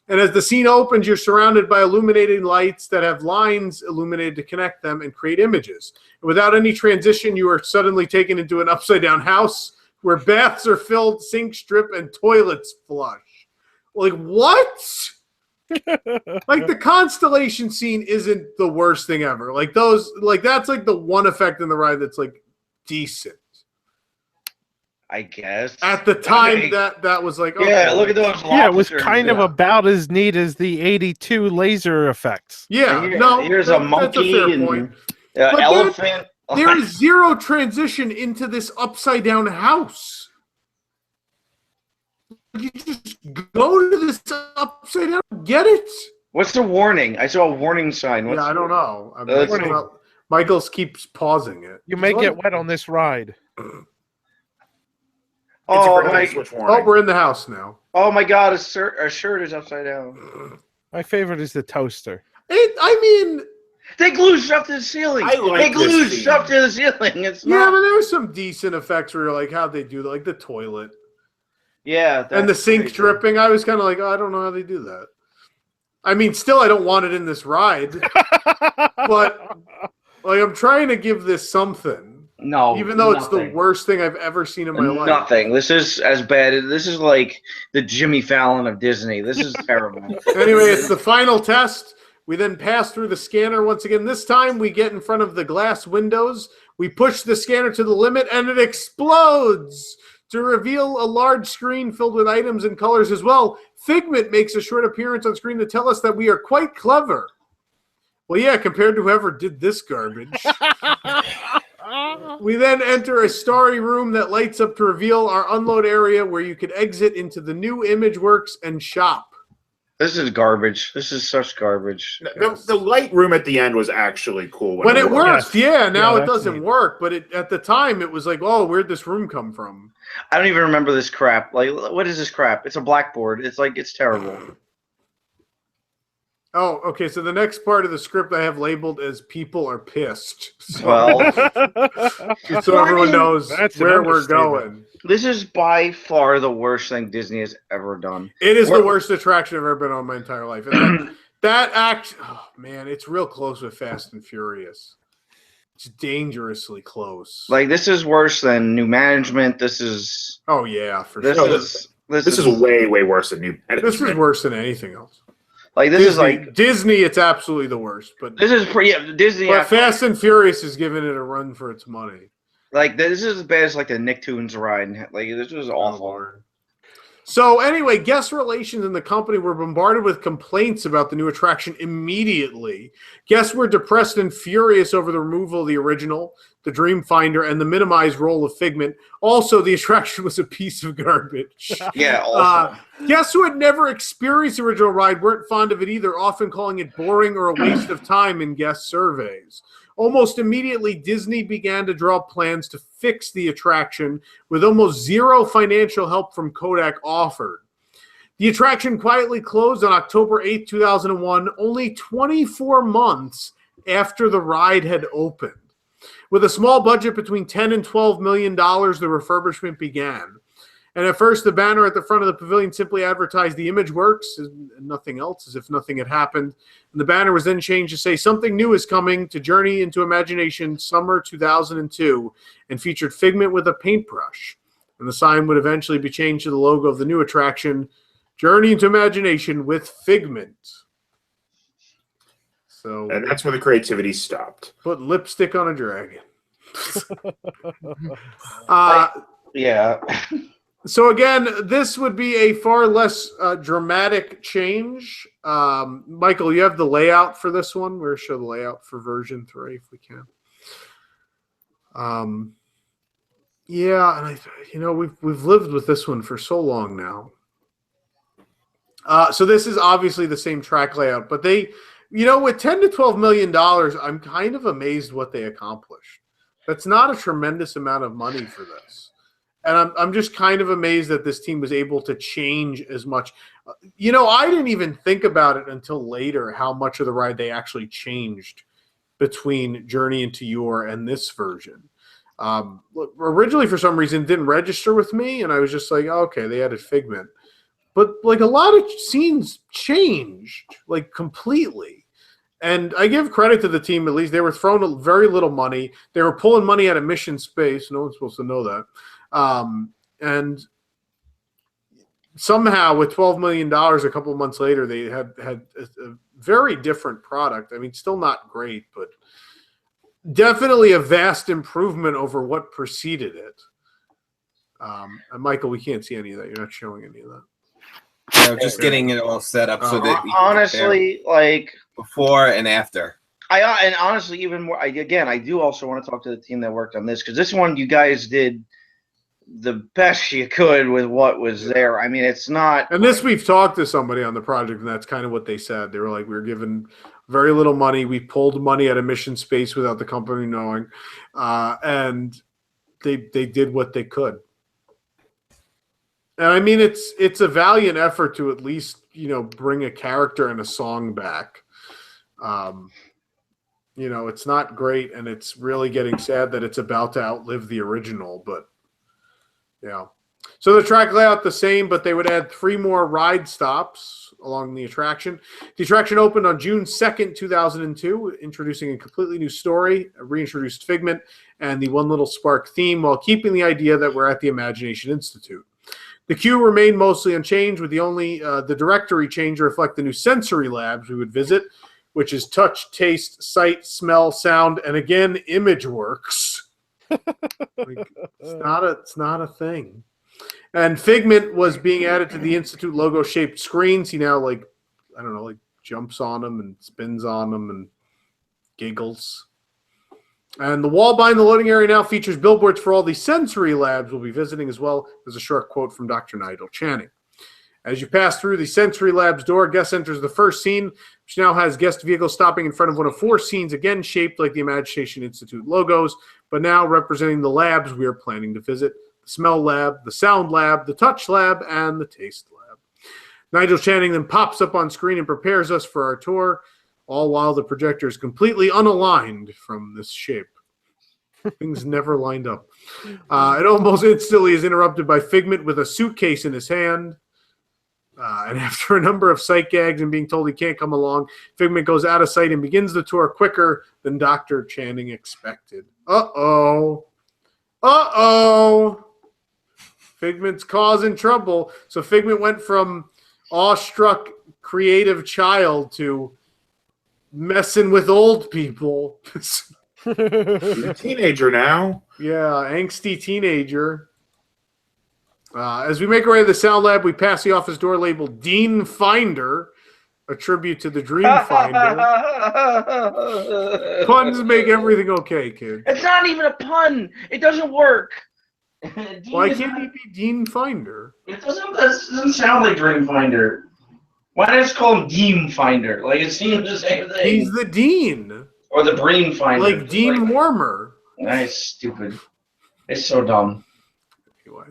And as the scene opens, you're surrounded by illuminating lights that have lines illuminated to connect them and create images. And without any transition, you are suddenly taken into an upside-down house where baths are filled, sinks drip, and toilets flush. Like, what? Like, the constellation scene isn't the worst thing ever. Like, that's like the one effect in the ride that's like decent. I guess. At the time, that was like, yeah, okay. look at those. Yeah, it was lobsters. kind of about as neat as the 82 laser effects. Yeah, Here's a monkey that's a fair and point. But elephant. There's zero transition into this upside down house. You just go to this upside down, get it. What's the warning? I saw a warning sign. Yeah, I don't know. Michaels keeps pausing it. You may get wet on this ride. Oh, we're in the house now. Oh my God, a shirt is upside down. My favorite is the toaster. They glue stuff to the ceiling. They glue stuff to the ceiling. It's Yeah, not. but there were some decent effects where you're like, how'd they do that? Like the toilet. Yeah. And the sink dripping. I was kind of like, oh, I don't know how they do that. I mean, still, I don't want it in this ride. But like, I'm trying to give this something. No. Even though it's the worst thing I've ever seen in my life. Nothing. This is as bad. This is like the Jimmy Fallon of Disney. This is terrible. Anyway, it's the final test. We then pass through the scanner once again. This time we get in front of the glass windows. We push the scanner to the limit and it explodes to reveal a large screen filled with items and colors as well. Figment makes a short appearance on screen to tell us that we are quite clever. Well, yeah, compared to whoever did this garbage. We then enter a starry room that lights up to reveal our unload area where you could exit into the new ImageWorks and shop. This is garbage. This is such garbage. The light room at the end was actually cool. When it worked, yeah. Now it that's doesn't neat. work, but at the time it was like, oh, where'd this room come from? I don't even remember this crap. Like, what is this crap? It's a blackboard. It's terrible. Oh, okay. So the next part of the script I have labeled as "people are pissed." So, Well, so everyone knows where we're going. This is by far the worst thing Disney has ever done. It is the worst attraction I've ever been on in my entire life. And that act, oh man, it's real close with Fast and Furious. It's dangerously close. Like, this is worse than New Management. This is. Oh yeah, for This sure. is. This is way worse than New Management. This is worse than anything else. Like, this is like Disney. It's absolutely the worst. But this is pretty. Yeah, Disney. But Fast and Furious is giving it a run for its money. Like, this is as bad as like the Nicktoons ride. Like, this was awful. So anyway, guest relations in the company were bombarded with complaints about the new attraction immediately. Guests were depressed and furious over the removal of the original, the Dreamfinder, and the minimized role of Figment. Also, the attraction was a piece of garbage. Yeah, awful. Guests who had never experienced the original ride weren't fond of it either, often calling it boring or a waste of time in guest surveys. Almost immediately, Disney began to draw up plans to fix the attraction with almost zero financial help from Kodak offered. The attraction quietly closed on October 8, 2001, only 24 months after the ride had opened. With a small budget between $10 and $12 million, the refurbishment began. And at first, the banner at the front of the pavilion simply advertised the ImageWorks and nothing else, as if nothing had happened. And the banner was then changed to say, "Something new is coming to Journey into Imagination Summer 2002," and featured Figment with a paintbrush. And the sign would eventually be changed to the logo of the new attraction, Journey into Imagination with Figment. So, and that's where the creativity stopped. put lipstick on a dragon. Yeah. So again, this would be a far less dramatic change. Michael, you have the layout for this one. We'll show the layout for version 3 if we can. Yeah, and we've lived with this one for so long now. So this is obviously the same track layout, but they, with $10 to $12 million, I'm kind of amazed what they accomplished. That's not a tremendous amount of money for this. And I'm just kind of amazed that this team was able to change as much. I didn't even think about it until later how much of the ride they actually changed between Journey into Your and this version. Originally, for some reason, it didn't register with me, and I was just like, oh, okay, they added Figment. But a lot of scenes changed completely. And I give credit to the team, at least. They were throwing very little money. They were pulling money out of mission space. No one's supposed to know that. And somehow with $12 million a couple of months later, they had a very different product. I mean, still not great, but definitely a vast improvement over what preceded it. And Michael, we can't see any of that. You're not showing any of that. Yeah, just getting it all set up so that we can honestly, before and after. And honestly, even more. I do also want to talk to the team that worked on this, because this one you guys did the best you could with what was there. I mean, it's not. And this, we've talked to somebody on the project, and that's kind of what they said. They were like, we were given very little money. We pulled money out of mission space without the company knowing, and they did what they could. And I mean, it's a valiant effort to at least bring a character and a song back. It's not great, and it's really getting sad that it's about to outlive the original, but. Yeah. So the track layout the same, but they would add 3 more ride stops along the attraction. The attraction opened on June 2nd, 2002, introducing a completely new story, a reintroduced Figment, and the One Little Spark theme, while keeping the idea that we're at the Imagination Institute. The queue remained mostly unchanged, with the directory change to reflect the new sensory labs we would visit, which is touch, taste, sight, smell, sound, and again, ImageWorks. It's not a thing. And Figment was being added to the Institute logo shaped screens. He now jumps on them and spins on them and giggles. And the wall behind the loading area now features billboards for all the sensory labs we'll be visiting, as well as a short quote from Dr. Nigel Channing. As you pass through the sensory labs door, guest enters the first scene, which now has guest vehicles stopping in front of one of 4 scenes, again shaped like the Imagination Institute logos, but now representing the labs we are planning to visit: the smell lab, the sound lab, the touch lab, and the taste lab. Nigel Channing then pops up on screen and prepares us for our tour, all while the projector is completely unaligned from this shape. Things never lined up. It almost instantly is interrupted by Figment with a suitcase in his hand. And after a number of sight gags and being told he can't come along, Figment goes out of sight and begins the tour quicker than Dr. Channing expected. Uh-oh. Figment's causing trouble. So Figment went from awestruck, creative child to messing with old people. He's a teenager now. Yeah, angsty teenager. As we make our way to the sound lab, we pass the office door labeled Dean Finder, a tribute to the Dream Finder. Puns make everything okay, kid. It's not even a pun. It doesn't work. Why can't he be Dean Finder? It doesn't sound like Dream Finder. Why not just call him Dean Finder? It seems the same thing. He's the Dean. Or the Brain Finder. Like Dean Warmer. Nice, stupid. It's so dumb. Anyway.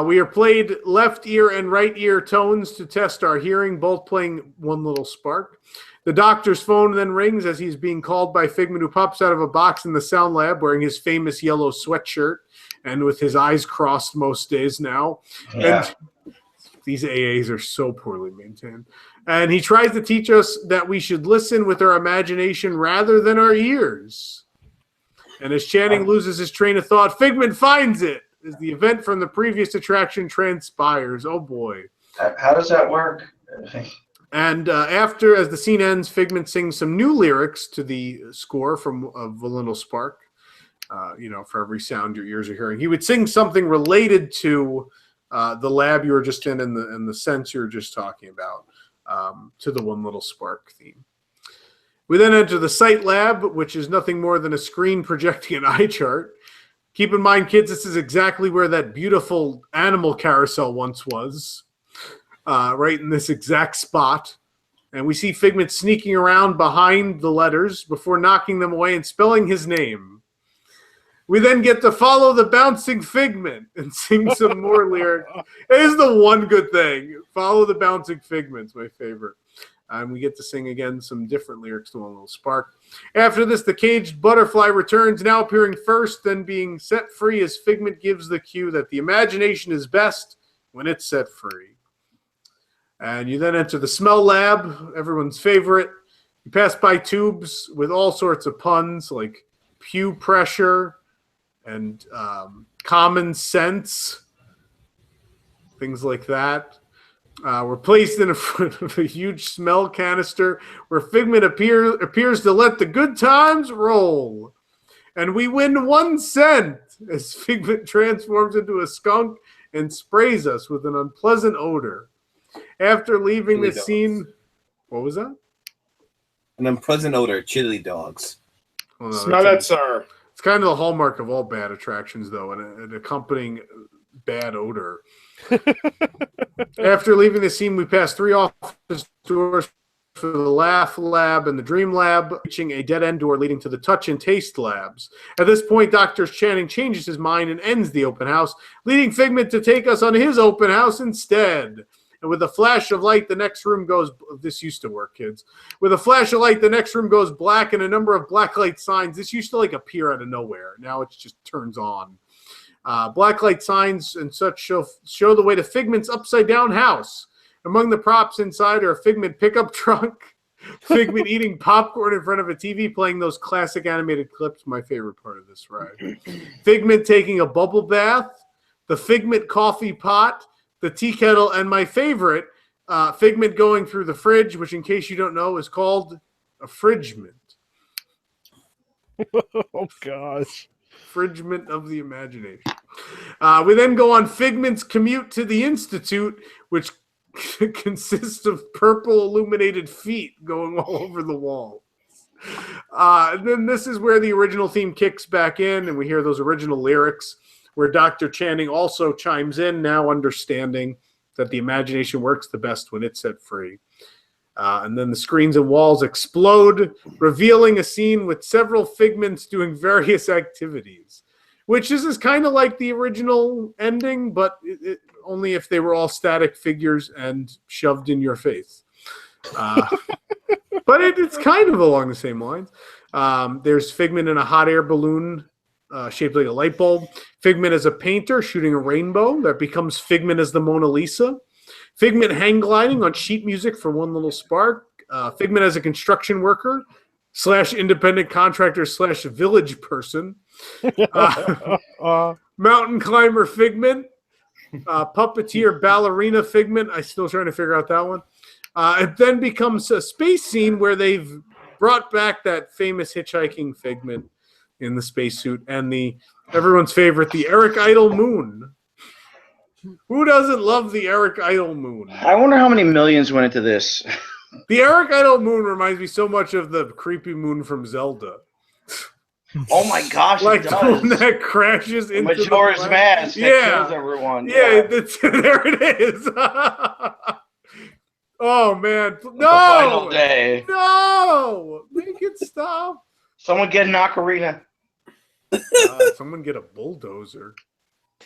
We are played left ear and right ear tones to test our hearing, both playing One Little Spark. The doctor's phone then rings as he's being called by Figment, who pops out of a box in the sound lab wearing his famous yellow sweatshirt and with his eyes crossed most days now. Yeah. And these AAs are so poorly maintained. And he tries to teach us that we should listen with our imagination rather than our ears. And as Channing loses his train of thought, Figment finds it as the event from the previous attraction transpires. Oh, boy. How does that work? And after, as the scene ends, Figment sings some new lyrics to the score from of A Little Spark. For every sound your ears are hearing, he would sing something related to the lab you were just in and the sense you were just talking about, to the One Little Spark theme. We then enter the Sight Lab, which is nothing more than a screen projecting an eye chart. Keep in mind, kids, this is exactly where that beautiful animal carousel once was, right in this exact spot. And we see Figment sneaking around behind the letters before knocking them away and spelling his name. We then get to follow the bouncing Figment and sing some more lyrics. It is the one good thing. Follow the bouncing Figment's my favorite. And we get to sing again some different lyrics to One Little Spark. After this, the caged butterfly returns, now appearing first, then being set free as Figment gives the cue that the imagination is best when it's set free. And you then enter the Smell Lab, everyone's favorite. You pass by tubes with all sorts of puns like pew pressure and common sense, things like that. We're placed in front of a huge smell canister where Figment appears to let the good times roll. And we win 1 cent as Figment transforms into a skunk and sprays us with an unpleasant odor. After leaving the scene... What was that? An unpleasant odor, chili dogs. Well, no, Smell that, sir. It's kind of the hallmark of all bad attractions, though, and an accompanying bad odor. After leaving the scene, we pass 3 office doors for the Laugh Lab and the Dream Lab, reaching a dead-end door leading to the Touch and Taste Labs. At this point, Dr. Channing changes his mind and ends the open house, leading Figment to take us on his open house instead. And with a flash of light, the next room goes... This used to work, kids. With a flash of light, the next room goes black, and a number of blacklight signs. This used to, appear out of nowhere. Now it just turns on. Blacklight signs and such show the way to Figment's upside-down house. Among the props inside are a Figment pickup truck, Figment eating popcorn in front of a TV, playing those classic animated clips, my favorite part of this ride. Figment taking a bubble bath, the Figment coffee pot, the tea kettle, and my favorite, Figment going through the fridge, which, in case you don't know, is called a fridgement. Oh, gosh. Fridgement of the imagination. We then go on Figment's commute to the Institute, which consists of purple illuminated feet going all over the wall. And then this is where the original theme kicks back in, and we hear those original lyrics, where Dr. Channing also chimes in, now understanding that the imagination works the best when it's set free. And then the screens and walls explode, revealing a scene with several Figments doing various activities, which is kind of like the original ending, but only if they were all static figures and shoved in your face. But it's kind of along the same lines. There's Figment in a hot air balloon shaped like a light bulb. Figment as a painter shooting a rainbow that becomes Figment as the Mona Lisa. Figment hang gliding on sheet music for One Little Spark. Figment as a construction worker / independent contractor / village person. Mountain climber Figment. Puppeteer ballerina Figment. I'm still trying to figure out that one. It then becomes a space scene where they've brought back that famous hitchhiking Figment in the spacesuit and everyone's favorite, the Eric Idle moon. Who doesn't love the Eric Idle moon? I wonder how many millions went into this. The Eric Idle moon reminds me so much of the creepy moon from Zelda. Oh my gosh, like it the does. one that crashes into Majora's the Mask that yeah, kills everyone. Yeah, there it is. Oh man, no! Final day. No, make it stop. Someone get an ocarina. Someone get a bulldozer.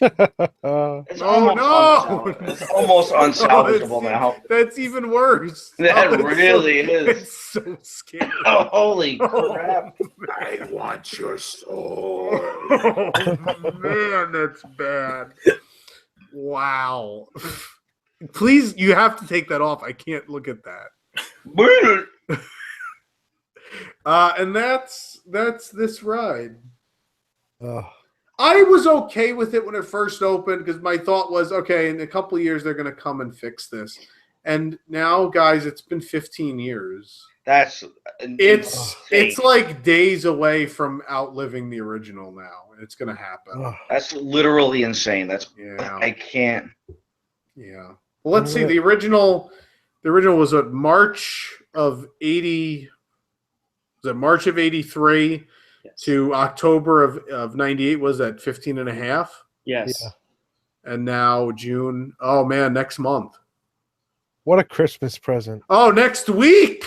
It's almost unsalvageable now. That's even worse. That really is. It's so scary. Oh, holy crap. I want your soul. Oh, man, that's bad. Wow. Please, you have to take that off. I can't look at that. And that's this ride. I was okay with it when it first opened because my thought was, okay, in a couple of years they're going to come and fix this. And now, guys, it's been 15 years. That's It's insane. like days away from outliving the original now. It's going to happen. That's literally insane. That's I can't. Yeah. Well, let's see. The original was what, March of 80. Was it March of 83 to October of 98? Was that 15 and a half? Yes. Yeah. And now June. Oh man, next month. What a Christmas present. Oh, next week.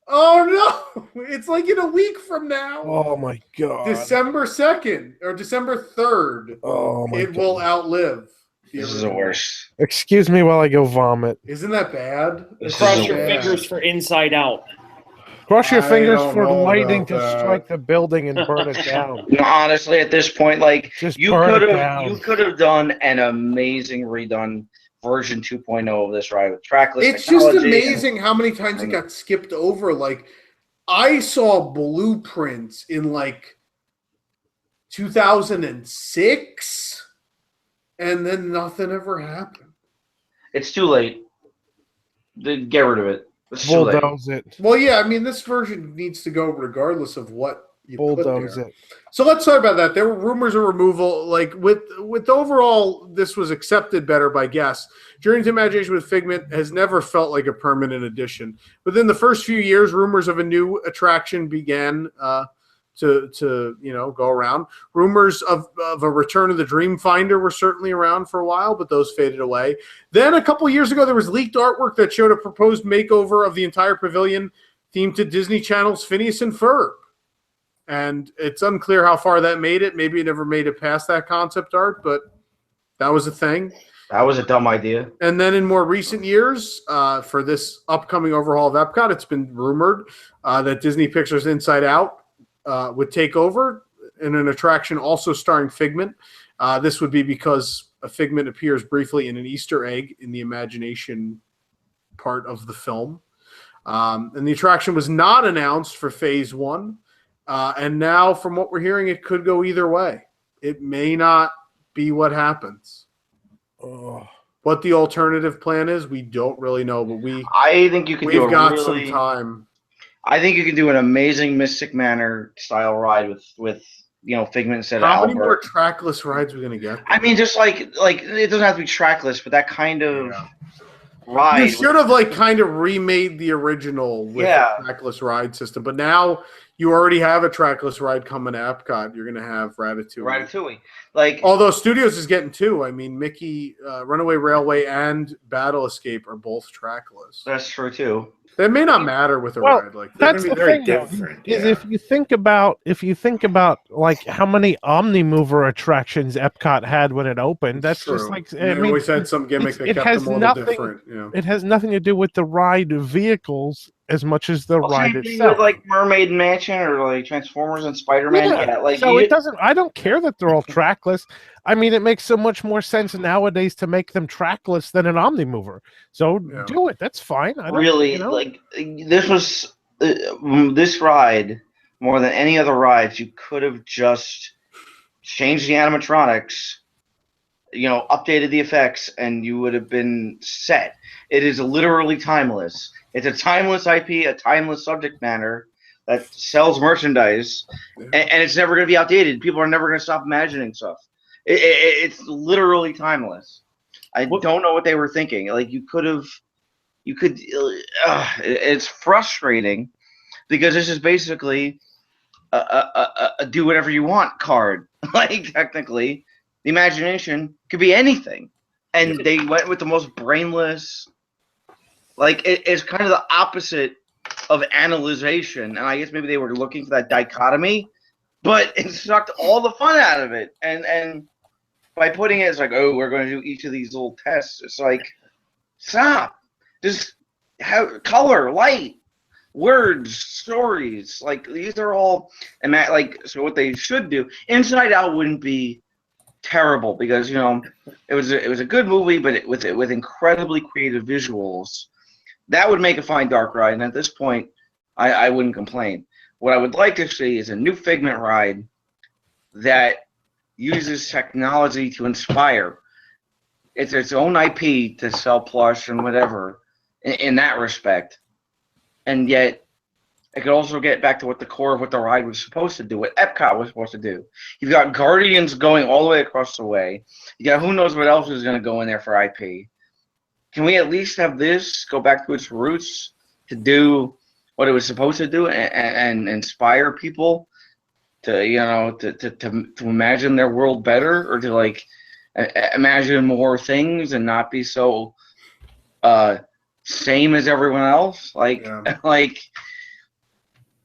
Oh no. It's like in a week from now. Oh my God. December 2nd or December 3rd. Oh my It will outlive. This is the worst. Excuse me while I go vomit. Isn't that bad? Cross your fingers for Inside Out. Cross your I fingers don't for know lightning about to that. strike the building and burn it down. You know, honestly, at this point, like Just you burn it could down. have done an amazing redone version 2.0 of this ride with trackless. It's just technology amazing how many times it got skipped over. Like, I saw blueprints in like 2006, and then nothing ever happened. It's too late. Get rid of it. It's too late. Bulldoze it. Well, yeah, I mean, this version needs to go regardless of what you Bulldoze put there. it. So let's talk about that. There were rumors of removal. Like with overall, this was accepted better by guests. Journey to Imagination with Figment has never felt like a permanent addition. Within the first few years, rumors of a new attraction began to go around. Rumors of a return of the Dream Finder were certainly around for a while, but those faded away. Then a couple years ago, there was leaked artwork that showed a proposed makeover of the entire pavilion themed to Disney Channel's Phineas and Ferb. And it's unclear how far that made it. Maybe it never made it past that concept art, but that was a thing. That was a dumb idea. And then in more recent years, for this upcoming overhaul of Epcot, it's been rumored that Disney Pixar's Inside Out would take over in an attraction also starring Figment. This would be because a Figment appears briefly in an Easter egg in the imagination part of the film. And the attraction was not announced for Phase 1. And now, from what we're hearing, it could go either way. It may not be what happens. What the alternative plan is, we don't really know. But I think you can do we've got really, some time. I think you can do an amazing Mystic Manor style ride with Figment instead of How many Albert. more trackless rides are we gonna get? I mean, just like it doesn't have to be trackless, but that kind of ride. You should have kind of remade the original with a trackless ride system, but now you already have a trackless ride coming to Epcot. You're gonna have Ratatouille. Although Studios is getting two. I mean, Mickey, Runaway Railway, and Battle Escape are both trackless. That's true too. That may not matter with a ride like that. That's the thing, is if you think about like how many Omni Mover attractions Epcot had when it opened, that's True. just like They always had some gimmick that kept them a little different. Yeah. It has nothing to do with the ride vehicles as much as the ride Same thing itself. with like Mermaid Mansion or like Transformers and Spider-Man. It doesn't. I don't care that they're all trackless. I mean, it makes so much more sense nowadays to make them trackless than an Omni Mover. So do it. That's fine. I don't, Really, this was this ride more than any other rides. You could have just changed the animatronics, updated the effects, and you would have been set. It is literally timeless. It's a timeless IP, a timeless subject matter that sells merchandise, and it's never going to be outdated. People are never going to stop imagining stuff. It's literally timeless. I don't know what they were thinking. It's frustrating because this is basically a do whatever you want card. Technically, the imagination could be anything, and they went with the most brainless. It's kind of the opposite of analyzation, and I guess maybe they were looking for that dichotomy, but it sucked all the fun out of it. And by putting it, it's like, oh, we're going to do each of these little tests. It's like, stop. Just have color, light, words, stories. These are all, so what they should do. Inside Out wouldn't be terrible because it was a good movie, but with incredibly creative visuals. That would make a fine dark ride, and at this point, I wouldn't complain. What I would like to see is a new Figment ride that uses technology to inspire. It's its own IP to sell plush and whatever, in that respect, and yet it could also get back to what the core of what the ride was supposed to do, what Epcot was supposed to do. You've got Guardians going all the way across the way. You got who knows what else is going to go in there for IP. Can we at least have this go back to its roots to do what it was supposed to do and inspire people to, you know, to imagine their world better, or to like imagine more things and not be so same as everyone else? Like, like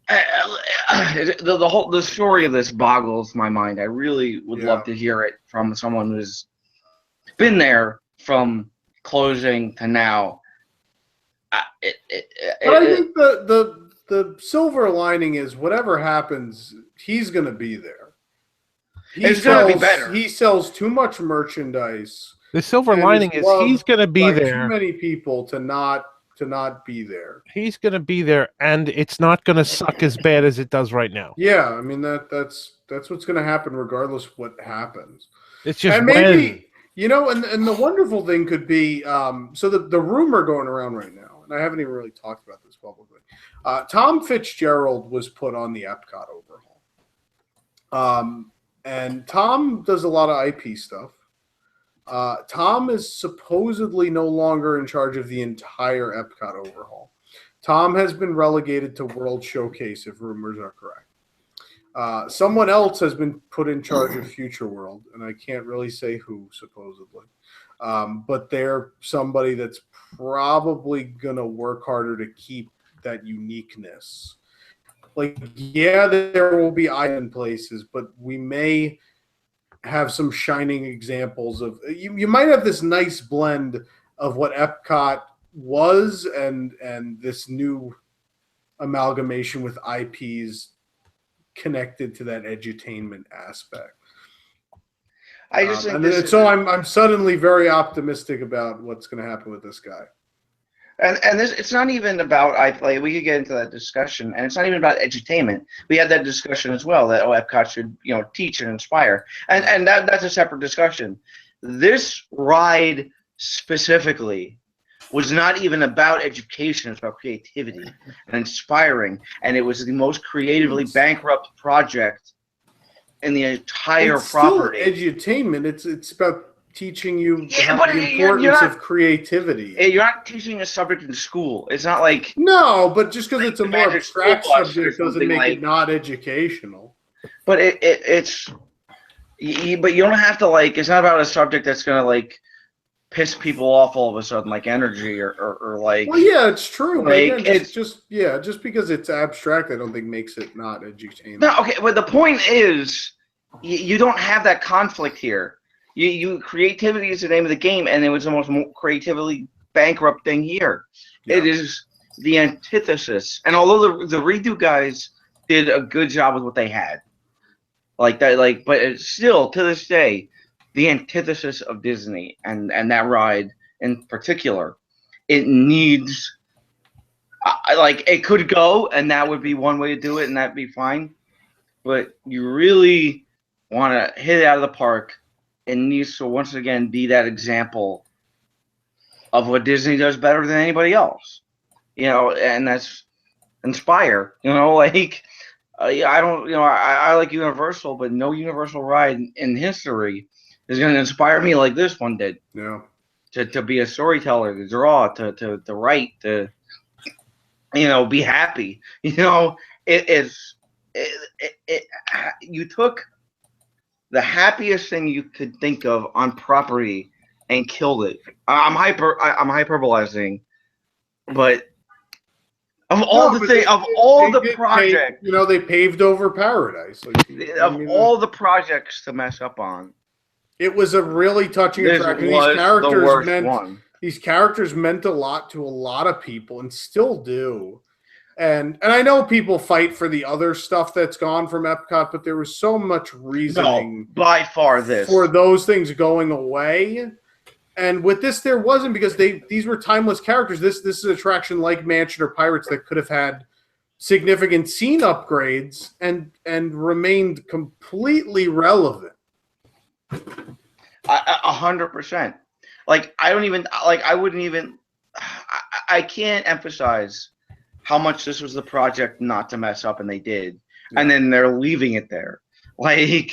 the story of this boggles my mind. I really would love to hear it from someone who's been there from closing to now. But I think the silver lining is whatever happens, he's going to be there. It's going to be better. He sells too much merchandise. The silver lining is he's going to be there. Too many people to not be there. He's going to be there, and it's not going to suck as bad as it does right now. Yeah, I mean that's what's going to happen regardless of what happens. It's just and maybe you know, and the wonderful thing could be so the rumor going around right now, and I haven't even really talked about this publicly. Tom Fitzgerald was put on the Epcot overhaul, and Tom does a lot of IP stuff. Tom is supposedly no longer in charge of the entire Epcot overhaul. Tom has been relegated to World Showcase, if rumors are correct. Someone else has been put in charge of Future World, and I can't really say who, supposedly. But they're somebody that's probably going to work harder to keep that uniqueness. Like, yeah, there will be island places, but we may have some shining examples of you might have this nice blend of what Epcot was and this new amalgamation with IPs connected to that edutainment aspect. I just think I'm suddenly very optimistic about what's going to happen with this guy. And this, it's not even about iPlay. We could get into that discussion, and it's not even about edutainment. We had that discussion as well, that Epcot should, you know, teach and inspire, and that's a separate discussion. This ride specifically was not even about education. It's about creativity and inspiring, and it was the most creatively bankrupt project in the entire property. Still edutainment. It's about teaching you the importance of creativity. You're not teaching a subject in school. It's not like no, but just because it's a more abstract subject doesn't make it not educational. But it's but you don't have to like. It's not about a subject that's gonna like piss people off all of a sudden, like energy or like. Well, yeah, it's true. Like, again, it's just because it's abstract, I don't think makes it not edutainment. No, okay, but the point is, you don't have that conflict here. You creativity is the name of the game, and it was the most creatively bankrupt thing here. Yeah. It is the antithesis, and although the redo guys did a good job with what they had, like that, like, but it's still to this day the antithesis of Disney and that ride in particular. It needs like it could go, and that would be one way to do it, and that'd be fine. But you really want to hit it out of the park. It needs to once again be that example of what Disney does better than anybody else, you know, and that's inspire. You know, like I don't, you know, I like Universal, but no Universal ride in history is going to inspire me like this one did. Yeah, to be a storyteller, to draw, to write, to, you know, be happy. You know, you took the happiest thing you could think of on property and killed it. I'm hyperbolizing, but of all the projects, you know, they paved over paradise. Like, all the projects to mess up on, it was a really touching attraction. These characters meant a lot to a lot of people and still do. And I know people fight for the other stuff that's gone from Epcot, but there was so much reasoning by far for those things going away. And with this, there wasn't, because these were timeless characters. This is an attraction like Mansion or Pirates that could have had significant scene upgrades and remained completely relevant. 100%. Like I wouldn't even. I can't emphasize how much this was the project not to mess up, and they did. And then they're leaving it there. Like,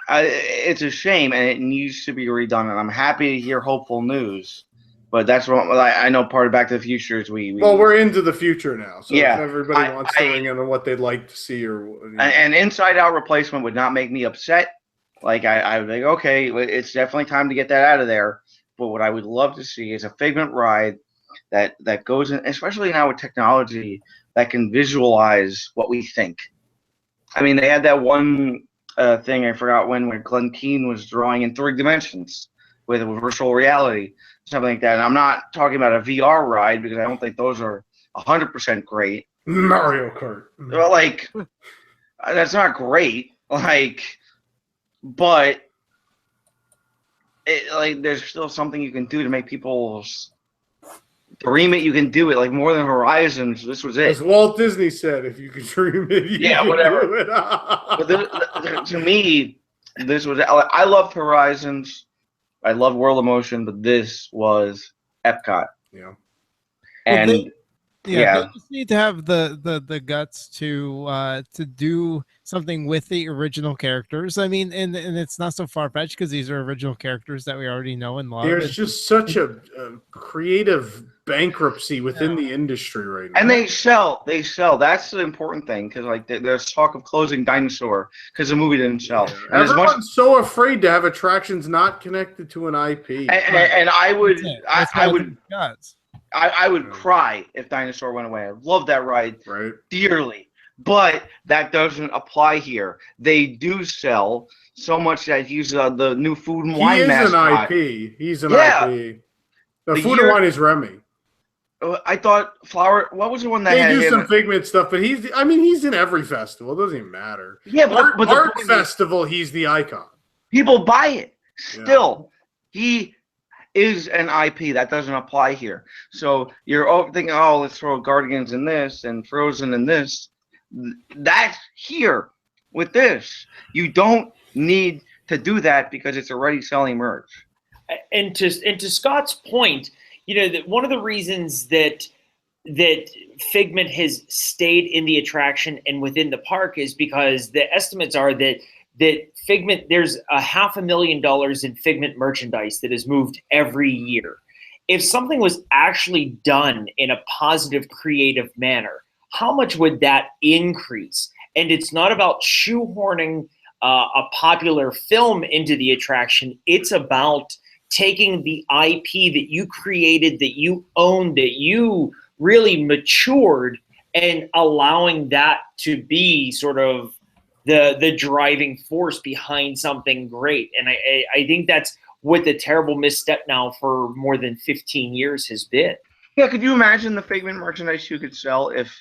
it's a shame, and it needs to be redone. And I'm happy to hear hopeful news. But that's what I know. Part of Back to the Future is we're into the future now. So Yeah, if everybody wants to ring in on what they'd like to see, or an inside-out replacement would not make me upset. Like I would think, okay, it's definitely time to get that out of there. But what I would love to see is a Figment ride that goes in, especially now with technology that can visualize what we think. I mean, they had that one thing I forgot when Glenn Keane was drawing in 3 dimensions with virtual reality, something like that. And I'm not talking about a VR ride because I don't think those are 100% great. Mario Kart. Well, like, that's not great. Like, but there's still something you can do to make people dream it. You can do it. Like More Than Horizons. This was it. As Walt Disney said, if you can dream it, you can whatever. do it. But to me, this was. I loved Horizons. I love World of Motion, but this was Epcot. Yeah. And they just need to have the guts to do something with the original characters. I mean, and it's not so far fetched because these are original characters that we already know and love. There's just such a creative bankruptcy within the industry right now. And they sell. That's the important thing, because like there's talk of closing Dinosaur because the movie didn't sell. And everyone's so afraid to have attractions not connected to an IP. And I would cry if Dinosaur went away. I love that ride dearly. But that doesn't apply here. They do sell so much that he's the new Food and Wine mascot. He's an IP. The Food and Wine is Remy. I thought Flower. What was the one that they had do him? some Figment stuff, but he's in every festival. It doesn't even matter. Yeah, but Art Festival, he's the icon. People buy it still. Yeah. He is an IP that doesn't apply here. So you're thinking, oh, let's throw Guardians in this and Frozen in this. That's here with this. You don't need to do that because it's already selling merch. And to Scott's point, that one of the reasons that Figment has stayed in the attraction and within the park is because the estimates are that Figment, there's $500,000 in Figment merchandise that is moved every year. If something was actually done in a positive, creative manner, how much would that increase? And it's not about shoehorning a popular film into the attraction. It's about taking the IP that you created, that you owned, that you really matured, and allowing that to be sort of the driving force behind something great. And I think that's what the terrible misstep now for more than 15 years has been. Yeah, could you imagine the Figment merchandise you could sell if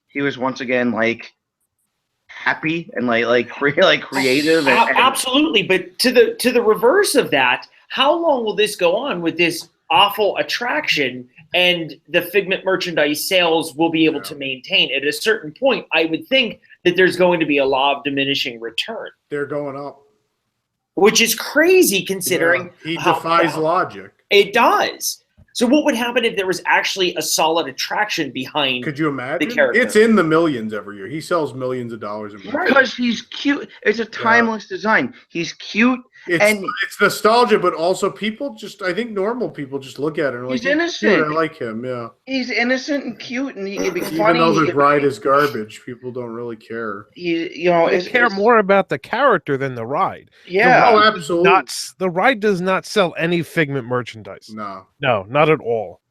he was once again like happy and like creative? Absolutely, but to the reverse of that, how long will this go on with this awful attraction, and the Figment merchandise sales will be able to maintain? At a certain point, I would think that there's going to be a law of diminishing return. They're going up. Which is crazy considering he defies logic. It does. So what would happen if there was actually a solid attraction behind Could you imagine? the character? It's in the millions every year. He sells millions of dollars a year. Because he's cute. It's a timeless design. He's cute. It's nostalgia, but also people I think normal people just look at it and are like, he's innocent. I like him, yeah. He's innocent and cute, and he can be Even funny. though the ride is garbage, people don't really care. They care more about the character than the ride. Yeah. Absolutely. The ride does not sell any Figment merchandise. No, not at all.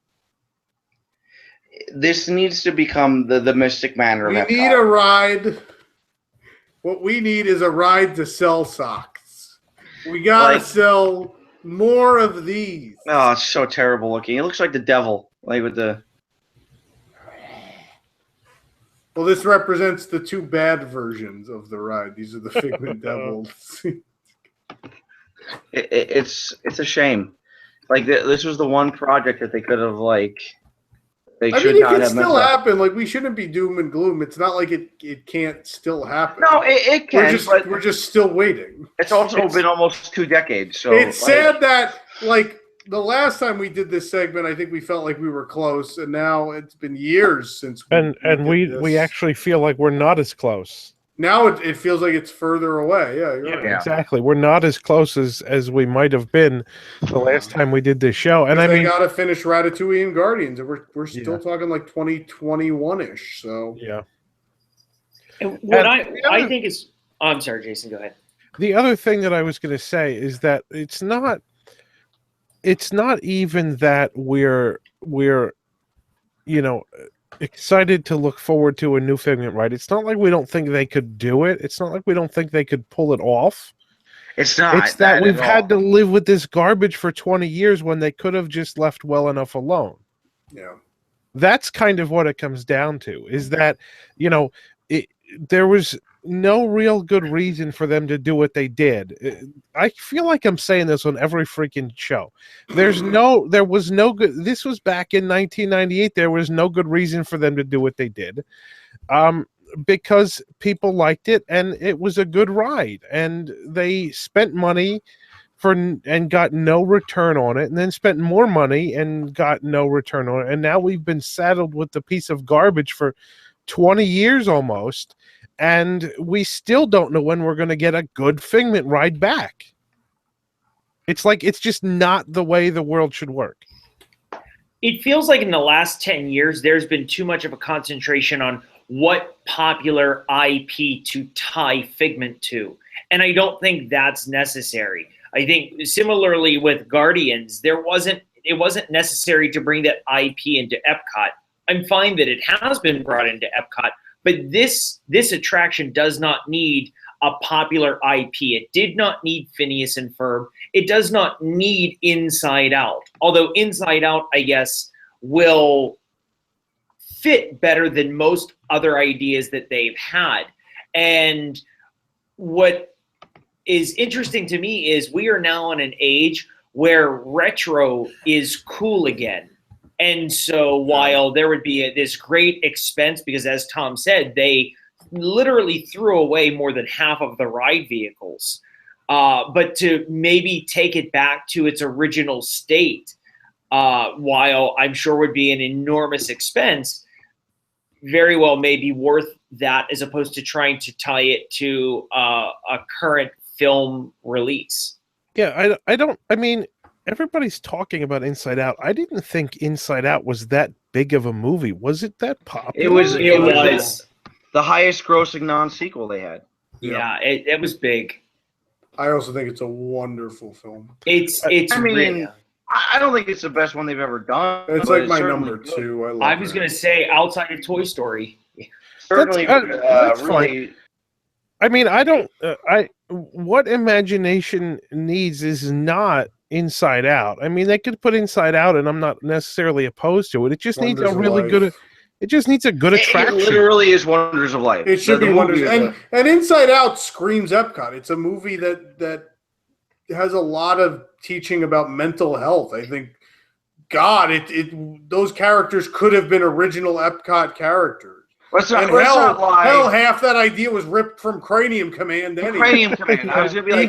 This needs to become the Mystic Manor. We need a ride. What we need is a ride to sell socks. We gotta sell more of these. Oh, it's so terrible looking. It looks like the devil, like with the. Well, this represents the 2 bad versions of the ride. These are the Figment devils. It's a shame. Like this was the one project that they could have They should it not can have still messed up. happen. Like, we shouldn't be doom and gloom. It's not like it can't still happen. No, it can. We're just still waiting. It's also been almost 2 decades. So it's sad that the last time we did this segment, I think we felt like we were close, and now it's been years since And we did this. actually feel like we're not as close. Now it feels like it's further away. Yeah, you're right. Exactly. We're not as close as we might have been the last time we did this show. And I They mean, got to finish Ratatouille and Guardians, and we're still talking like 2021-ish. So yeah. And what I think is, I'm sorry, Jason, go ahead. The other thing that I was going to say is that it's not even that we're excited to look forward to a new Figment, right? It's not like we don't think they could do it. It's not like we don't think they could pull it off. It's not. It's that we've had to live with this garbage for 20 years when they could have just left well enough alone. Yeah. That's kind of what it comes down to, is that, there was no real good reason for them to do what they did. I feel like I'm saying this on every freaking show. There was no good. This was back in 1998. There was no good reason for them to do what they did, because people liked it and it was a good ride, and they spent money and got no return on it, and then spent more money and got no return on it. And now we've been saddled with the piece of garbage for 20 years almost, and we still don't know when we're going to get a good Figment ride back. It's like it's just not the way the world should work. It feels like in the last 10 years, there's been too much of a concentration on what popular IP to tie Figment to. And I don't think that's necessary. I think similarly with Guardians, it wasn't necessary to bring that IP into Epcot. I'm fine that it has been brought into Epcot, but this attraction does not need a popular IP. It did not need Phineas and Ferb. It does not need Inside Out. Although Inside Out, I guess, will fit better than most other ideas that they've had. And what is interesting to me is we are now in an age where retro is cool again. And so while there would be this great expense, because as Tom said, they literally threw away more than half of the ride vehicles, but to maybe take it back to its original state, while I'm sure would be an enormous expense, very well may be worth that as opposed to trying to tie it to a current film release. Yeah, I mean, everybody's talking about Inside Out. I didn't think Inside Out was that big of a movie. Was it that popular? It was the highest grossing non-sequel they had. Yeah, it was big. I also think it's a wonderful film. I don't think it's the best one they've ever done. It's like my number two. I was going to say outside of Toy Story. Certainly, that's really. Fine. I mean, what imagination needs is not Inside Out. I mean, they could put Inside Out, and I'm not necessarily opposed to it. It just needs a really good. It just needs a good attraction. It literally is Wonders of Life. It should be Wonders. And Inside Out screams Epcot. It's a movie that has a lot of teaching about mental health. I think, God, those characters could have been original Epcot characters. Let's not lie. Hell, half that idea was ripped from Cranium Command. Anyway. Cranium Command. I was gonna be like,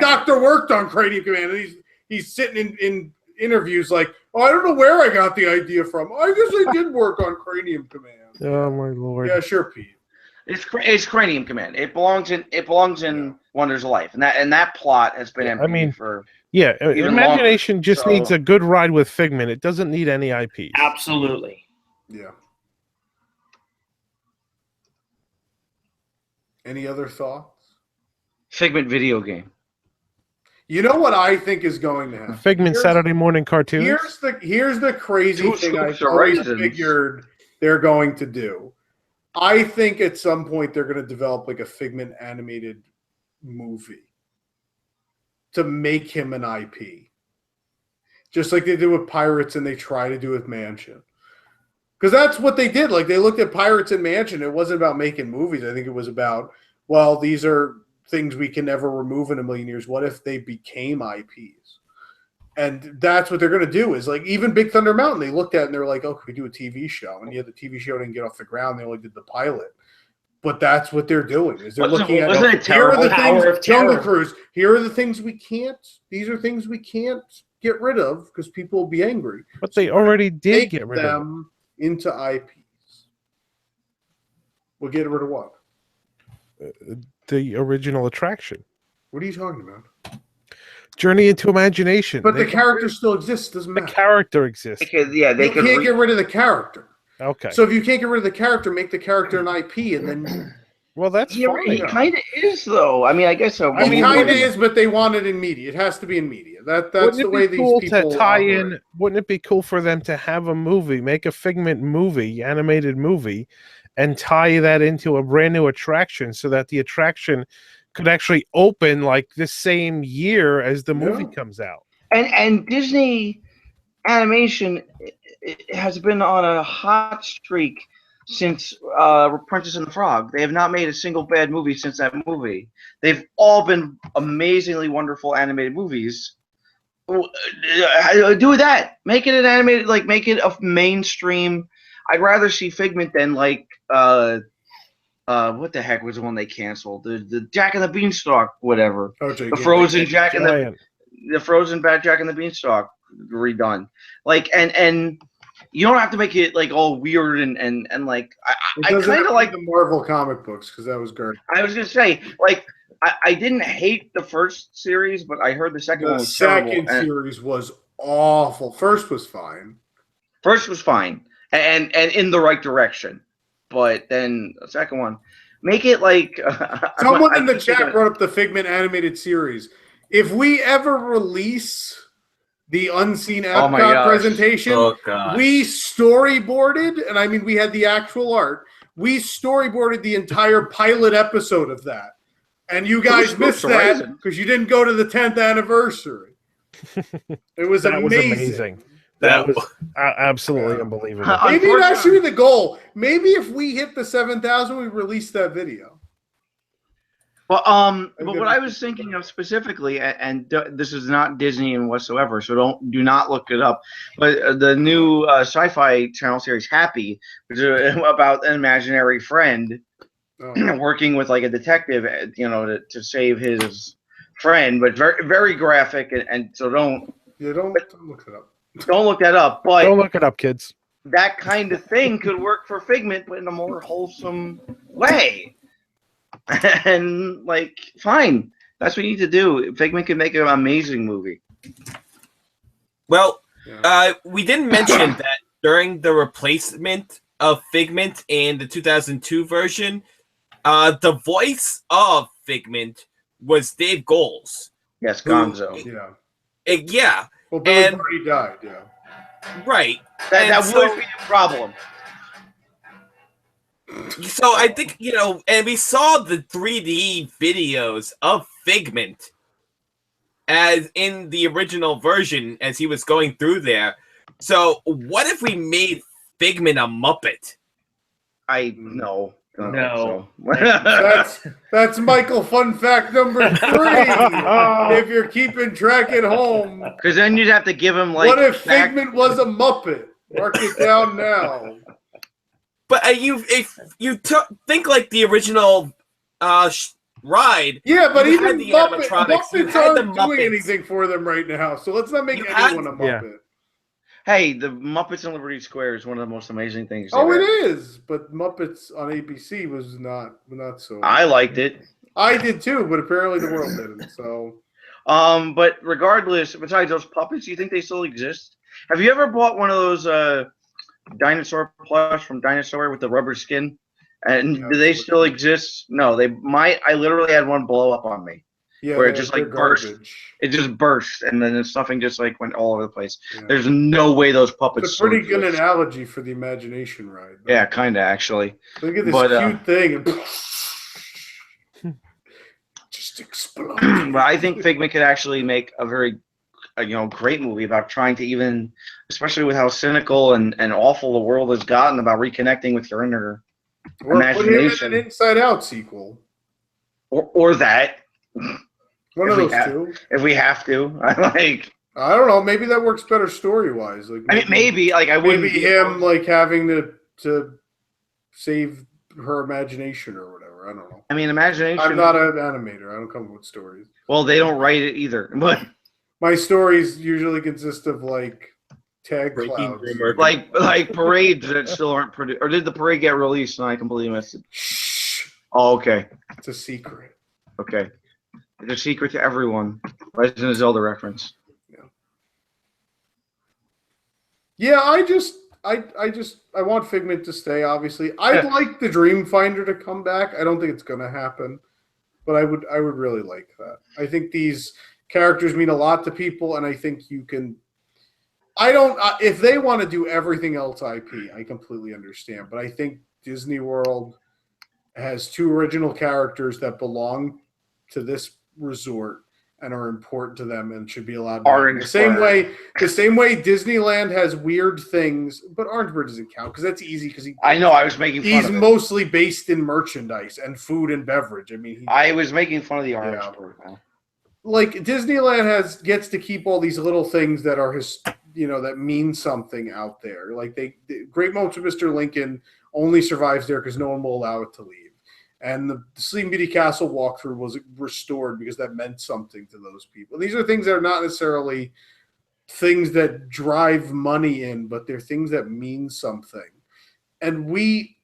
Doctor worked on Cranium Command, and he's sitting in interviews like, oh, I don't know where I got the idea from. I guess I did work on Cranium Command. Oh my Lord. Yeah, sure, Pete. It's Cranium Command. It belongs in Wonders of Life, and that plot has been empty for. Yeah, imagination just needs a good ride with Figment. It doesn't need any IP. Absolutely. Yeah. Any other thoughts? Figment video game. You know what I think is going to happen? Figment Saturday morning cartoons. Here's the crazy thing I always figured they're going to do. I think at some point they're going to develop like a Figment animated movie to make him an IP. Just like they did with Pirates and they try to do with Mansion. Because that's what they did. Like, they looked at Pirates and Mansion. It wasn't about making movies. I think it was about, well, these are things we can never remove in a million years. What if they became IPs? And that's what they're going to do is, like, even Big Thunder Mountain, they looked at it and they're like, oh, can we do a TV show? And yet the TV show didn't get off the ground. They only did the pilot. But that's what they're doing is they're looking at, here are the things, Jungle Cruise, here are the things we can't, these are things we can't get rid of because people will be angry. But they already did Make get rid of them into IPs. We'll get rid of what? the original attraction. What are you talking about? Journey into Imagination. But the character still exists. Doesn't the matter. character exists. They You can't get rid of the character. Okay. So if you can't get rid of the character, make the character an IP, and then well, that's He fine. kind of is, though. I mean, I guess so. I mean, kind of is, but they want it in media. It has to be in media. That's Wouldn't the it way be these cool people to tie operate. in? Wouldn't it be cool for them to have a movie, make a Figment movie, animated movie, and tie that into a brand new attraction so that the attraction could actually open like the same year as the movie comes out? And Disney animation has been on a hot streak since Princess and the Frog. They have not made a single bad movie since that movie. They've all been amazingly wonderful animated movies. Do that. Make it an animated, like make it a mainstream. I'd rather see Figment than like what the heck was the one they canceled? The Jack and the Beanstalk, whatever. Okay, the Frozen Jack and the Frozen Bad Jack and the Beanstalk redone. Like and you don't have to make it like all weird and like I kind of like the Marvel comic books because that was great. I was gonna say like I didn't hate the first series, but I heard the second one The was terrible. second series was awful. First was fine. First was fine and in the right direction, but then the second one, make it like someone in the chat brought up the Figment animated series. If we ever release the Unseen Epcot presentation, we storyboarded, and I mean we had the actual art. We storyboarded the entire pilot episode of that, and you guys missed that because you didn't go to the 10th anniversary. It was amazing. That was absolutely unbelievable. Maybe that should be the goal. Maybe if we hit the 7,000, we release that video. Well, but what I was thinking of specifically, and this is not Disney and whatsoever, so do not look it up. But the new Sci-Fi Channel series, Happy, which is about an imaginary friend working with like a detective, to save his friend, but very very graphic, and so don't look it up. Don't look that up. But don't look it up, kids. That kind of thing could work for Figment, but in a more wholesome way. And like, fine, that's what you need to do. Figment can make an amazing movie. Well, we didn't mention that during the replacement of Figment in the 2002 version, the voice of Figment was Dave Goelz. Yes, Gonzo. Yeah. Well, Billy Barty died. Yeah. Right. That would be a problem. So I think, and we saw the 3D videos of Figment as in the original version as he was going through there. So what if we made Figment a Muppet? No. That's Michael. Fun fact number 3. If you're keeping track at home, because then you'd have to give him like. What if Figment was a Muppet? Mark it down now. But if you think like the original ride, yeah, but even the Muppets animatronics, aren't doing anything for them right now. So let's not make anyone a Muppet. Yeah. Hey, the Muppets in Liberty Square is one of the most amazing things. Oh, it is. But Muppets on ABC was not so. I liked it. I did too, but apparently the world didn't. So. But regardless, besides those puppets, do you think they still exist? Have you ever bought one of those dinosaur plush from Dinosaur with the rubber skin? And do they still exist? No, they might. I literally had one blow up on me. Yeah, where it just like burst. It just burst, and then the stuffing just like went all over the place. Yeah. There's no way those puppets. It's a pretty good analogy for the imagination ride. Though. Yeah, kind of actually. Look at this cute thing and just explode. But I think Figment could actually make a very, great movie about trying to even, especially with how cynical and awful the world has gotten about reconnecting with your inner imagination. Put in an Inside Out sequel. Or that. One of those two. If we have to, I don't know. Maybe that works better story wise. Like maybe I wouldn't. Maybe him like having to save her imagination or whatever. I don't know. I mean, imagination. I'm not an animator. I don't come up with stories. Well, they don't write it either. But My stories usually consist of like tag Breaking clouds. rumor. Like parades that still aren't produced, or did the parade get released and I completely missed it? Shh. Oh, okay, It's a secret. okay. It's a secret to everyone. Legend of Zelda reference. Yeah, I want Figment to stay, obviously. I'd like the Dreamfinder to come back. I don't think it's gonna happen, but I would really like that. I think these characters mean a lot to people, and I think you can if they want to do everything else IP, I completely understand. But I think Disney World has 2 original characters that belong to this resort and are important to them and should be allowed to happen. The same way Disneyland has weird things, but Orangeburg doesn't count because that's easy because I know I was making fun he's of it. mostly based in merchandise and food and beverage. I mean, I was making fun of the Orangeburg. Yeah. Like Disneyland gets to keep all these little things that are that mean something out there. Like the Great Moments with Mr. Lincoln only survives there because no one will allow it to leave. And the Sleeping Beauty Castle walkthrough was restored because that meant something to those people. These are things that are not necessarily things that drive money in, but they're things that mean something. And we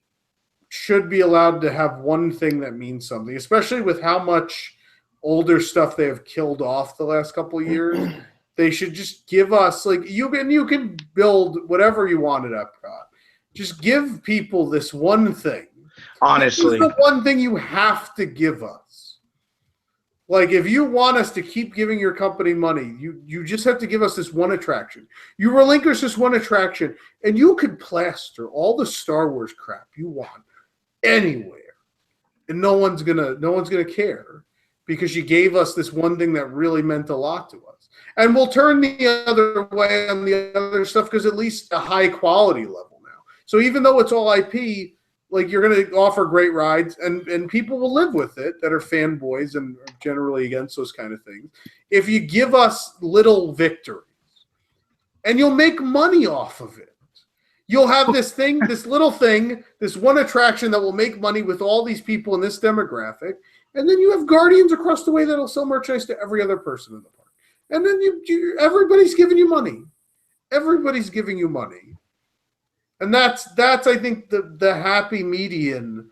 should be allowed to have one thing that means something, especially with how much older stuff they have killed off the last couple of years. They should just give us, like, you can build whatever you want at Epcot. Just give people this one thing. Honestly, this is the one thing you have to give us. Like, if you want us to keep giving your company money, you just have to give us this one attraction. You relinquish this one attraction, and you could plaster all the Star Wars crap you want anywhere, and no one's gonna care because you gave us this one thing that really meant a lot to us. And we'll turn the other way on the other stuff because at least a high quality level now. So even though it's all IP, like, you're going to offer great rides, and people will live with it that are fanboys and are generally against those kind of things. If you give us little victories, and you'll make money off of it. You'll have this thing, this little thing, this one attraction that will make money with all these people in this demographic, and then you have Guardians across the way that'll sell merchandise to every other person in the park. And then everybody's giving you money. Everybody's giving you money. And that's I think the happy median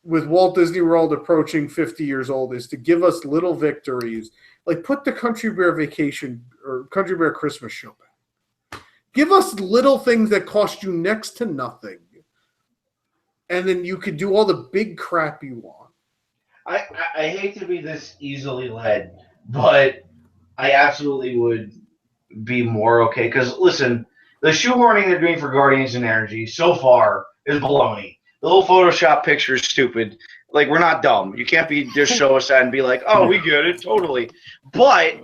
with Walt Disney World approaching 50 years old is to give us little victories. Like, put the Country Bear Vacation or Country Bear Christmas show back. Give us little things that cost you next to nothing. And then you can do all the big crap you want. I hate to be this easily led, but I absolutely would be more okay. Because, listen, the shoehorning they're doing for Guardians and Energy so far is baloney. The little Photoshop picture is stupid. Like, we're not dumb. You can't just show us that and be like, oh, we get it, totally. But,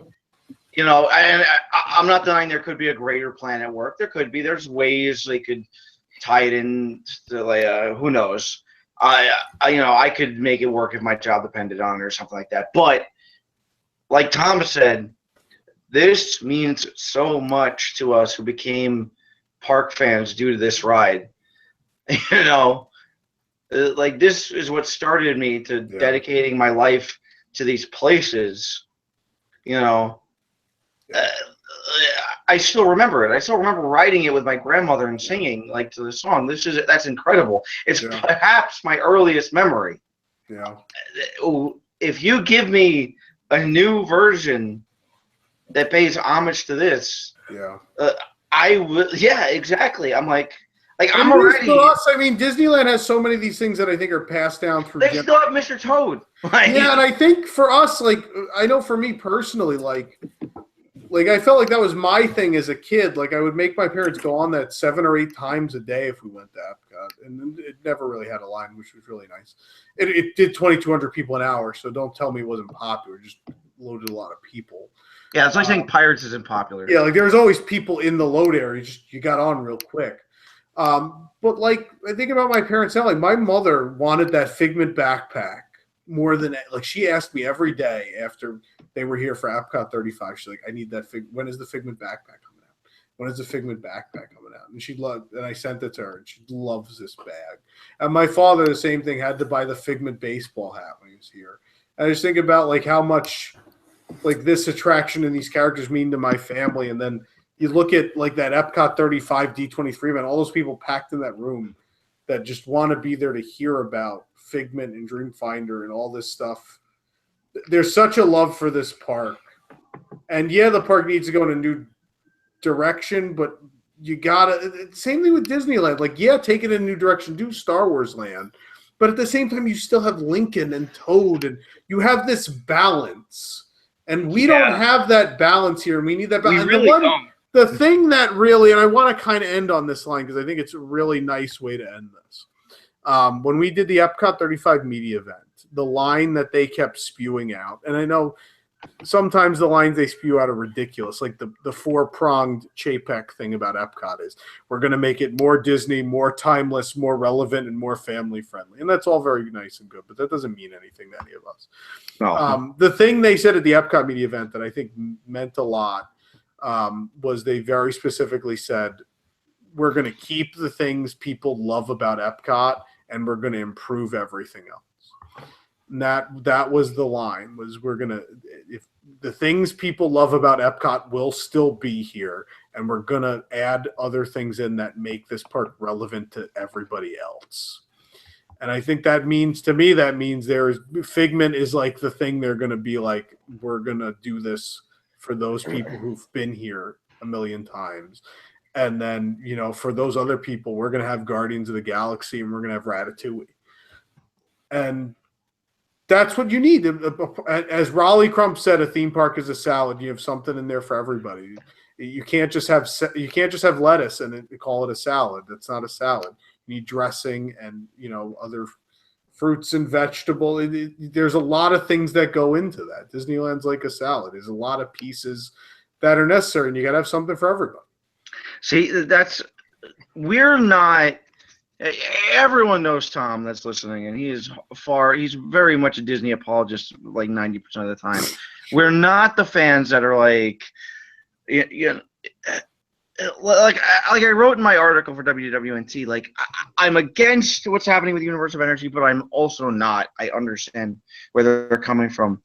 I'm not denying there could be a greater plan at work. There could be. There's ways they could tie it in to, like, who knows. I could make it work if my job depended on it or something like that. But, like Tom said, this means so much to us who became park fans due to this ride. Like, this is what started me to dedicating my life to these places. I still remember it. I still remember writing it with my grandmother and singing, like, to the song. That's incredible. It's perhaps my earliest memory. Yeah. If you give me a new version that pays homage to this, I will. Yeah, exactly. I'm like I'm already. For us, I mean, Disneyland has so many of these things that I think are passed down through. They still have Mr. Toad. Yeah, and I think for us, like, I know for me personally, like I felt like that was my thing as a kid. Like, I would make my parents go on that 7 or 8 times a day if we went to Epcot, and it never really had a line, which was really nice. It did 2,200 people an hour, so don't tell me it wasn't popular. It just loaded a lot of people. Yeah, it's like saying Pirates isn't popular. Yeah, like, there was always people in the load area. You got on real quick. But, like, I think about my parents now. Like, my mother wanted that Figment backpack more than, like, she asked me every day after they were here for Epcot 35. She's like, I need that when is the Figment backpack coming out? When is the Figment backpack coming out? And she loved, and I sent it to her, and she loves this bag. And my father, the same thing, had to buy the Figment baseball hat when he was here. And I just think about, like, how much like this attraction and these characters mean to my family, and then you look at like that Epcot 35 D23 event, all those people packed in that room that just want to be there to hear about Figment and Dreamfinder and all this stuff. There's such a love for this park. And yeah, the park needs to go in a new direction, but you gotta, same thing with Disneyland. Like, yeah, take it in a new direction, do Star Wars Land. But at the same time, you still have Lincoln and Toad, and you have this balance. And we don't have that balance here. We need that balance. We really don't. The thing that really, and I want to kind of end on this line because I think it's a really nice way to end this. When we did the Epcot 35 media event, the line that they kept spewing out, and I know sometimes the lines they spew out are ridiculous, like the four-pronged Chapek thing about Epcot is, we're going to make it more Disney, more timeless, more relevant, and more family-friendly. And that's all very nice and good, but that doesn't mean anything to any of us. No. The thing they said at the Epcot media event that I think meant a lot was they very specifically said, we're going to keep the things people love about Epcot, and we're going to improve everything else. And that was the line, was we're going to, if the things people love about Epcot will still be here, and we're going to add other things in that make this park relevant to everybody else. And I think that means, to me, that means Figment is like the thing they're going to be like, we're going to do this for those people who've been here a million times. And then, you know, for those other people, we're going to have Guardians of the Galaxy and we're going to have Ratatouille. And that's what you need. As Raleigh Crump said, a theme park is a salad. You have something in there for everybody. You can't just have lettuce and call it a salad. That's not a salad. You need dressing and, you know, other fruits and vegetables. There's a lot of things that go into that. Disneyland's like a salad. There's a lot of pieces that are necessary, and you got to have something for everybody. See, we're not. Everyone knows Tom that's listening, and he's very much a Disney apologist, like 90% of the time. We're not the fans that are like, you know, like I wrote in my article for WWNT, like I'm against what's happening with Universe of Energy, but I'm also not. I understand where they're coming from.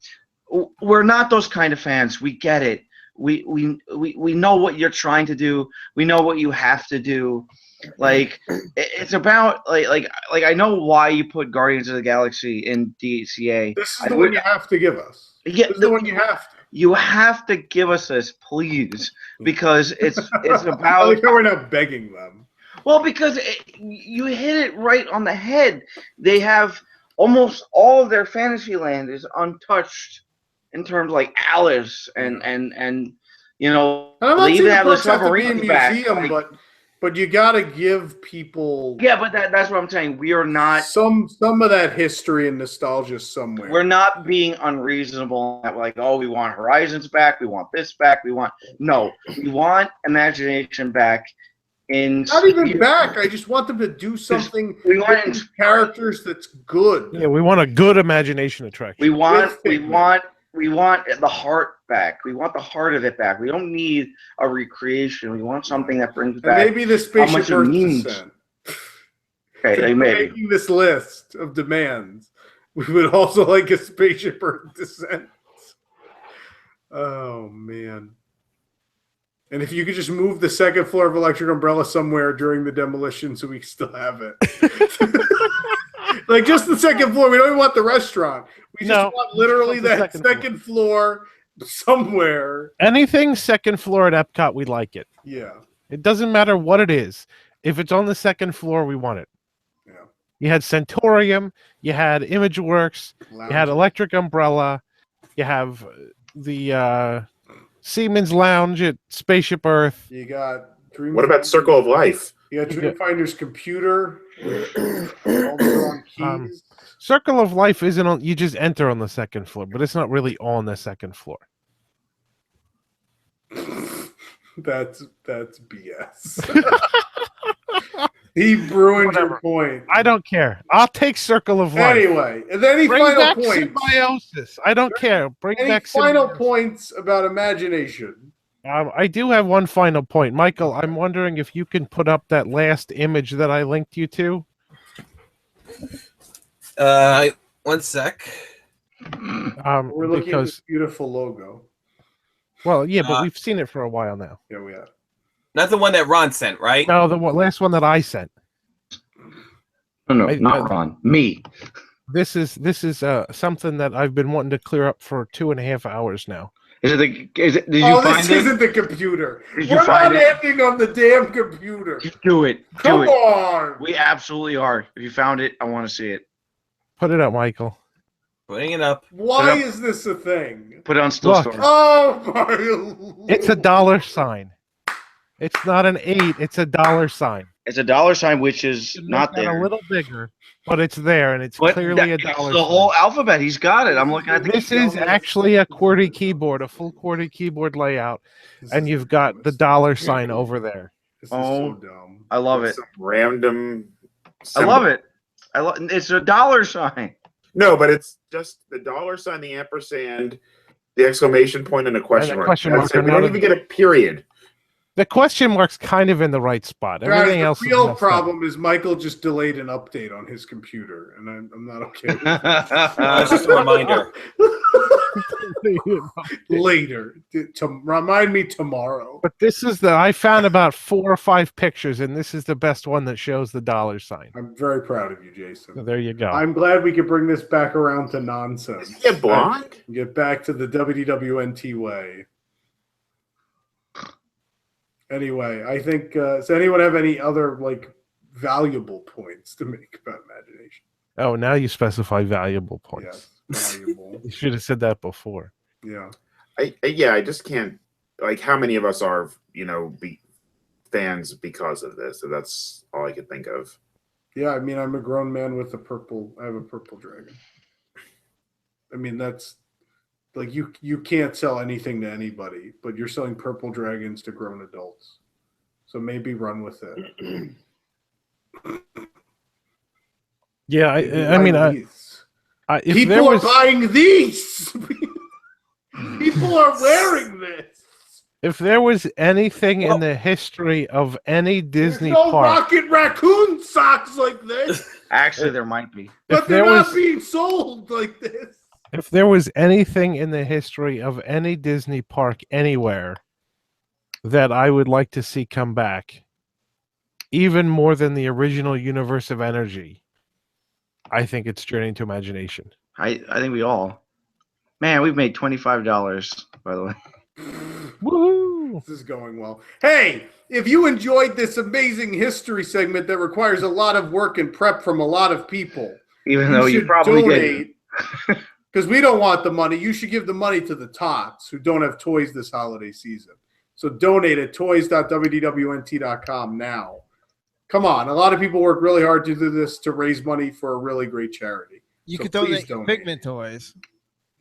We're not those kind of fans. We get it. We know what you're trying to do. We know what you have to do. Like, it's about like I know why you put Guardians of the Galaxy in DCA. This is the one you have to give us. Yeah, this is the one you have to. You have to give us this, please, because it's about. I like how we're not begging them. Well, because you hit it right on the head. They have almost all of their Fantasyland is untouched in terms of like Alice and you know, they even have the submarine back. Museum, but you got to give people. Yeah, but that's what I'm saying. We are not some of that history and nostalgia somewhere. We're not being unreasonable. Like, oh, we want Horizons back. We want this back. We want Imagination back. Not even back. I just want them to do something. We want characters that's good. Yeah, we want a good imagination attraction. We want the heart back. We want the heart of it back. We don't need a recreation. We want something that brings back. Maybe the Spaceship Earth descent. Okay, maybe making this list of demands, we would also like a Spaceship Earth descent. Oh man! And if you could just move the second floor of Electric Umbrella somewhere during the demolition, so we can still have it. Like just the second floor. We don't even want the restaurant. We just want literally that second floor somewhere. Anything second floor at Epcot, we like it. Yeah. It doesn't matter what it is. If it's on the second floor, we want it. Yeah. You had Centurium, you had ImageWorks, you had Electric Umbrella, you have the Siemens Lounge at Spaceship Earth. You got Dream. What about Circle of Life? You got Dreamfinder's computer. All the keys. Circle of Life isn't on. You just enter on the second floor, but it's not really on the second floor. That's BS. He ruined your point. I don't care. I'll take Circle of Life. Anyway, and then Bring final back points. Symbiosis. I don't care. Bring Any back final Symbiosis. points about imagination. I do have one final point. Michael, I'm wondering if you can put up that last image that I linked you to. 1 sec. We're looking at this beautiful logo. Well, yeah, but we've seen it for a while now. Yeah, we have. Not the one that Ron sent, right? No, the last one that I sent. No, not Ron. Me. This is something that I've been wanting to clear up for 2.5 hours now. Did you find this it? isn't the computer. Did you We're find not it? ending on the damn computer. Do it. Come Do it. on. We absolutely are. If you found it, I want to see it. Put it up, Michael. Putting it up. Why is this a thing? Put it on still Look. store. Oh my! It's a dollar sign. It's not an 8. It's a dollar sign. It's a dollar sign, which is You can not make that there. a little bigger, but it's there, and it's But clearly a it's dollar the sign. whole alphabet. He's got it. I'm looking at the. This is actually a QWERTY keyboard, a full QWERTY keyboard layout, and you've got the dollar sign over there. This is so dumb. I love it. Some random. I love it. It's a dollar sign. No, but it's just the dollar sign, the ampersand, the exclamation point, and a question mark. question That's mark it. are We not don't a- even get a period. The question mark's kind of in the right spot. Everything Guys, else the is real messed up. problem is Michael just delayed an update on his computer, and I'm not okay with It's just a reminder. Later, to remind me tomorrow. But this is I found about 4 or 5 pictures, and this is the best one that shows the dollar sign. I'm very proud of you, Jason. So there you go. I'm glad we could bring this back around to nonsense. Is he a blonde? Get back to the WDWNT way. Anyway, I think. Does anyone have any other valuable points to make about imagination? Oh, now you specify valuable points. Yes, valuable. You should have said that before. Yeah. I just can't. How many of us are fans because of this? So that's all I could think of. Yeah, I mean, I'm a grown man with I have a purple dragon. I mean, that's you can't sell anything to anybody, but you're selling purple dragons to grown adults. So maybe run with it. Yeah, if people there are was, buying these. People are wearing this. if there was anything in the history of any Disney There's no park, Rocket Raccoon socks like this. Actually, there might be. But they're not being sold like this. if there was anything in the history of any Disney park anywhere that I would like to see come back, even more than the original Universe of Energy, I think it's Journey to Imagination. I think we all. Man, we've made $25, by the way. Woohoo! This is going well. Hey, if you enjoyed this amazing history segment that requires a lot of work and prep from a lot of people, Even though you should probably donate, because we don't want the money. You should give the money to the tots who don't have toys this holiday season. So donate at toys.wdwnt.com now. Come on. A lot of people work really hard to do this to raise money for a really great charity. You So could please donate Figment toys.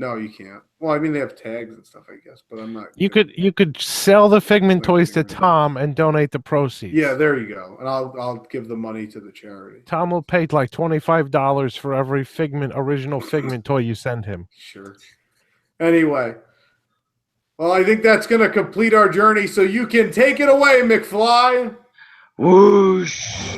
No, you can't. Well, I mean, they have tags and stuff, I guess, but I'm not. You could sell the Figment toys to Tom and donate the proceeds. Yeah, there you go. And I'll give the money to the charity. Tom will pay like $25 for every original Figment toy you send him. Sure. Anyway, well, I think that's going to complete our journey. So you can take it away, McFly. Whoosh.